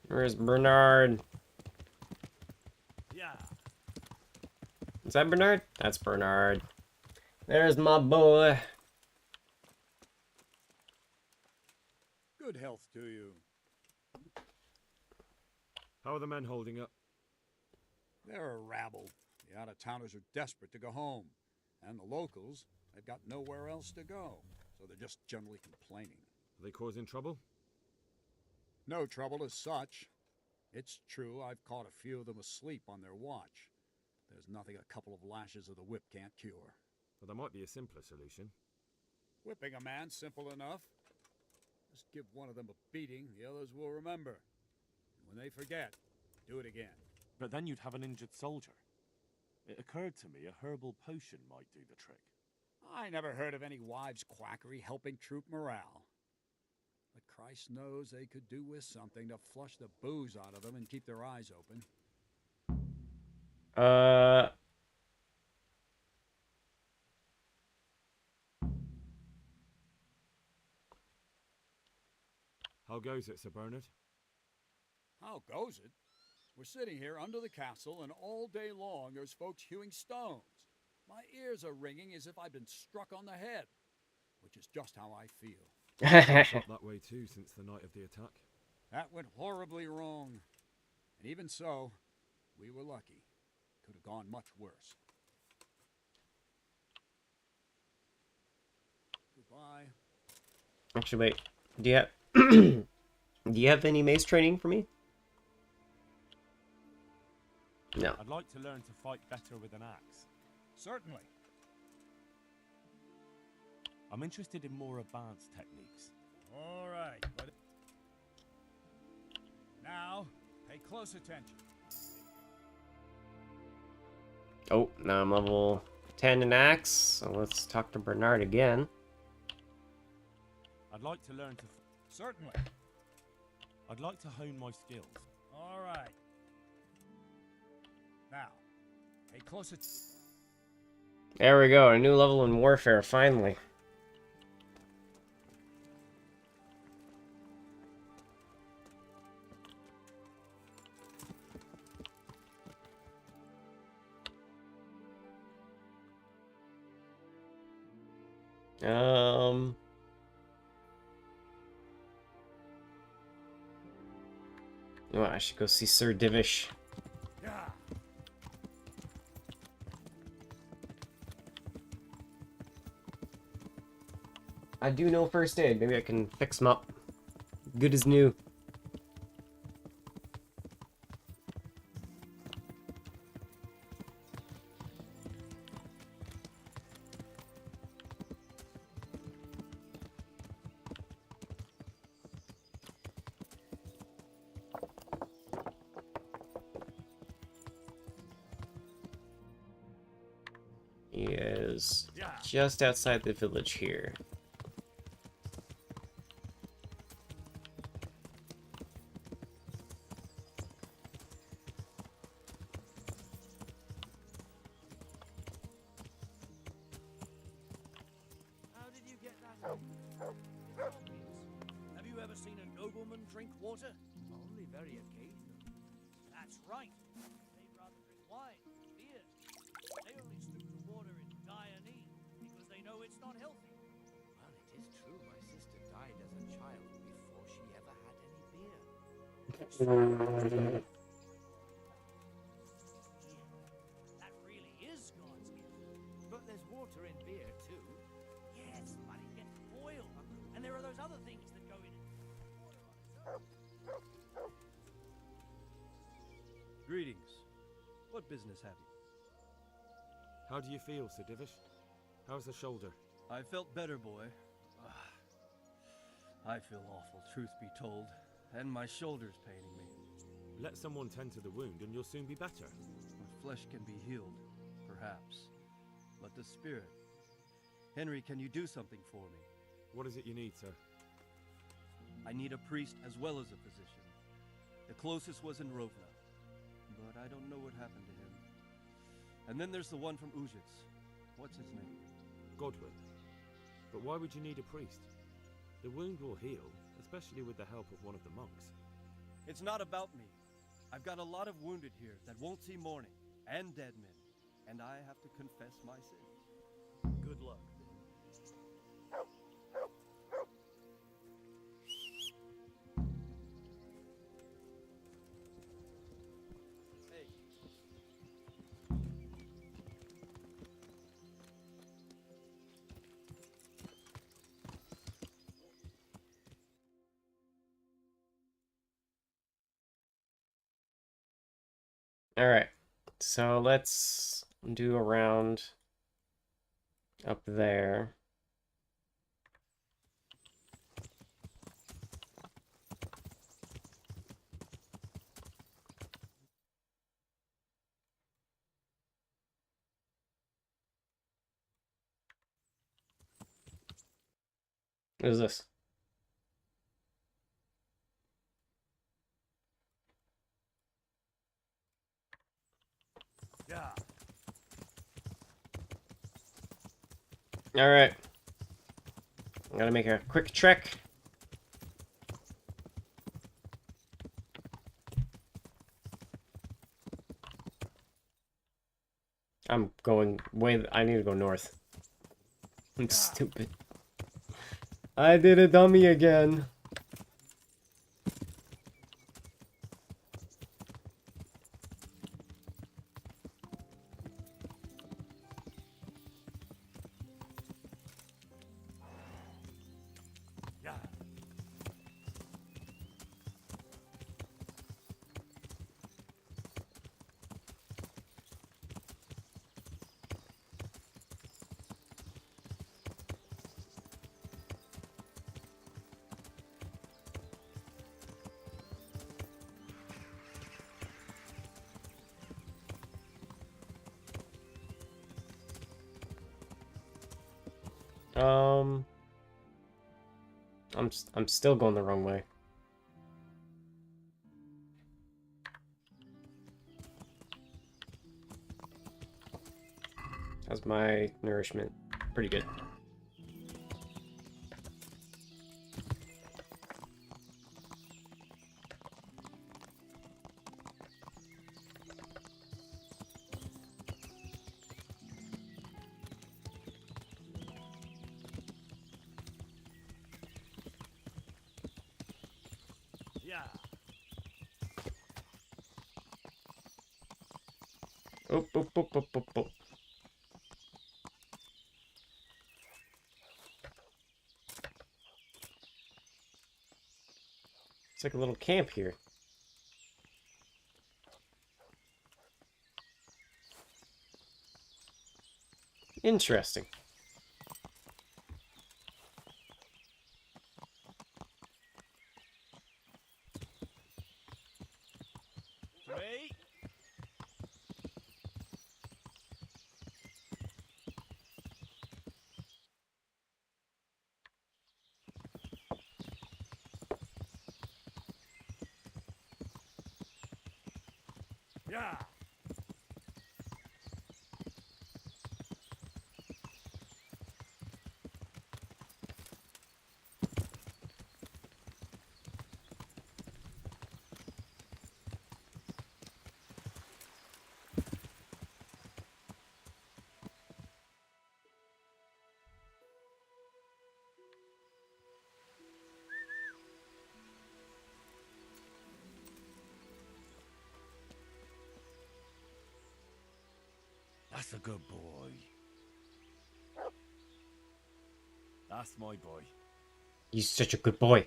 Where's Bernard? Yeah. Is that Bernard? That's Bernard. There's my boy. Good health to you. How are the men holding up? They're a rabble. The out-of-towners are desperate to go home. And the locals, they've got nowhere else to go. So they're just generally complaining. Are they causing trouble? No trouble as such. It's true I've caught a few of them asleep on their watch. There's nothing a couple of lashes of the whip can't cure. Well, there might be a simpler solution. Whipping a man, simple enough. Just give one of them a beating, the others will remember. When they forget, do it again. But then you'd have an injured soldier. It occurred to me a herbal potion might do the trick. I never heard of any wives' quackery helping troop morale. But Christ knows they could do with something to flush the booze out of them and keep their eyes open. How goes it, Sir Bernard? How goes it? We're sitting here under the castle, and all day long there's folks hewing stones. My ears are ringing as if I've been struck on the head, which is just how I feel. I felt that way too since the night of the attack. That went horribly wrong. And even so, we were lucky. Could have gone much worse. Goodbye. Actually, wait. Do you have do you have any mace training for me? No. I'd like to learn to fight better with an axe. Certainly. I'm interested in more advanced techniques. All right, but now pay close attention. Oh, now I'm level 10 in axe. So let's talk to Bernard again. I'd like to learn to... Certainly. I'd like to hone my skills. All right. Now, pay close attention. There we go, a new level in warfare, finally. Oh, I should go see Sir Divish. I do know first aid. Maybe I can fix him up. Good as new. He is just outside the village here. How did you get that? Have you ever seen a nobleman drink water? Only very occasionally. That's right. They'd rather drink wine, beer. They only stoop to water in dire need because they know it's not healthy. Well, it is true. My sister died as a child before she ever had any beer. That really is God's gift. But there's water in beer too. Yes, but it gets boiled. And there are those other things that go in it. Greetings. What business have you? How do you feel, Sir Divish? How's the shoulder? I felt better, boy. I feel awful, truth be told. And my shoulder's paining me. Let someone tend to the wound and you'll soon be better. My flesh can be healed, perhaps. But the spirit... Henry, can you do something for me? What is it you need, sir? I need a priest as well as a physician. The closest was in Rovna, but I don't know what happened to him. And then there's the one from Ujits. What's his name? Godwin. But why would you need a priest? The wound will heal, especially with the help of one of the monks. It's not about me. I've got a lot of wounded here that won't see morning, and dead men, and I have to confess my sins. Good luck. Alright, so let's do a round up there. What is this? Yeah. Alright. I'm gonna make a quick trek. I'm going way... I need to go north. I'm stupid. I did a dummy again. I'm still going the wrong way. How's my nourishment? Pretty good. Yeah. Oh. It's like a little camp here. Interesting. Three. Yeah. That's a good boy. That's my boy. He's such a good boy.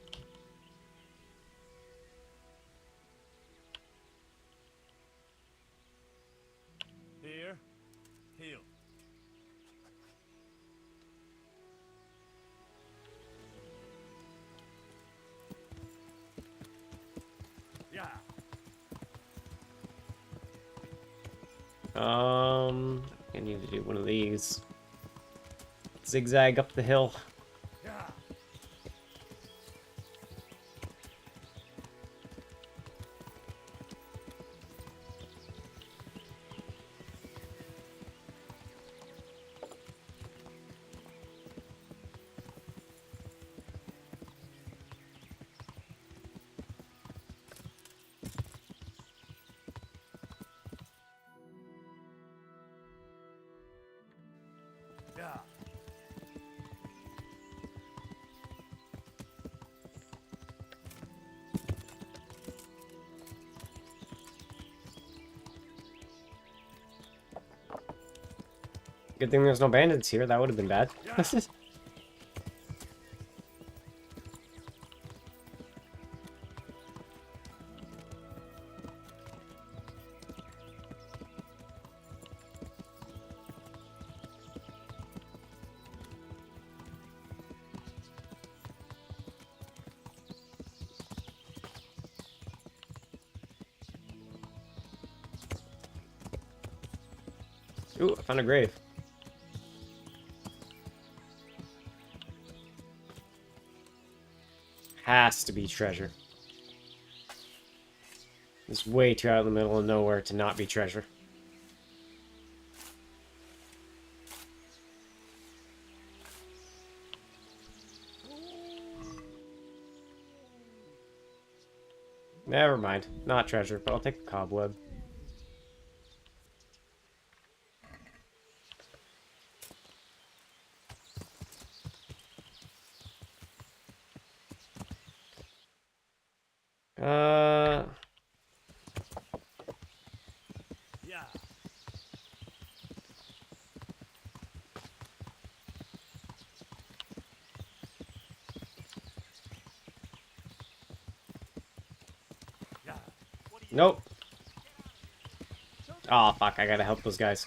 Here, heal. Yeah. I need to do one of these. Zigzag up the hill. Yeah. Yeah. Good thing there's no bandits here. That would have been bad. Ooh, I found a grave. Has to be treasure. It's way too out in the middle of nowhere to not be treasure. Never mind. Not treasure, but I'll take the cobweb. Yeah. Nope. Oh, fuck, I gotta help those guys.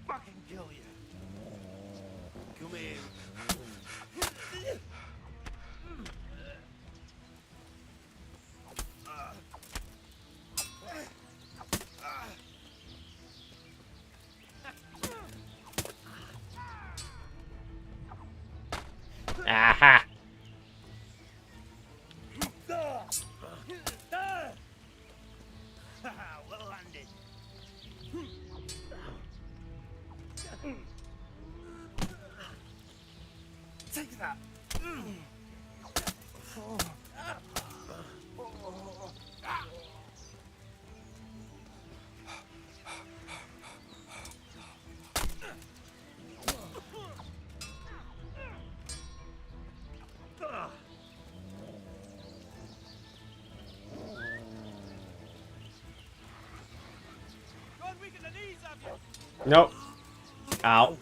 Fucking kill you. Come here. Aha! Well landed. Take that. God, weaken the knees of you. Nope. Ow.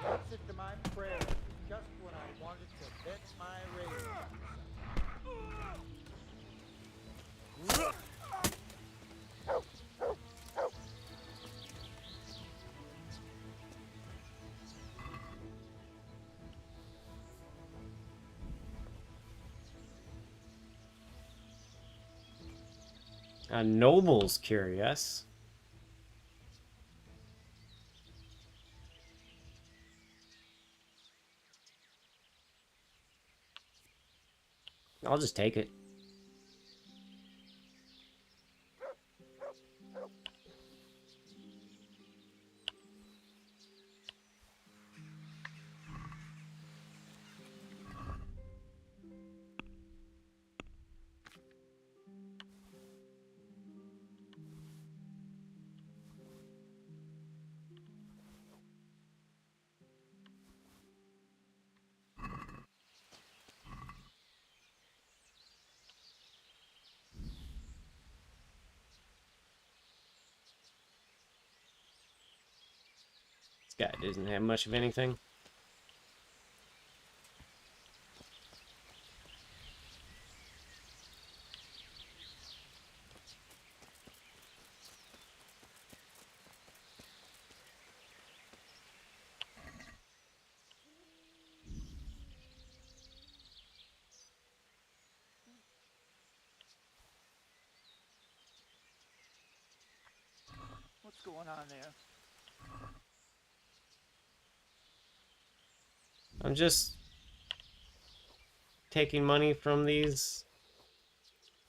Answer to my prayer just when I wanted to vent my rage. A noble's curious. I'll just take it. This guy doesn't have much of anything. What's going on there? I'm just taking money from these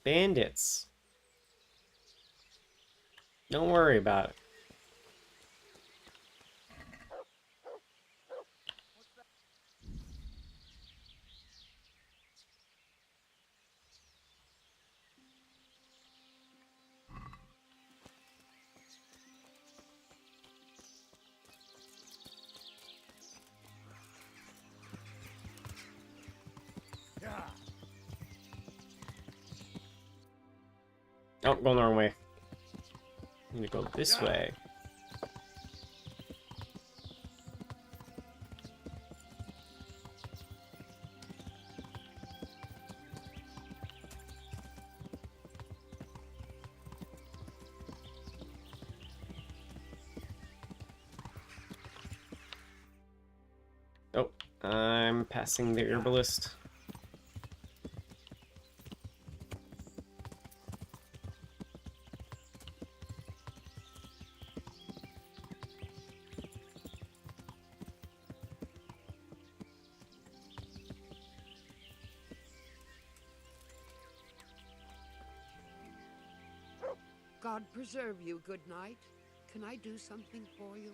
bandits. Don't worry about it. Oh, going the wrong way. I'm gonna go this way. Oh, I'm passing the herbalist. God preserve you, good knight. Can I do something for you?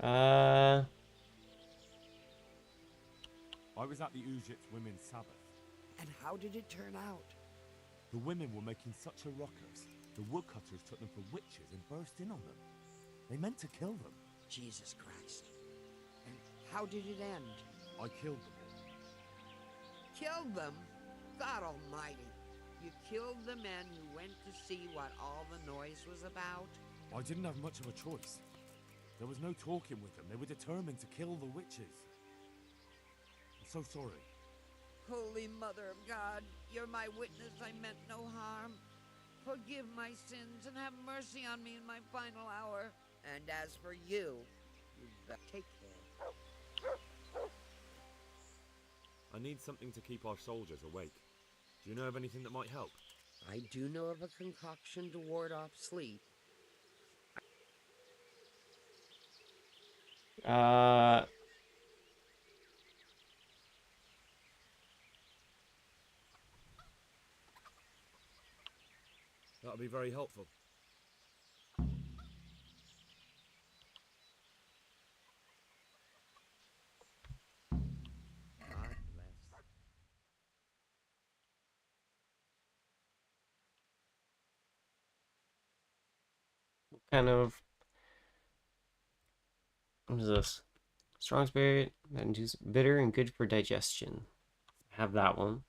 I was at the Ujits Women's Sabbath. And how did it turn out? The women were making such a ruckus. The woodcutters took them for witches and burst in on them. They meant to kill them. Jesus Christ. And how did it end? I killed them all. Killed them? God almighty. You killed the men who went to see what all the noise was about? I didn't have much of a choice. There was no talking with them. They were determined to kill the witches. I'm so sorry. Holy Mother of God, you're my witness I meant no harm. Forgive my sins and have mercy on me in my final hour. And as for you, you better take care. I need something to keep our soldiers awake. Do you know of anything that might help? I do know of a concoction to ward off sleep. That'll be very helpful. Kind of. What is this? Strong spirit, that induces bitter and good for digestion. Have that one.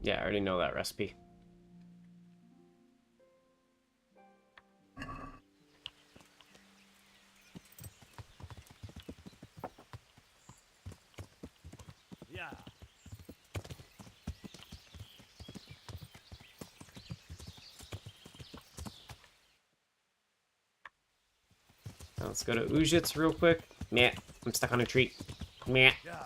Yeah, I already know that recipe. Yeah. Now let's go to Ujits real quick. Meh, I'm stuck on a tree. Meh. Yeah.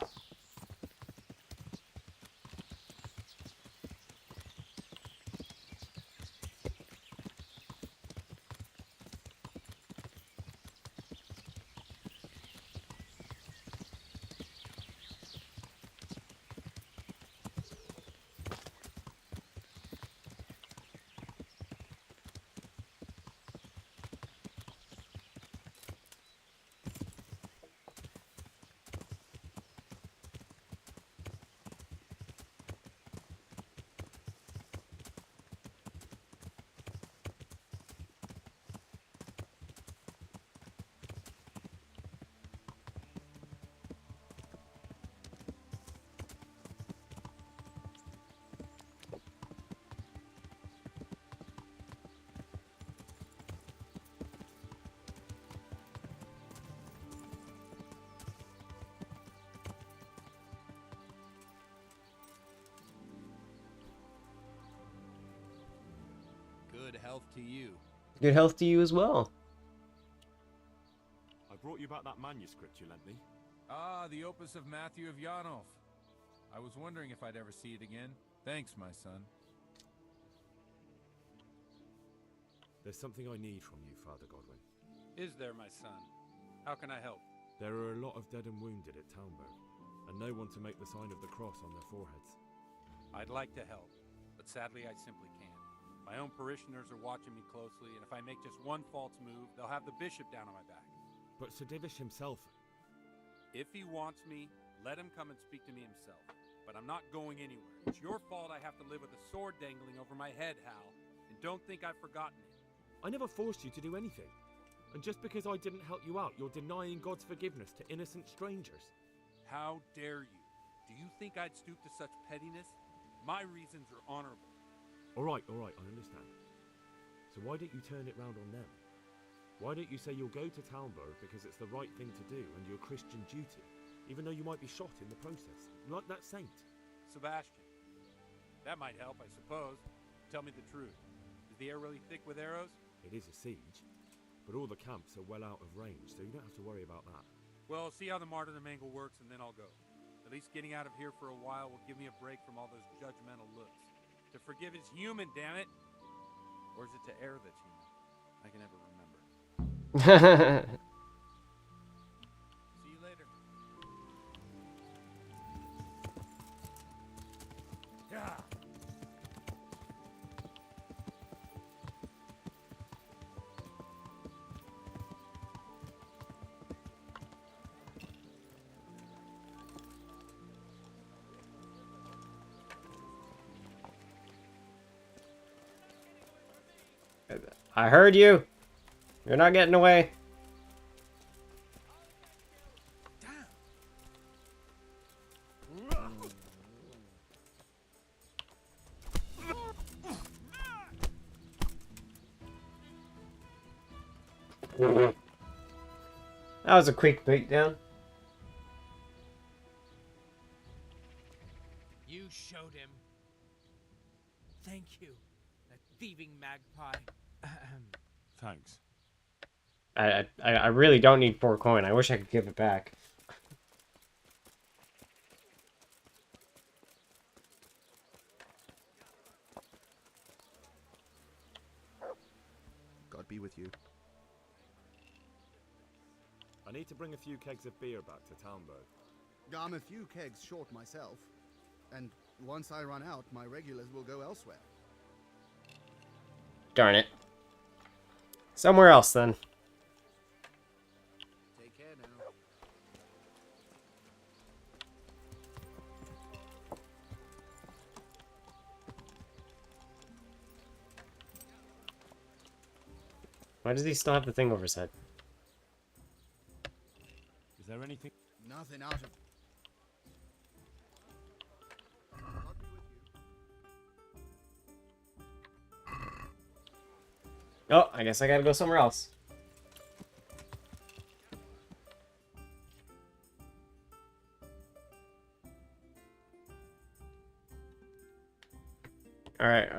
Good health to you. Good health to you as well. I brought you back that manuscript you lent me. Ah, the opus of Matthew of Yanov. I was wondering if I'd ever see it again. Thanks, my son. There's something I need from you, Father Godwin. Is there, my son? How can I help? There are a lot of dead and wounded at Townburg, and no one to make the sign of the cross on their foreheads. I'd like to help, but sadly I simply can't. My own parishioners are watching me closely, and if I make just one false move, they'll have the bishop down on my back. But Sir Divish himself... If he wants me, let him come and speak to me himself. But I'm not going anywhere. It's your fault I have to live with a sword dangling over my head, Hal. And don't think I've forgotten it. I never forced you to do anything. And just because I didn't help you out, you're denying God's forgiveness to innocent strangers. How dare you? Do you think I'd stoop to such pettiness? My reasons are honorable. All right, I understand. So why don't you turn it round on them? Why don't you say you'll go to Talmberg because it's the right thing to do and your Christian duty, even though you might be shot in the process, like that saint? Sebastian. That might help, I suppose. Tell me the truth. Is the air really thick with arrows? It is a siege, but all the camps are well out of range, so you don't have to worry about that. Well, see how the martyrdom angle works, and then I'll go. At least getting out of here for a while will give me a break from all those judgmental looks. To forgive is human, damn it! Or is it to err that's human? I can never remember. See you later. Yeah. I heard you. You're not getting away. That was a quick beatdown. You showed him. Thank you, that thieving magpie. Thanks. I really don't need 4 coin. I wish I could give it back. God be with you. I need to bring a few kegs of beer back to Talmberg. I'm a few kegs short myself, and once I run out, my regulars will go elsewhere. Darn it. Somewhere else then. Take care now. Why does he still have the thing over his head? Is there anything? Nothing out of... Oh, I guess I gotta go somewhere else. Alright,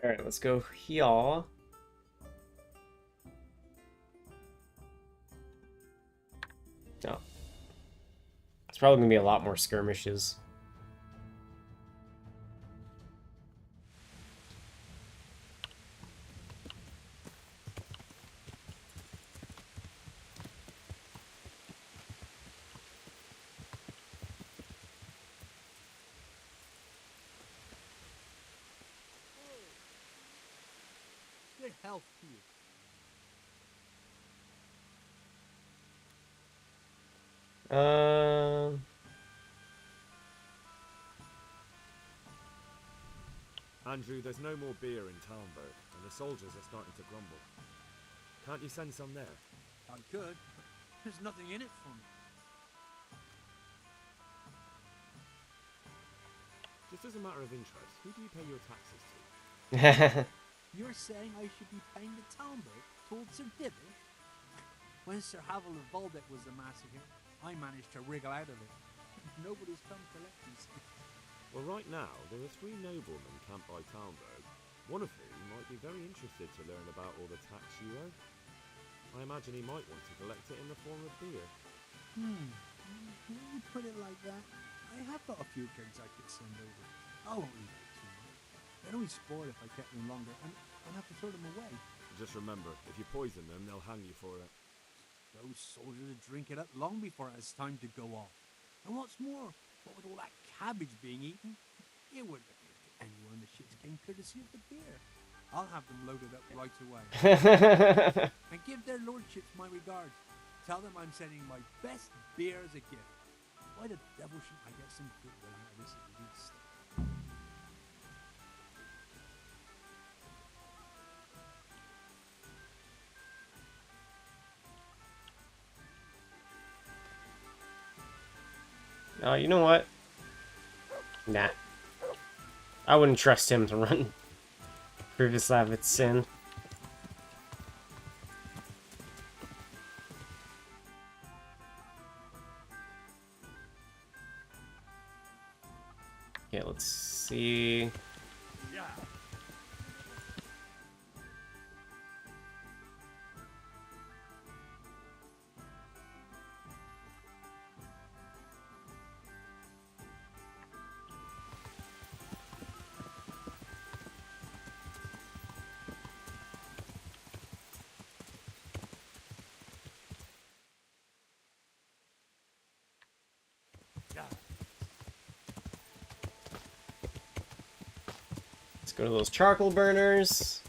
Alright, let's go here. No. It's probably gonna be a lot more skirmishes. Good health to you. Andrew, there's no more beer in Talmberg, and the soldiers are starting to grumble. Can't you send some there? I could. There's nothing in it for me. Just as a matter of interest, who do you pay your taxes to? You're saying I should be paying the Talmberg towards Sir Dibble? When Sir Havel of Volbeck was the massacre, I managed to wriggle out of it. Nobody's come to let me see. Well, right now, there are 3 noblemen camped by Talmberg, one of whom might be very interested to learn about all the tax you owe. I imagine he might want to collect it in the form of beer. When you put it like that, I have got a few kegs I could send over. I won't leave it too much. They'd only spoil if I kept them longer, and I'd have to throw them away. Just remember, if you poison them, they'll hang you for it. Those soldiers would drink it up long before it's time to go off. And what's more, what with all that cabbage being eaten, it wouldn't appear to anyone in the ships came courtesy of the beer. I'll have them loaded up right away. And give their lordships my regards. Tell them I'm sending my best beer as a gift. Why the devil shouldn't I get some goodwill out of this at least? You know what? Nah. I wouldn't trust him to run previous Avid Sin. Okay, let's see. Let's go to those charcoal burners.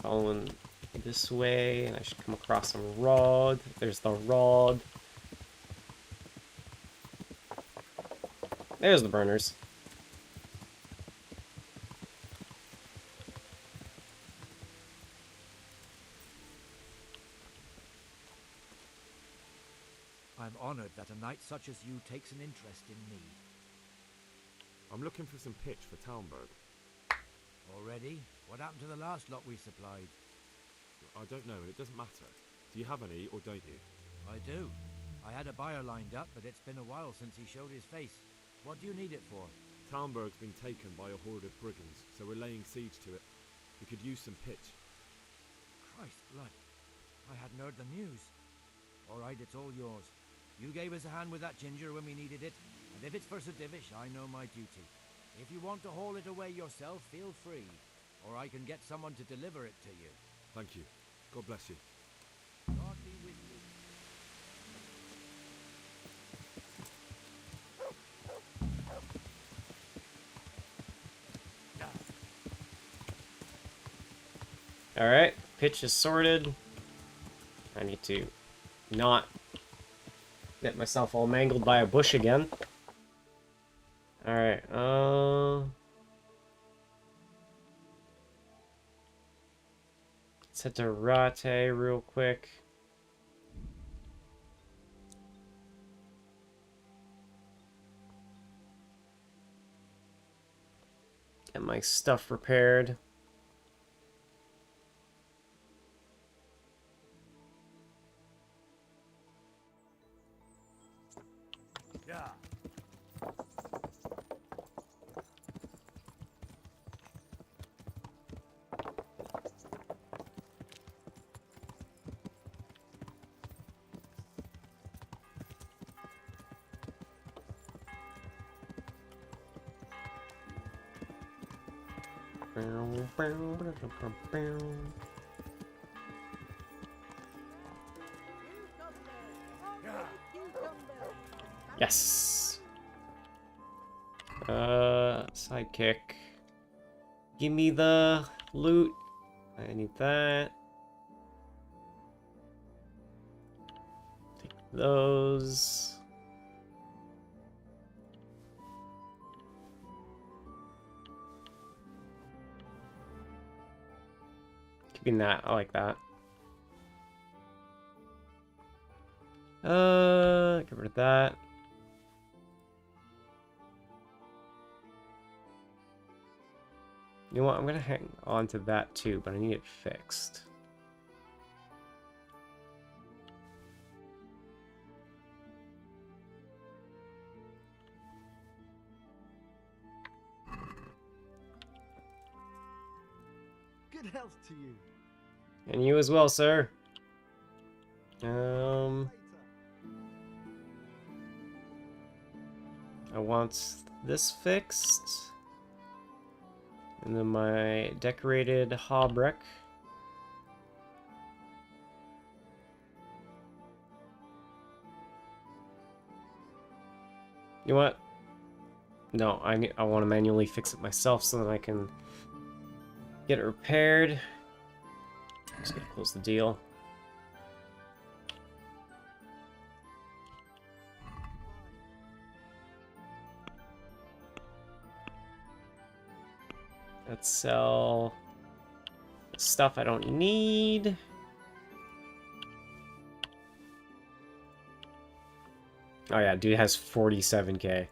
Following this way, and I should come across some rod. There's the rod. There's the burners. I'm honored that a knight such as you takes an interest in me. I'm looking for some pitch for Talmberg. Already? What happened to the last lot we supplied? I don't know, and it doesn't matter. Do you have any, or don't you? I do. I had a buyer lined up, but it's been a while since he showed his face. What do you need it for? Talmberg's been taken by a horde of brigands, so we're laying siege to it. We could use some pitch. Christ blood. I hadn't heard the news. All right, it's all yours. You gave us a hand with that ginger when we needed it, and if it's for Sir Divish, I know my duty. If you want to haul it away yourself, feel free, or I can get someone to deliver it to you. Thank you. God bless you. God be with you. Alright, pitch is sorted. I need to not get myself all mangled by a bush again. Alright, let's head to Rate real quick. Get my stuff repaired. Yes. Sidekick. Give me the loot. I need that. Take those. Keeping that. I like that. Get rid of that. You know what? I'm gonna hang on to that too, but I need it fixed. Good health to you. And you as well, sir. I want this fixed. And then my decorated hauberk. You know what? No, I want to manually fix it myself so that I can get it repaired. Just gonna close the deal. Let's sell stuff I don't need. Oh yeah, dude has 47k.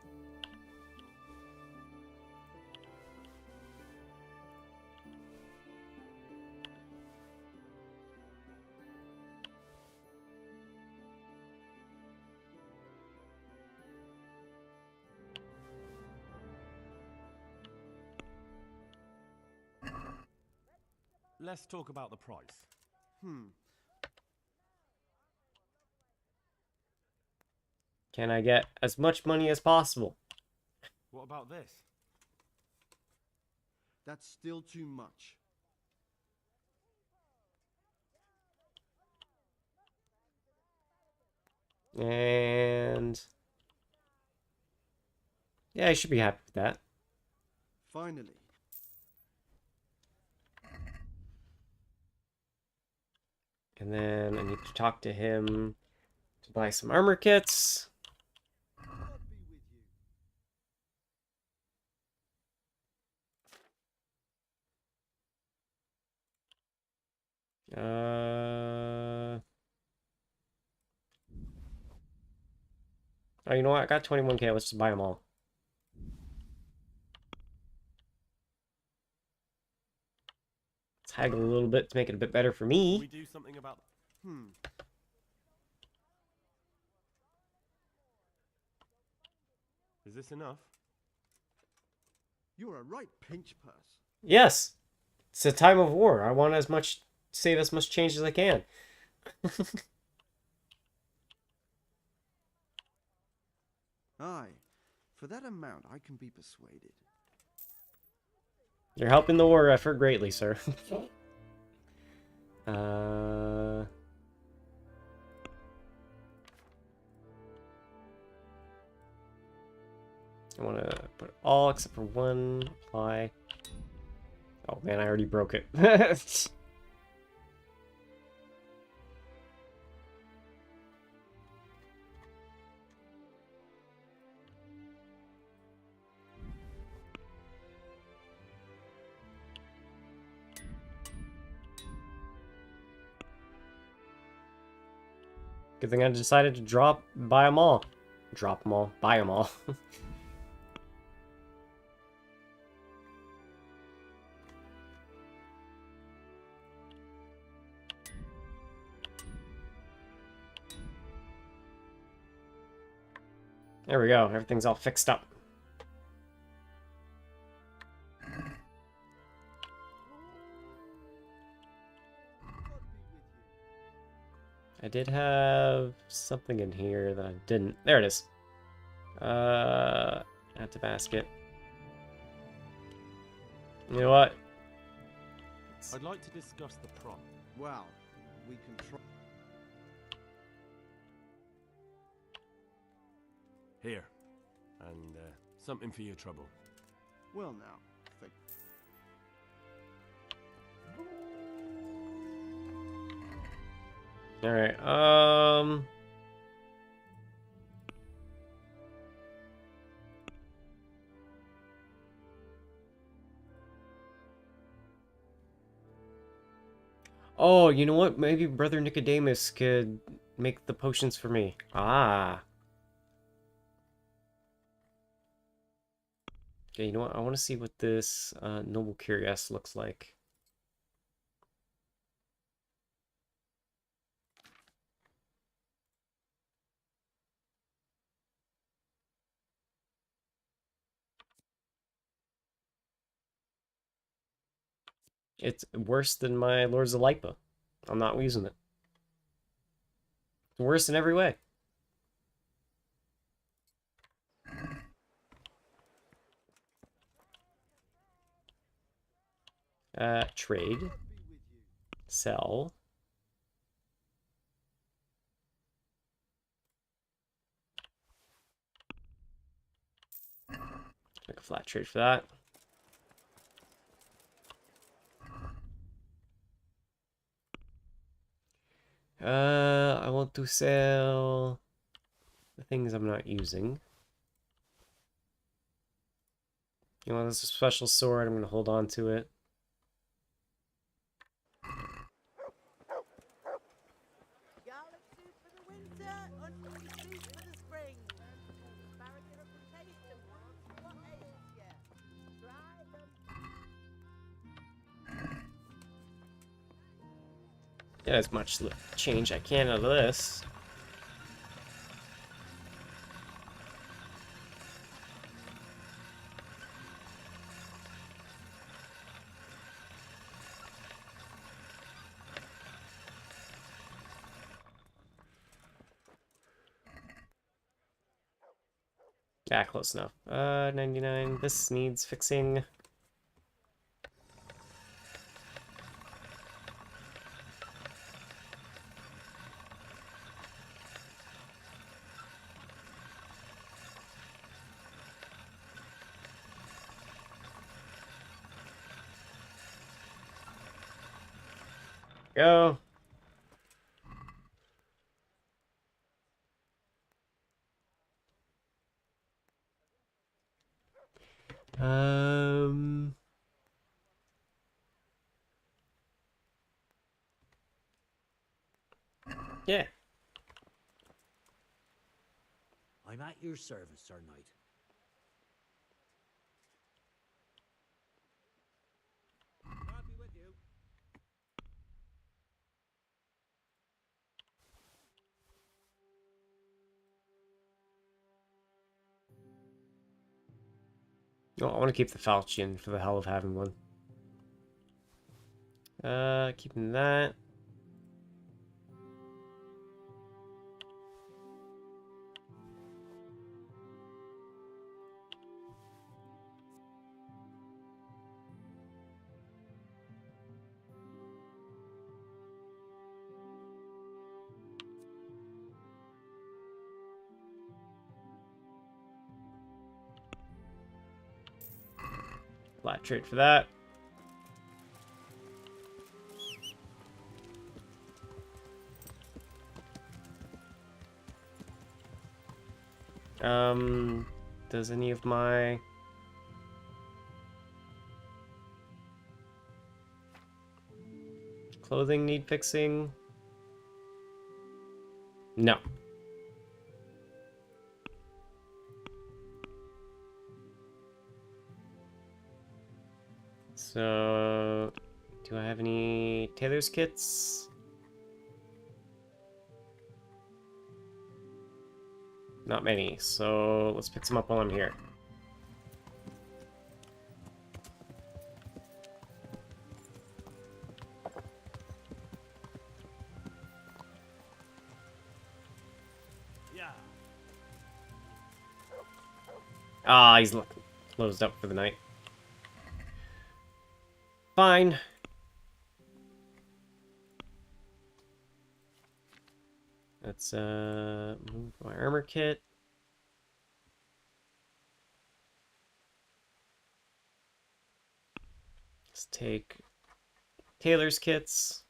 Let's talk about the price. Can I get as much money as possible? What about this? That's still too much. And yeah, I should be happy with that. Finally. And then I need to talk to him to buy some armor kits. Oh, you know what? I got 21k. Let's just buy them all. Let's haggle a little bit to make it a bit better for me. We do something about. Is this enough? You're a right pinch purse. Yes, it's a time of war. I want save as much change as I can. Aye, for that amount I can be persuaded. You're helping the war effort greatly, sir. I want to put all except for one. Apply. Oh man, I already broke it. Good thing I decided to buy them all. Drop them all, buy them all. There we go, everything's all fixed up. I did have something in here that I didn't. There it is. Add to basket. You know what? I'd like to discuss the prop. Well, we can try. Here. And something for your trouble. Well now, think. All right. Oh, you know what? Maybe Brother Nicodemus could make the potions for me. Ah. Okay, you know what? I want to see what this Noble Curious looks like. It's worse than my Lords of Lipa. I'm not using it. Worse in every way. Trade. Sell. Make a flat trade for that. I want to sell the things I'm not using. You know, this is a special sword. I'm going to hold on to it. Get as much change I can out of this. Yeah, close enough. 99. This needs fixing. Go. Yeah. I'm at your service, Sir Knight. God be with you. Oh, I want to keep the falchion for the hell of having one. Keeping that. Flat trade for that. Does any of my clothing need fixing? No. So, do I have any tailor's kits? Not many, so let's pick some up while I'm here. Yeah. Ah, he's closed up for the night. Fine. Let's move my armor kit. Let's take tailor's kits.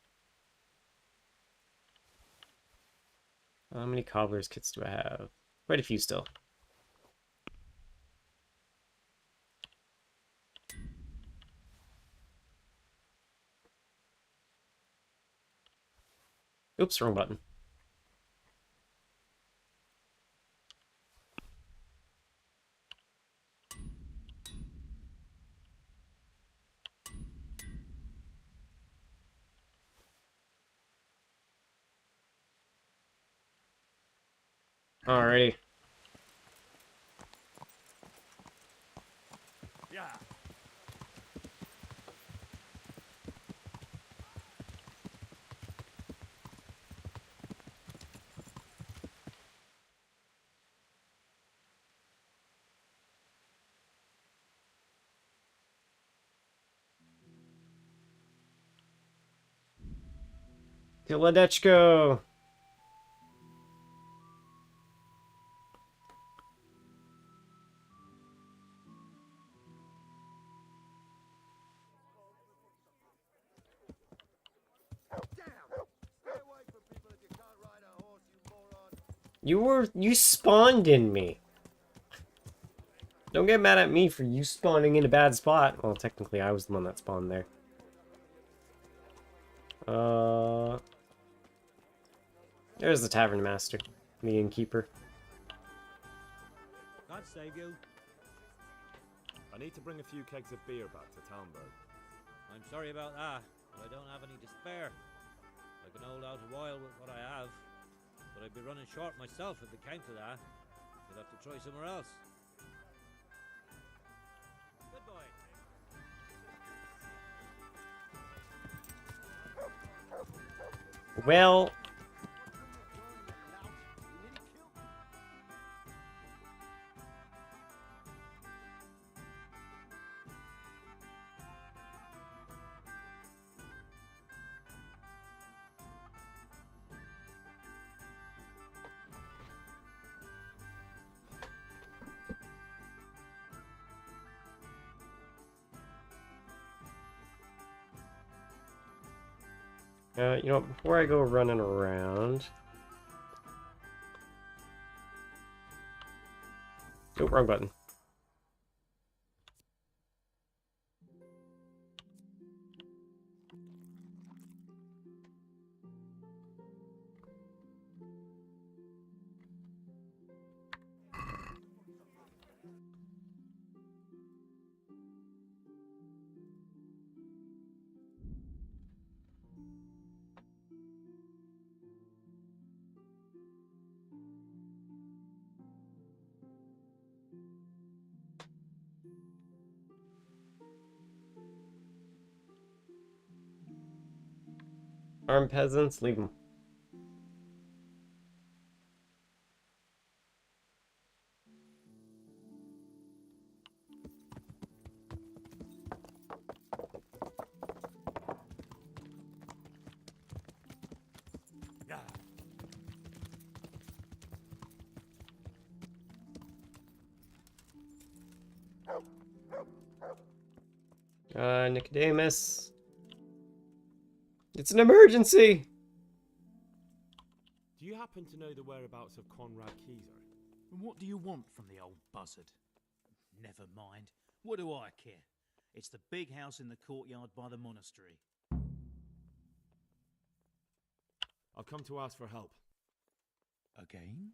How many cobbler's kits do I have? Quite a few still. Oops, wrong button. Alrighty. Yeah. Piladechko! You spawned in me. Don't get mad at me for you spawning in a bad spot. Well, technically I was the one that spawned there. There's the tavern master, the innkeeper. Can't save you. I need to bring a few kegs of beer back to Talmberg. I'm sorry about that, but I don't have any to spare. I can hold out a while with what I have, but I'd be running short myself if it came to that. You'll have to try somewhere else. Goodbye. Well... you know, before I go running around... Oh, wrong button. Armed peasants, leave them. Nicodemus. It's an emergency! Do you happen to know the whereabouts of Conrad Keyser? And what do you want from the old buzzard? Never mind. What do I care? It's the big house in the courtyard by the monastery. I've come to ask for help. Again?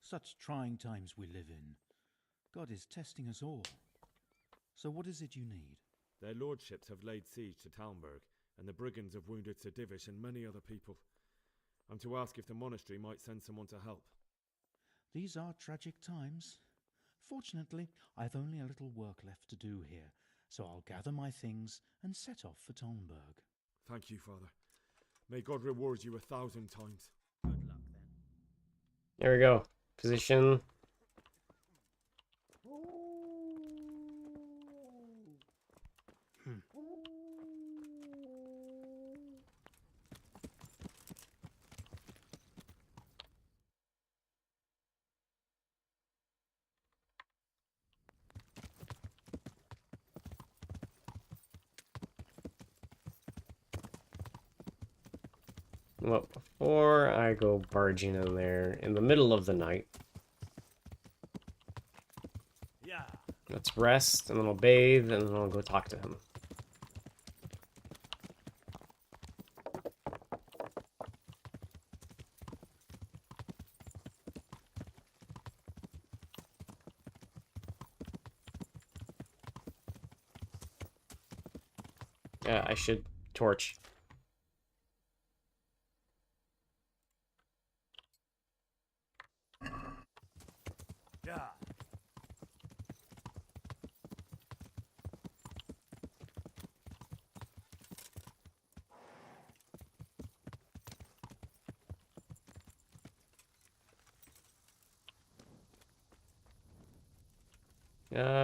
Such trying times we live in. God is testing us all. So what is it you need? Their lordships have laid siege to Talmberg, and the brigands have wounded Sir Divish and many other people. I'm to ask if the monastery might send someone to help. These are tragic times. Fortunately, I've only a little work left to do here, so I'll gather my things and set off for Talmberg. Thank you, Father. May God reward you 1,000 times. Good luck, then. There we go. Position. Well, before I go barging in there in the middle of the night, let's rest, and then I'll bathe, and then I'll go talk to him. Yeah, I should torch.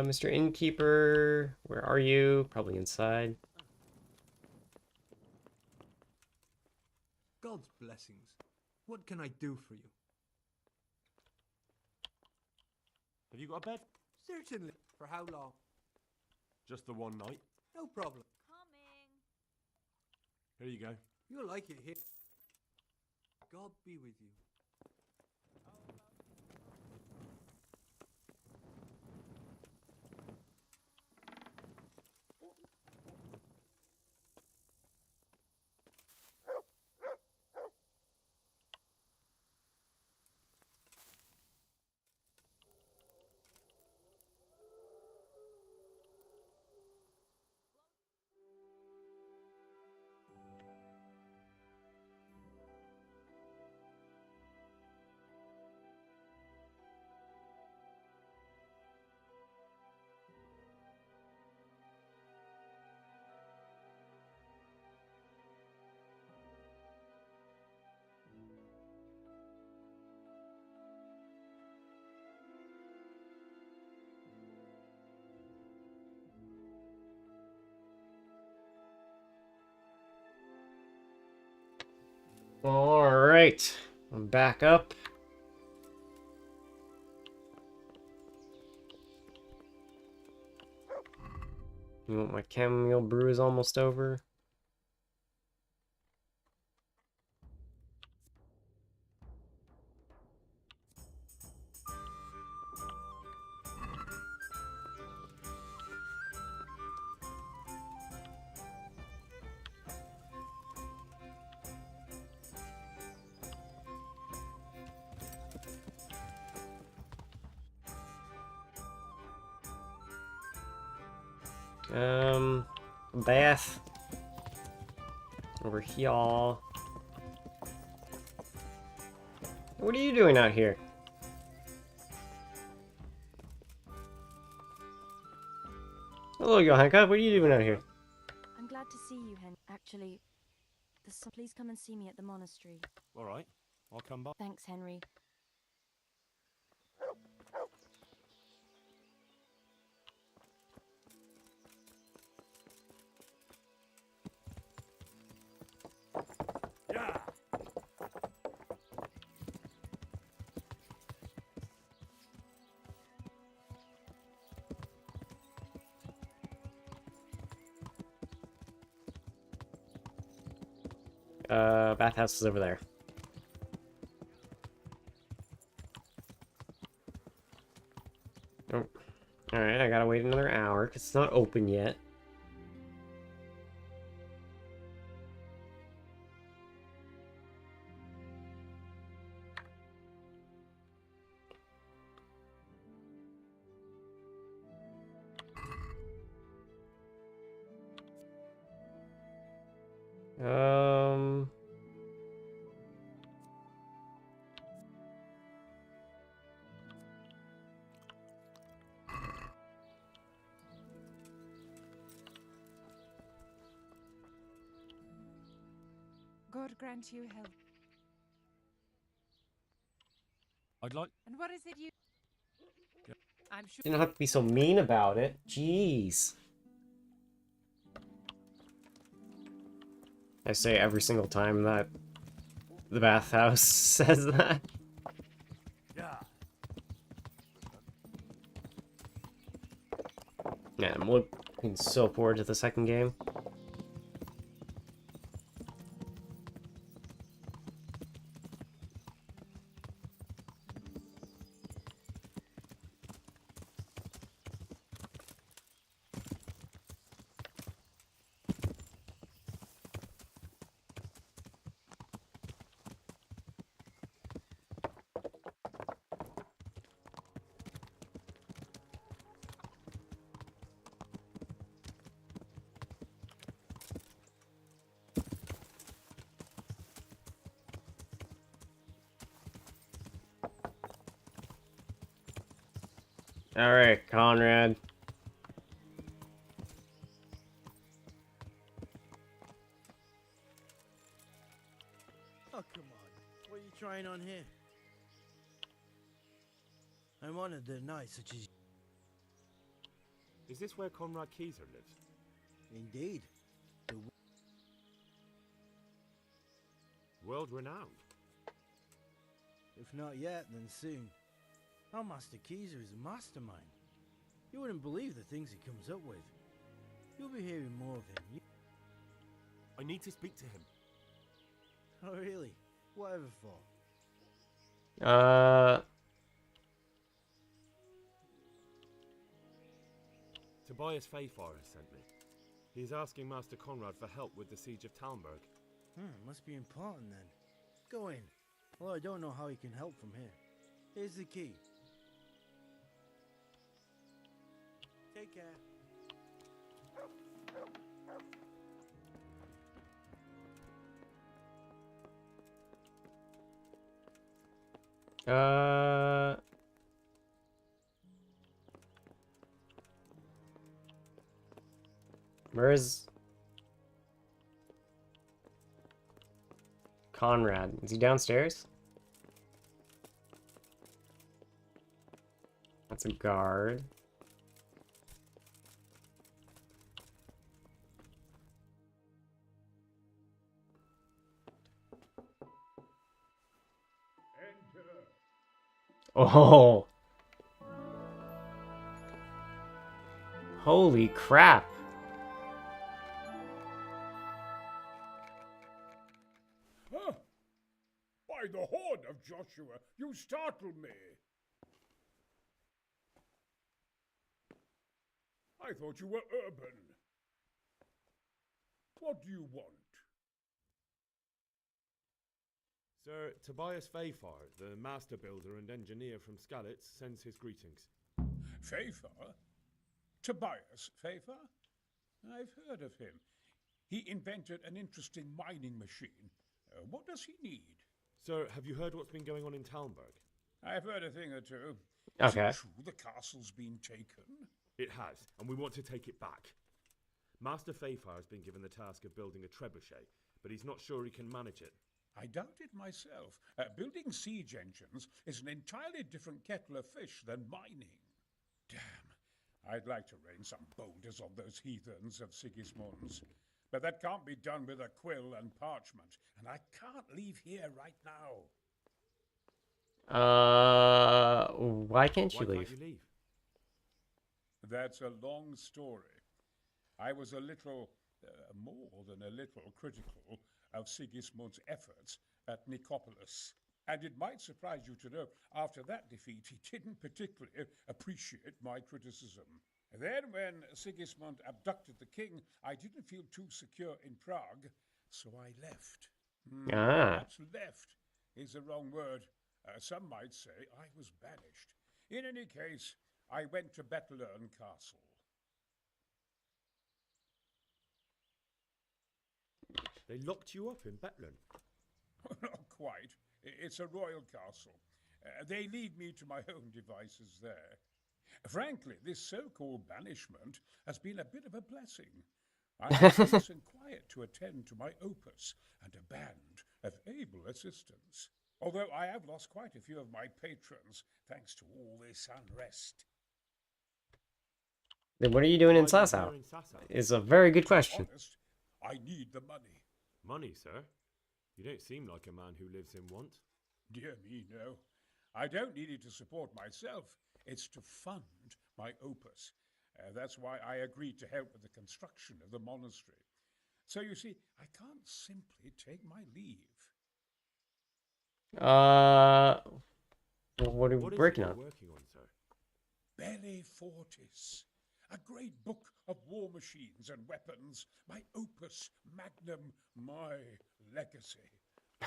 Mr. Innkeeper, where are you? Probably inside. God's blessings. What can I do for you? Have you got a bed? Certainly. For how long? Just the one night. No problem. Here you go. You'll like it here. God be with you. Alright, I'm back up. You want my chamomile brew is almost over? Bath. Over here. What are you doing out here? Hello, Johanka. What are you doing out here? I'm glad to see you, Hen. Actually, please come and see me at the monastery. All right, I'll come by. Thanks, Henry. Yeah. Bathhouse is over there. Oh. Alright, I gotta wait another hour, because it's not open yet. God grant you health. I'd like. And what is it you? Yeah. I'm sure. You don't have to be so mean about it. Jeez. I say every single time that the bathhouse says that. Yeah. Yeah, I'm looking so forward to the second game. Alright, Conrad. Oh, come on. What are you trying on here? I'm one of the knights such as... Is this where Conrad Keyser lives? Indeed. The... world renowned. If not yet, then soon. Our Master Keezer is a mastermind. You wouldn't believe the things he comes up with. You'll be hearing more of him. I need to speak to him. Oh, really? Whatever for? Tobias Fayfarer sent me. He's asking Master Conrad for help with the siege of Talmberg. Must be important then. Go in. Well, I don't know how he can help from here. Here's the key. Take care. Where's Conrad? Is he downstairs? That's a guard. Oh. Holy crap. Huh? By the horn of Joshua, you startled me. I thought you were urban. What do you want? Sir, Tobias Fayfarer, the master builder and engineer from Skalitz, sends his greetings. Fayfarer? Tobias Fayfarer? I've heard of him. He invented an interesting mining machine. What does he need? Sir, have you heard what's been going on in Talmberg? I've heard a thing or two. Okay. Is it true the castle's been taken? It has, and we want to take it back. Master Fayfarer has been given the task of building a trebuchet, but he's not sure he can manage it. I doubt it myself. Building siege engines is an entirely different kettle of fish than mining. Damn, I'd like to rain some boulders on those heathens of Sigismund's. But that can't be done with a quill and parchment, and I can't leave here right now. Why can't you leave? That's a long story. I was a little, more than a little, critical of Sigismund's efforts at Nicopolis. And it might surprise you to know, after that defeat, he didn't particularly appreciate my criticism. Then, when Sigismund abducted the king, I didn't feel too secure in Prague, so I left. Perhaps left is the wrong word. Some might say I was banished. In any case, I went to Bettelern Castle. They locked you up in Bettelern? Not quite. It's a royal castle. They leave me to my own devices there. Frankly, this so-called banishment has been a bit of a blessing. I have peace and quiet to attend to my opus and a band of able assistants. Although I have lost quite a few of my patrons thanks to all this unrest. Then what are you doing in Sasau? Is a very good question. Honest, I need the money. Money, sir? You don't seem like a man who lives in want. Dear me, no. I don't need it to support myself. It's to fund my opus. That's why I agreed to help with the construction of the monastery. So you see, I can't simply take my leave. What are we working on? Sir? Belli Fortis, a great book of war machines and weapons, my opus magnum, my legacy.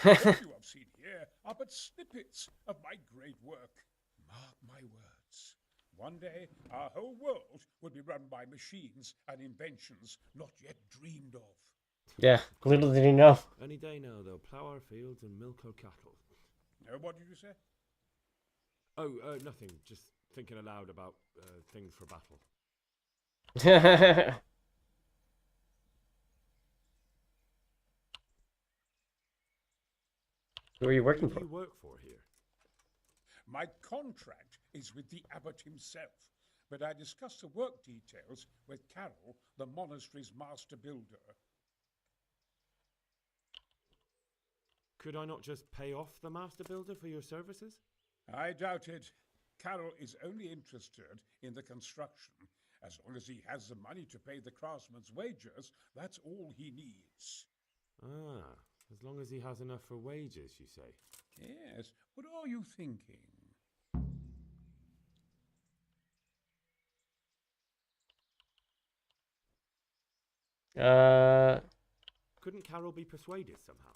What you have seen here are but snippets of my great work. Mark my words. One day, our whole world will be run by machines and inventions not yet dreamed of. Yeah, little did he know. Any day now, they'll plough our fields and milk our cattle. What did you say? Oh, nothing. Just thinking aloud about things for battle. Who are you working for? Who do you work for here? My contract is with the abbot himself, but I discussed the work details with Carol, the monastery's master builder. Could I not just pay off the Master Builder for your services? I doubt it. Carroll is only interested in the construction. As long as he has the money to pay the craftsman's wages, that's all he needs. Ah, as long as he has enough for wages, you say? Yes, what are you thinking? Couldn't Carroll be persuaded somehow?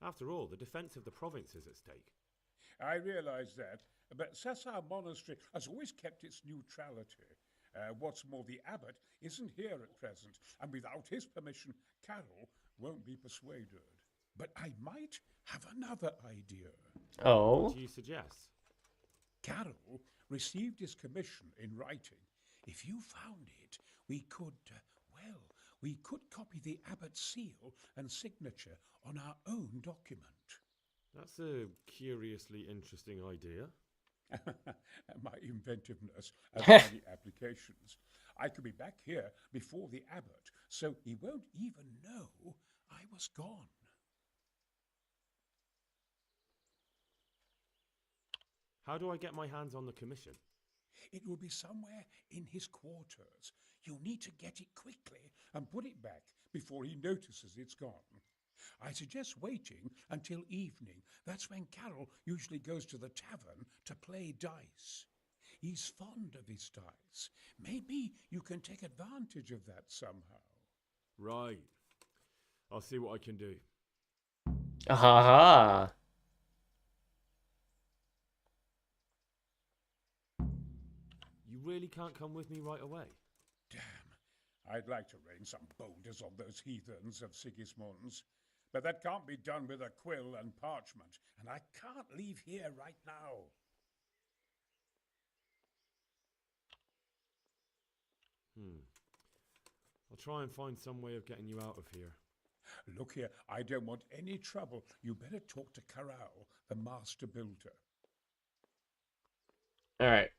After all, the defense of the province is at stake. I realize that, but Sassar Monastery has always kept its neutrality. What's more, the abbot isn't here at present, and without his permission, Carroll won't be persuaded. But I might have another idea. Oh? What do you suggest? Carroll received his commission in writing. If you found it, we could, we could copy the abbot's seal and signature on our own document. That's a curiously interesting idea. My inventiveness has many applications. I could be back here before the abbot, so he won't even know I was gone. How do I get my hands on the commission? It will be somewhere in his quarters. You'll need to get it quickly and put it back before he notices it's gone. I suggest waiting until evening. That's when Carroll usually goes to the tavern to play dice. He's fond of his dice. Maybe you can take advantage of that somehow. Right. I'll see what I can do. Ha. You really can't come with me right away? Damn. I'd like to rain some boulders on those heathens of Sigismund's. But that can't be done with a quill and parchment, and I can't leave here right now. I'll try and find some way of getting you out of here. Look here, I don't want any trouble. You better talk to Corral, the master builder. Alright.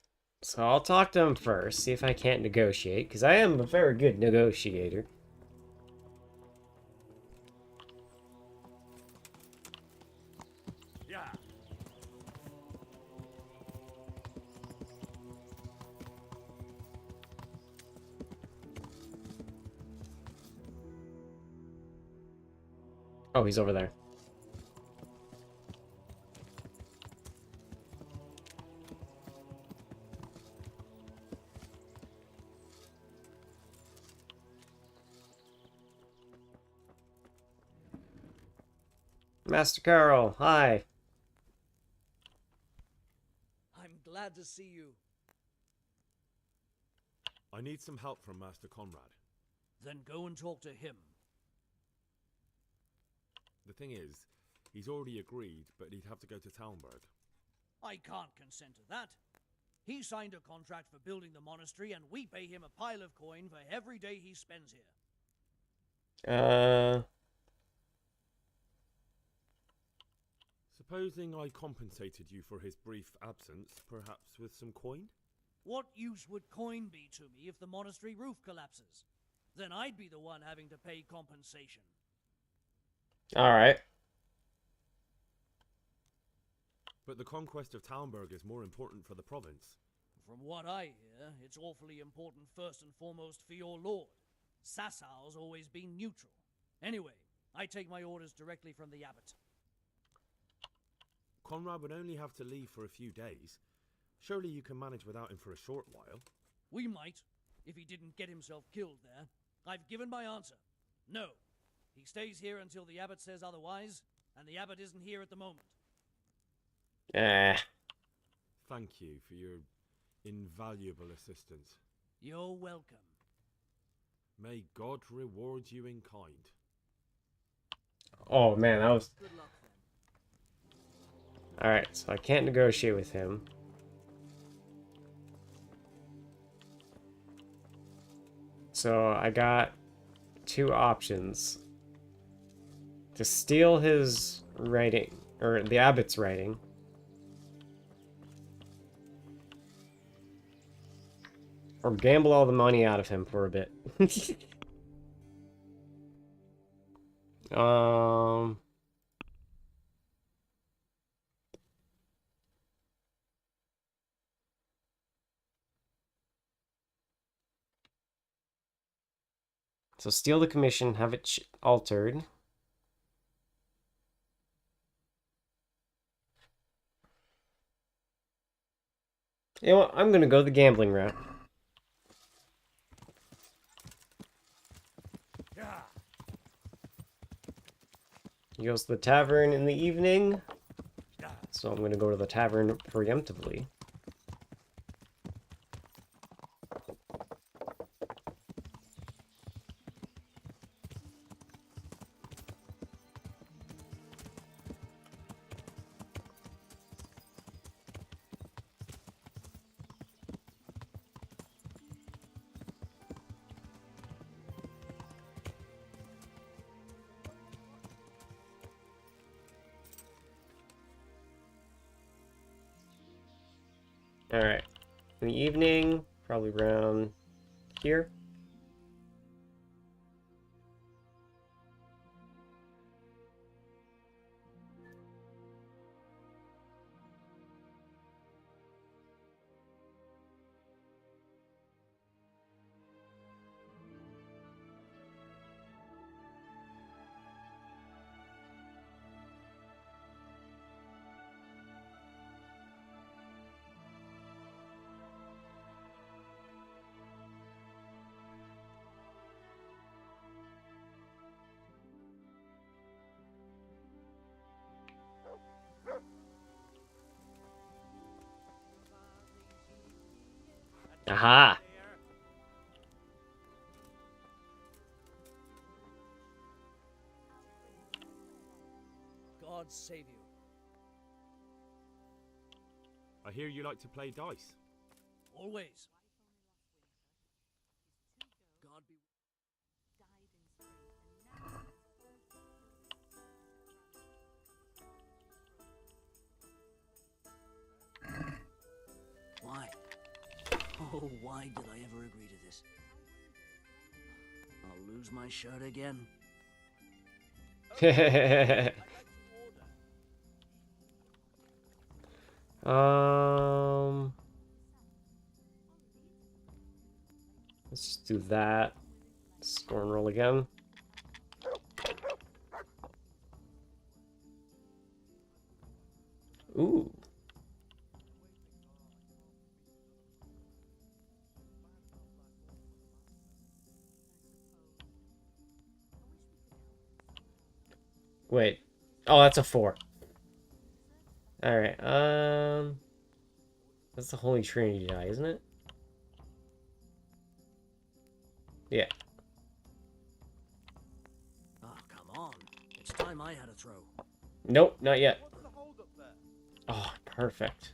So I'll talk to him first, see if I can't negotiate, because I am a very good negotiator. Yeah. Oh, he's over there. Master Carl, hi. I'm glad to see you. I need some help from Master Conrad. Then go and talk to him. The thing is, he's already agreed, but he'd have to go to Talmberg. I can't consent to that. He signed a contract for building the monastery, and we pay him a pile of coin for every day he spends here. Supposing I compensated you for his brief absence, perhaps with some coin? What use would coin be to me if the monastery roof collapses? Then I'd be the one having to pay compensation. Alright. But the conquest of Talmberg is more important for the province. From what I hear, it's awfully important first and foremost for your lord. Sassau's always been neutral. Anyway, I take my orders directly from the abbot. Conrad would only have to leave for a few days. Surely you can manage without him for a short while. We might, if he didn't get himself killed there. I've given my answer. No. He stays here until the abbot says otherwise, and the abbot isn't here at the moment. Thank you for your invaluable assistance. You're welcome. May God reward you in kind. Oh man, that was... Good luck then. Alright, so I can't negotiate with him. So I got two options. To steal his writing, or the abbot's writing. Or gamble all the money out of him for a bit. So steal the commission, have it altered. You know what? I'm gonna go the gambling route. He goes to the tavern in the evening. So I'm gonna go to the tavern preemptively. Alright. In the evening, probably around here. Aha! God save you. I hear you like to play dice. Always. God be. Why? Oh, why did I ever agree to this? I'll lose my shirt again. Let's do that. Score and roll again. Ooh. Wait. Oh, that's a 4. Alright, that's the Holy Trinity die, isn't it? Yeah. Oh, come on. It's time I had a throw. Nope, not yet. Oh, perfect.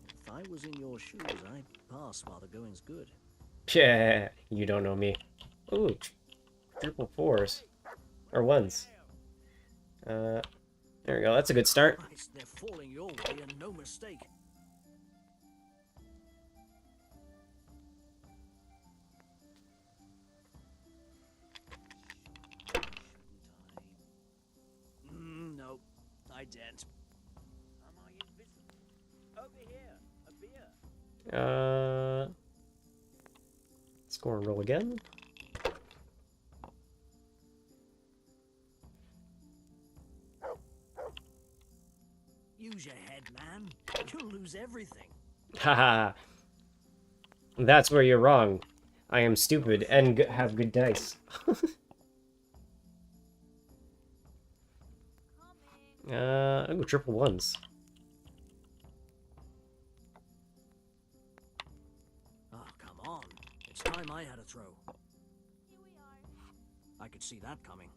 If I was in your shoes, I'd pass while the going's good. Yeah, you don't know me. Ooh, triple 4s. Or 1s. There we go, that's a good start. Christ, they're falling your way and no mistake. No, I daren't. Am I invisible? Over here, a beer. Score and roll again. Use your head, man. You'll lose everything. Haha. That's where you're wrong. I am stupid and have good dice. I'll go triple 1s. Oh, come on. It's time I had a throw. I could see that coming.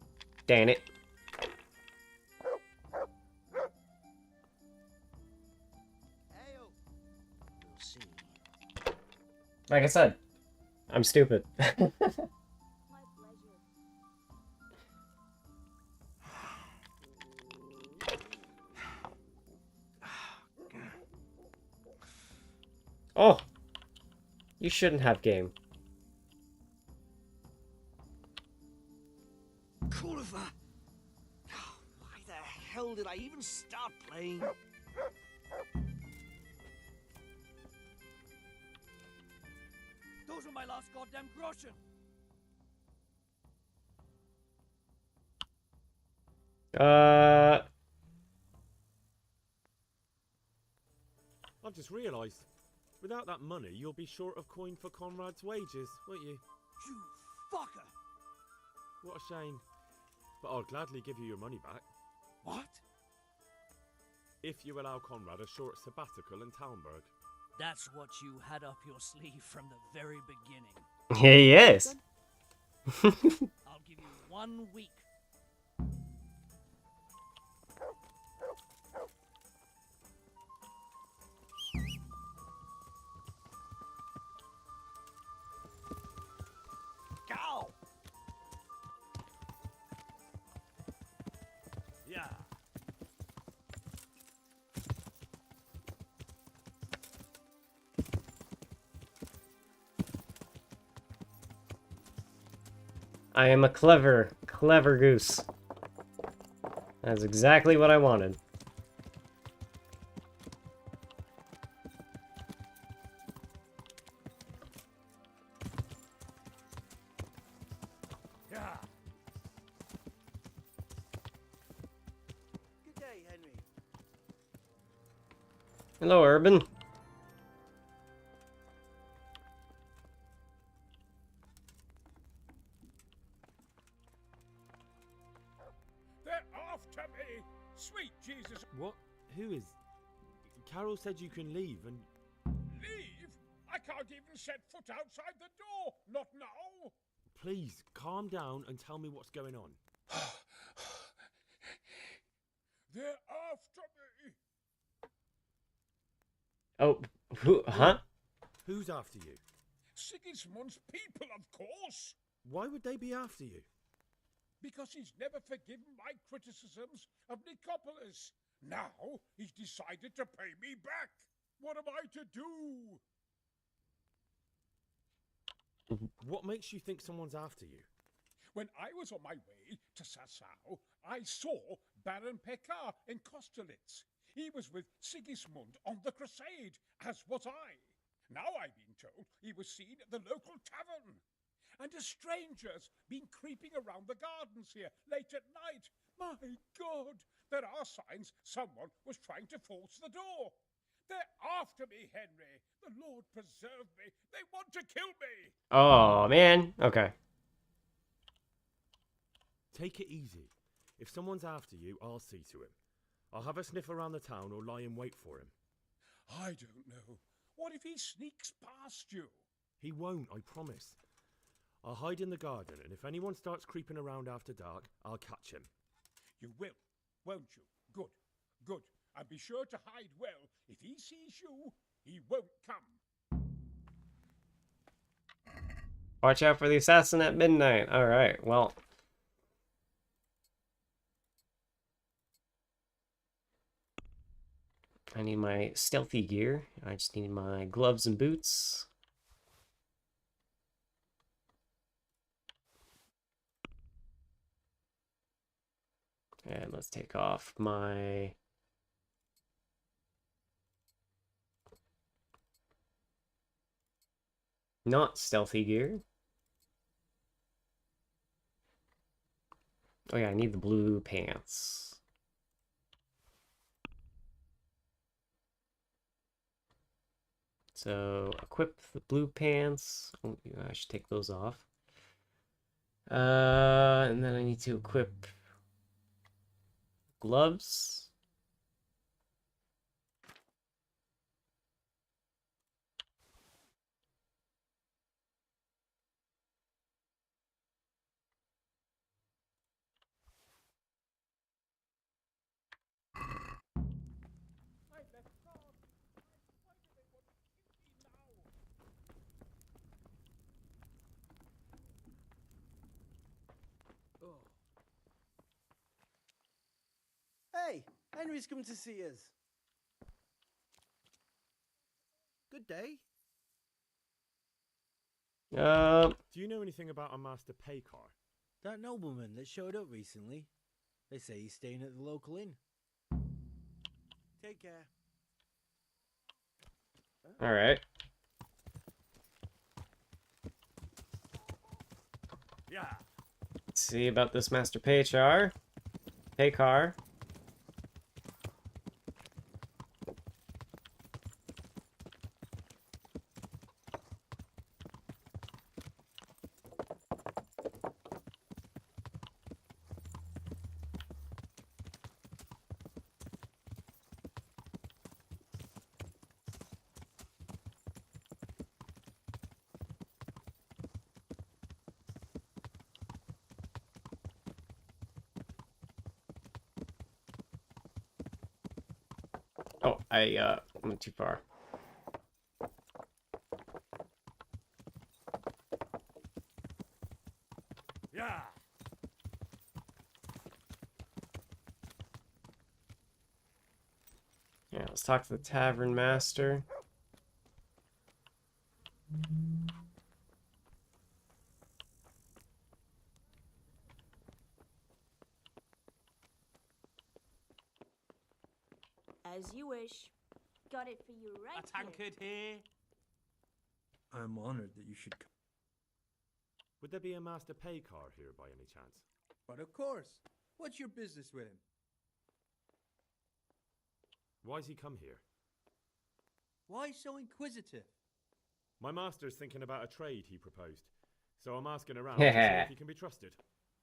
Damn it. We'll see. Like I said, I'm stupid. Oh! You shouldn't have game. Corva! Why the hell did I even start playing? Those were my last goddamn groschen! Uh, I've just realised, without that money, you'll be short of coin for Conrad's wages, won't you? You fucker! What a shame. But I'll gladly give you your money back. What? If you allow Conrad a short sabbatical in Talmberg. That's what you had up your sleeve from the very beginning. he is. I'll give you 1 week. Cow! Yeah. I am a clever goose. That's exactly what I wanted. Yeah. Good day, Henry. Hello, Urban. They're after me! Sweet Jesus! What? Who is... Carol said you can leave and... Leave? I can't even set foot outside the door! Not now! Please, calm down and tell me what's going on. They're after me! Oh, who? Huh? Who's after you? Sigismund's people, of course! Why would they be after you? Because he's never forgiven my criticisms of Nicopolis. Now he's decided to pay me back. What am I to do? What makes you think someone's after you? When I was on my way to Sassau, I saw Baron Pekar in Kostelitz. He was with Sigismund on the crusade, as was I. Now I've been told he was seen at the local tavern. And a stranger's been creeping around the gardens here late at night. My God, there are signs someone was trying to force the door. They're after me, Henry. The Lord preserve me. They want to kill me. Oh, man. Okay. Take it easy. If someone's after you, I'll see to him. I'll have a sniff around the town or lie in wait for him. I don't know. What if he sneaks past you? He won't, I promise. I'll hide in the garden, and if anyone starts creeping around after dark, I'll catch him. You will, won't you? Good, good. And be sure to hide well. If he sees you, he won't come. Watch out for the assassin at midnight. Alright, well. I need my stealthy gear. I just need my gloves and boots. And let's take off my... not stealthy gear. Oh yeah, I need the blue pants. So, equip the blue pants. Oh, I should take those off. And then I need to equip gloves. Hey, Henry's come to see us. Good day. Do you know anything about a Master Pekar? That nobleman that showed up recently. They say he's staying at the local inn. Take care. Alright. Yeah. Let's see about this Master Pechar. Hey, car. Oh, I went too far. Yeah. Yeah, let's talk to the tavern master. As you wish. Got it for you right A tankard here. I'm honored that you should come. Would there be a master pay car here by any chance? But of course. What's your business with him? Why's he come here? Why so inquisitive? My master's thinking about a trade he proposed, so I'm asking around to see if he can be trusted.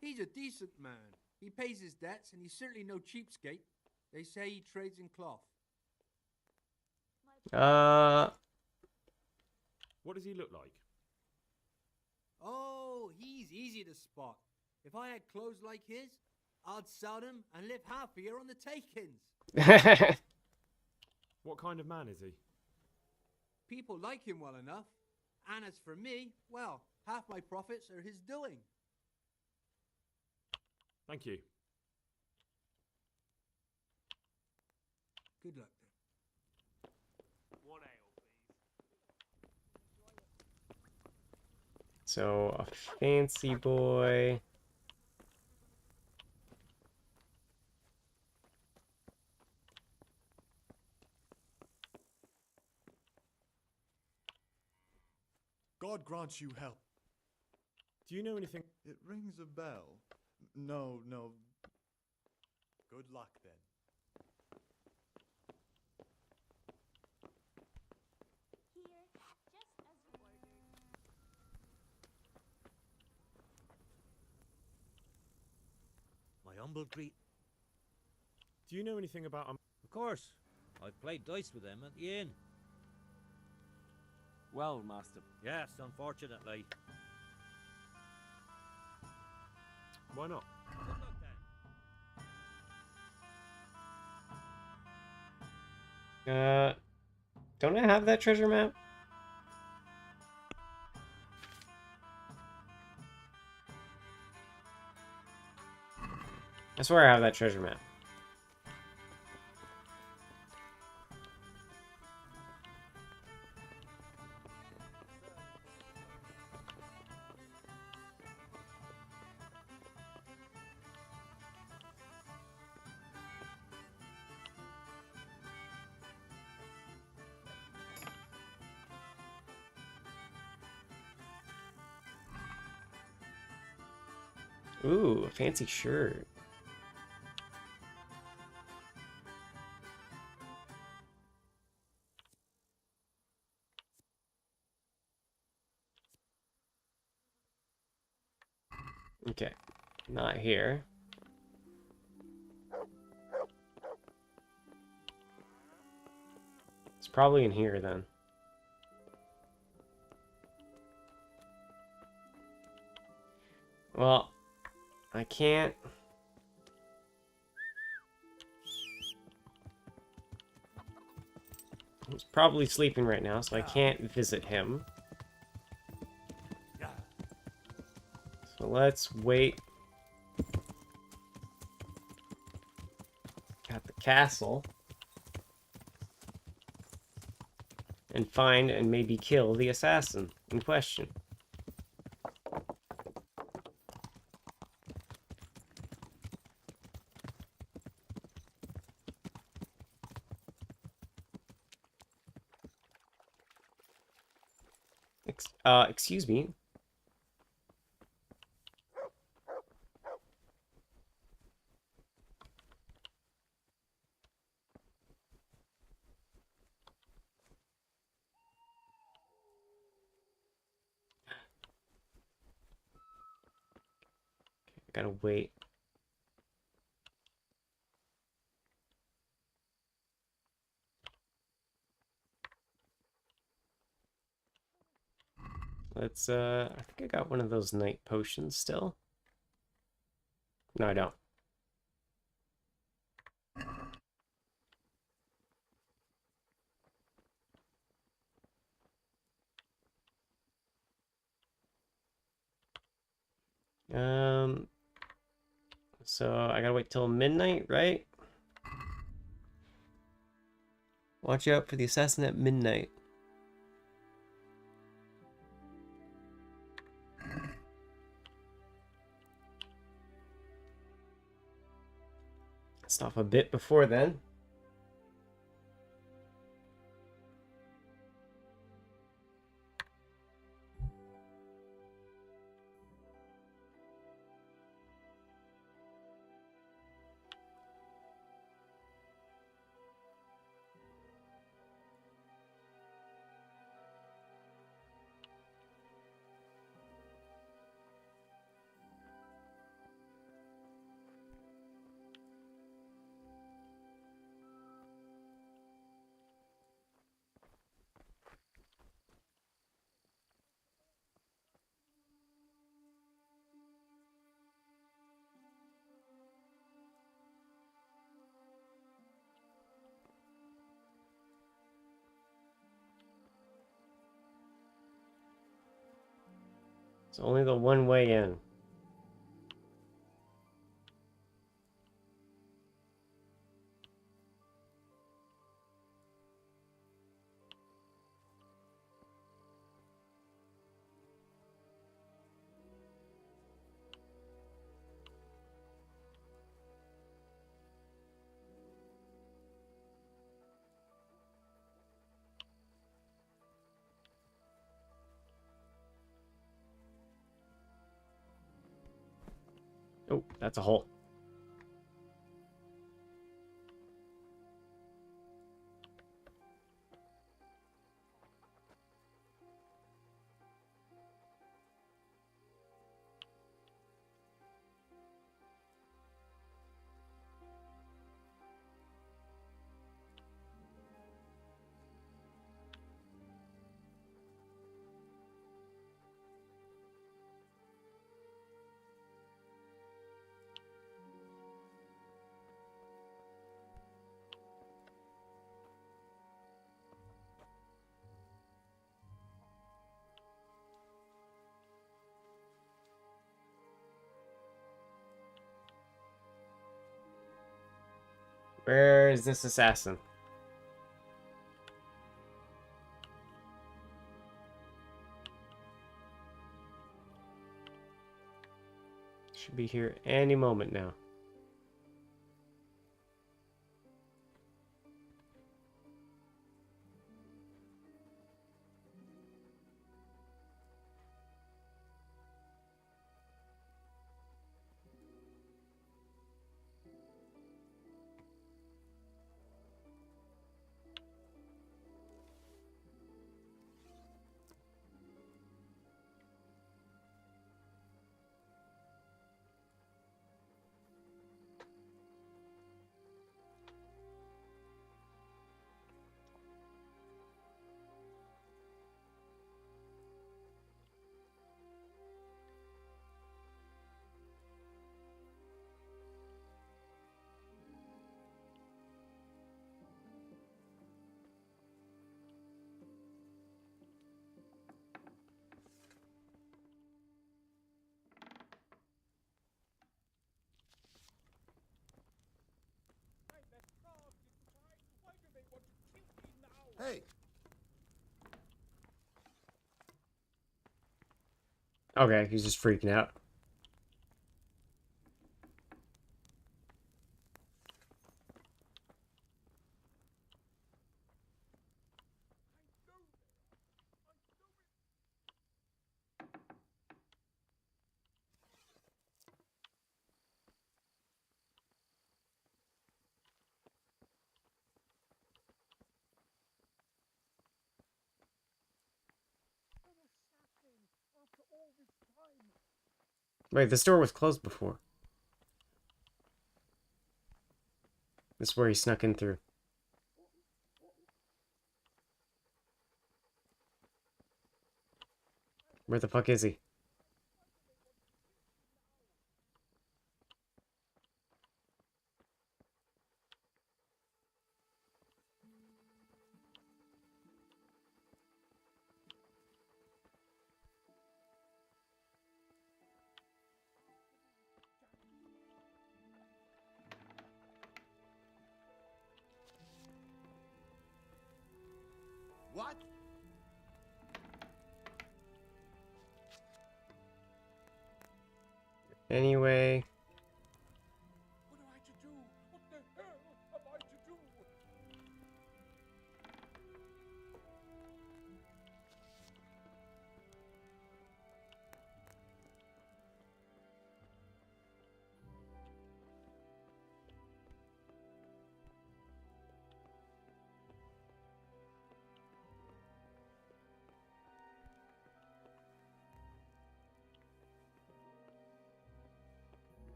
He's a decent man. He pays his debts, and he's certainly no cheapskate. They say he trades in cloth. What does he look like? Oh, he's easy to spot. If I had clothes like his, I'd sell them and live half a year on the takings. What kind of man is he? People like him well enough. And as for me, well, half my profits are his doing. Thank you. Good luck then. One ale, please. So, a fancy boy. God grant you help. Do you know anything? It rings a bell. No. Good luck then. Here, just as you ordered. My humble greet. Do you know anything about Of course. I've played dice with them at the inn. Well, master. Yes, unfortunately. Why not? Good luck then. Don't I have that treasure map? I swear I have that treasure map. Ooh, a fancy shirt. Okay, not here. It's probably in here then. Well, I can't. He's probably sleeping right now, so I can't visit him. So let's wait at the castle and find and maybe kill the assassin in question. Excuse me. Gotta wait. Let's, I think I got one of those night potions still. No, I don't. So I gotta wait till midnight, right? Watch out for the assassin at midnight. Stop a bit before then. It's only the one way in. Oh, that's a hole. Where is this assassin? Should be here any moment now. Hey! Okay, he's just freaking out. After all this time. Wait, this door was closed before. This is where he snuck in through. Where the fuck is he? What? Anyway. What am I to do? What the hell am I to do?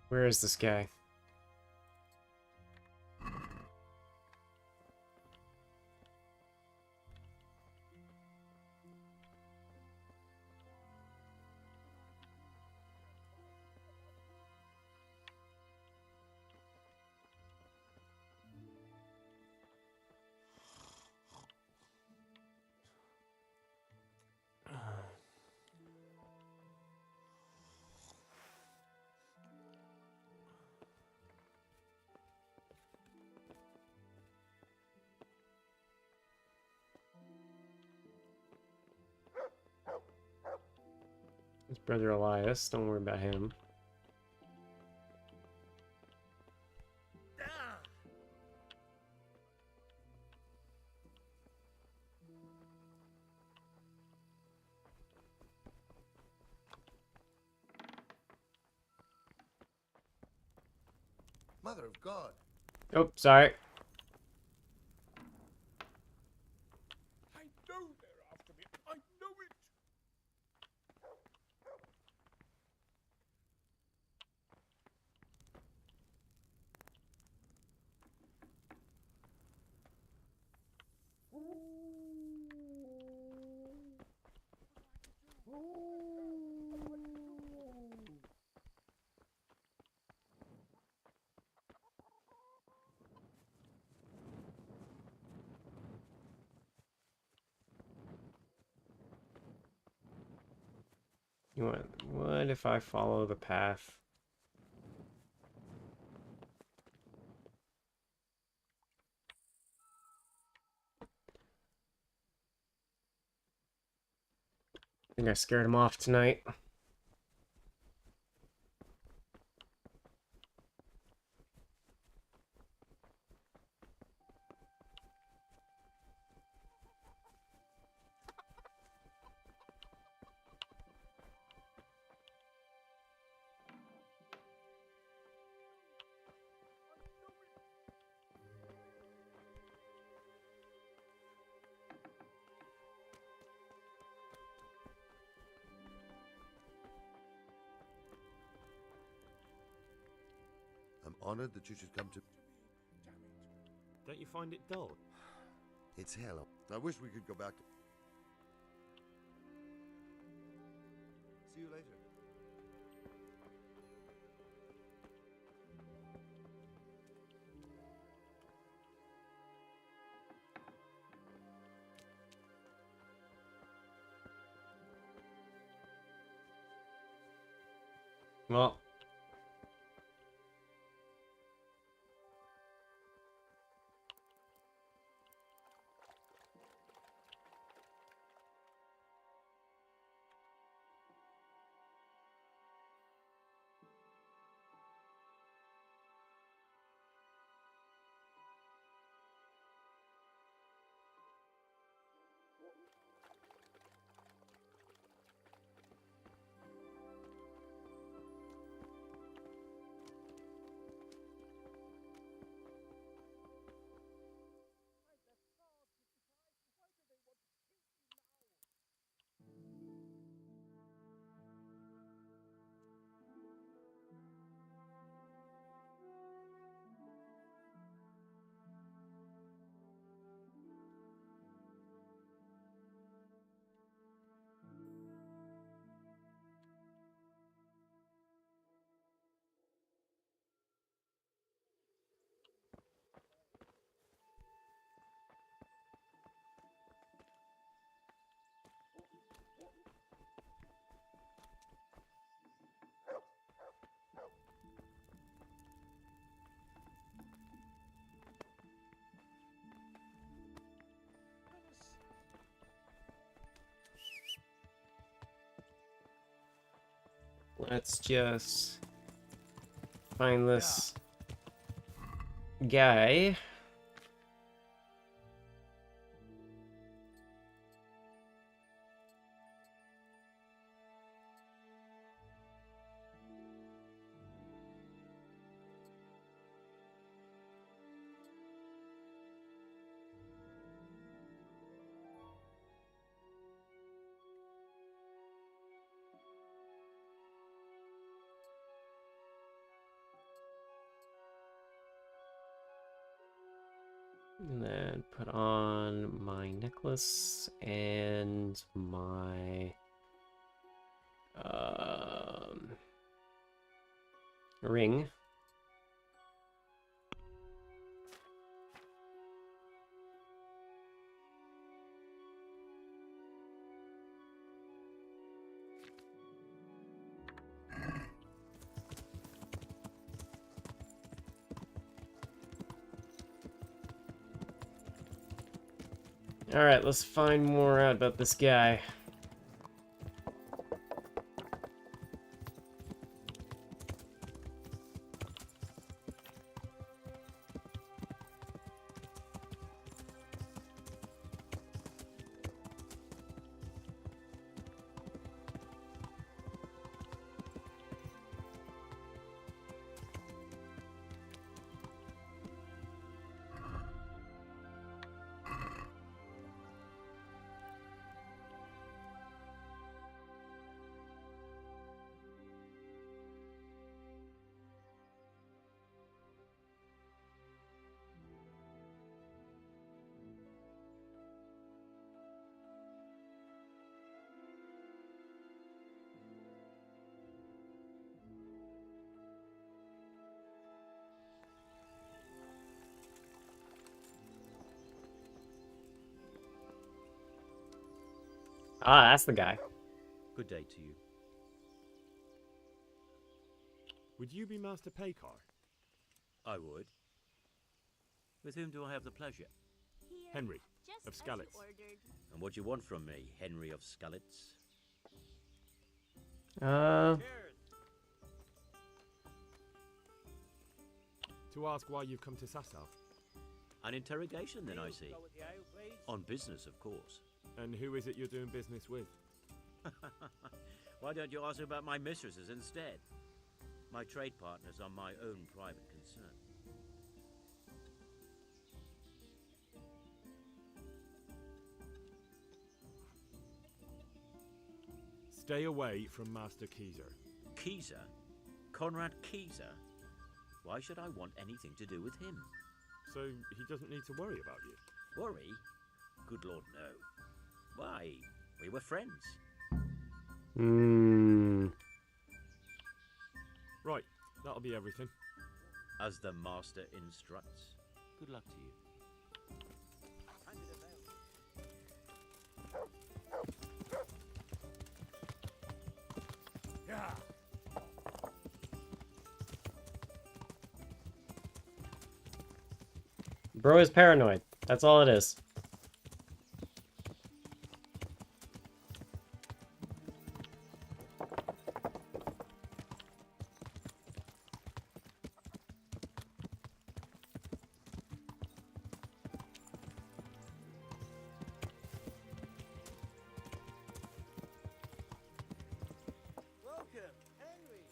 Where is this guy? His brother Elias. Don't worry about him. Mother of God. Oh, sorry. I know they're after me. I know it. You want? What if I follow the path? I think I scared him off tonight. I'm honored that you should come to... Don't you find it dull? It's hell. I wish we could go back to... See you later. Well. Let's just find this guy. And then put on my necklace and my ring. Alright, let's find more out about this guy. Ah, that's the guy. Good day to you. Would you be Master Paykar? I would. With whom do I have the pleasure? Henry, of Skalitz. And what do you want from me, Henry of Skalitz? To ask why you've come to Sasau. An interrogation, then, I see. On business, of course. And who is it you're doing business with? Why don't you ask about my mistresses instead? My trade partners are my own private concern. Stay away from Master Keyser. Keyser? Conrad Keyser? Why should I want anything to do with him? So he doesn't need to worry about you? Worry? Good Lord, no. Why? We were friends. Right, that'll be everything. As the master instructs. Good luck to you. Yeah. Bro is paranoid. That's all it is. Welcome, Henry.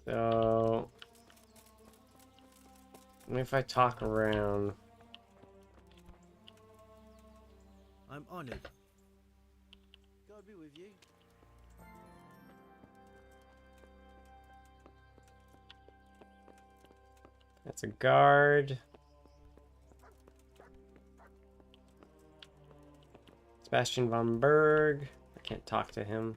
So, maybe if I talk around. I'm honored. God be with you. That's a guard. Sebastian von Berg. I can't talk to him.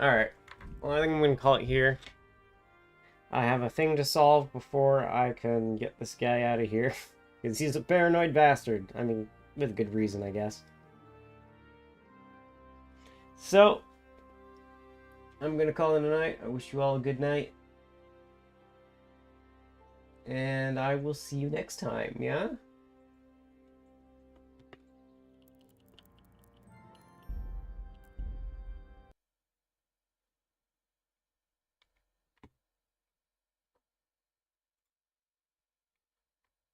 Alright. Well, I think I'm going to call it here. I have a thing to solve before I can get this guy out of here. Because he's a paranoid bastard. I mean, with good reason, I guess. So, I'm going to call it a night. I wish you all a good night. And I will see you next time, yeah?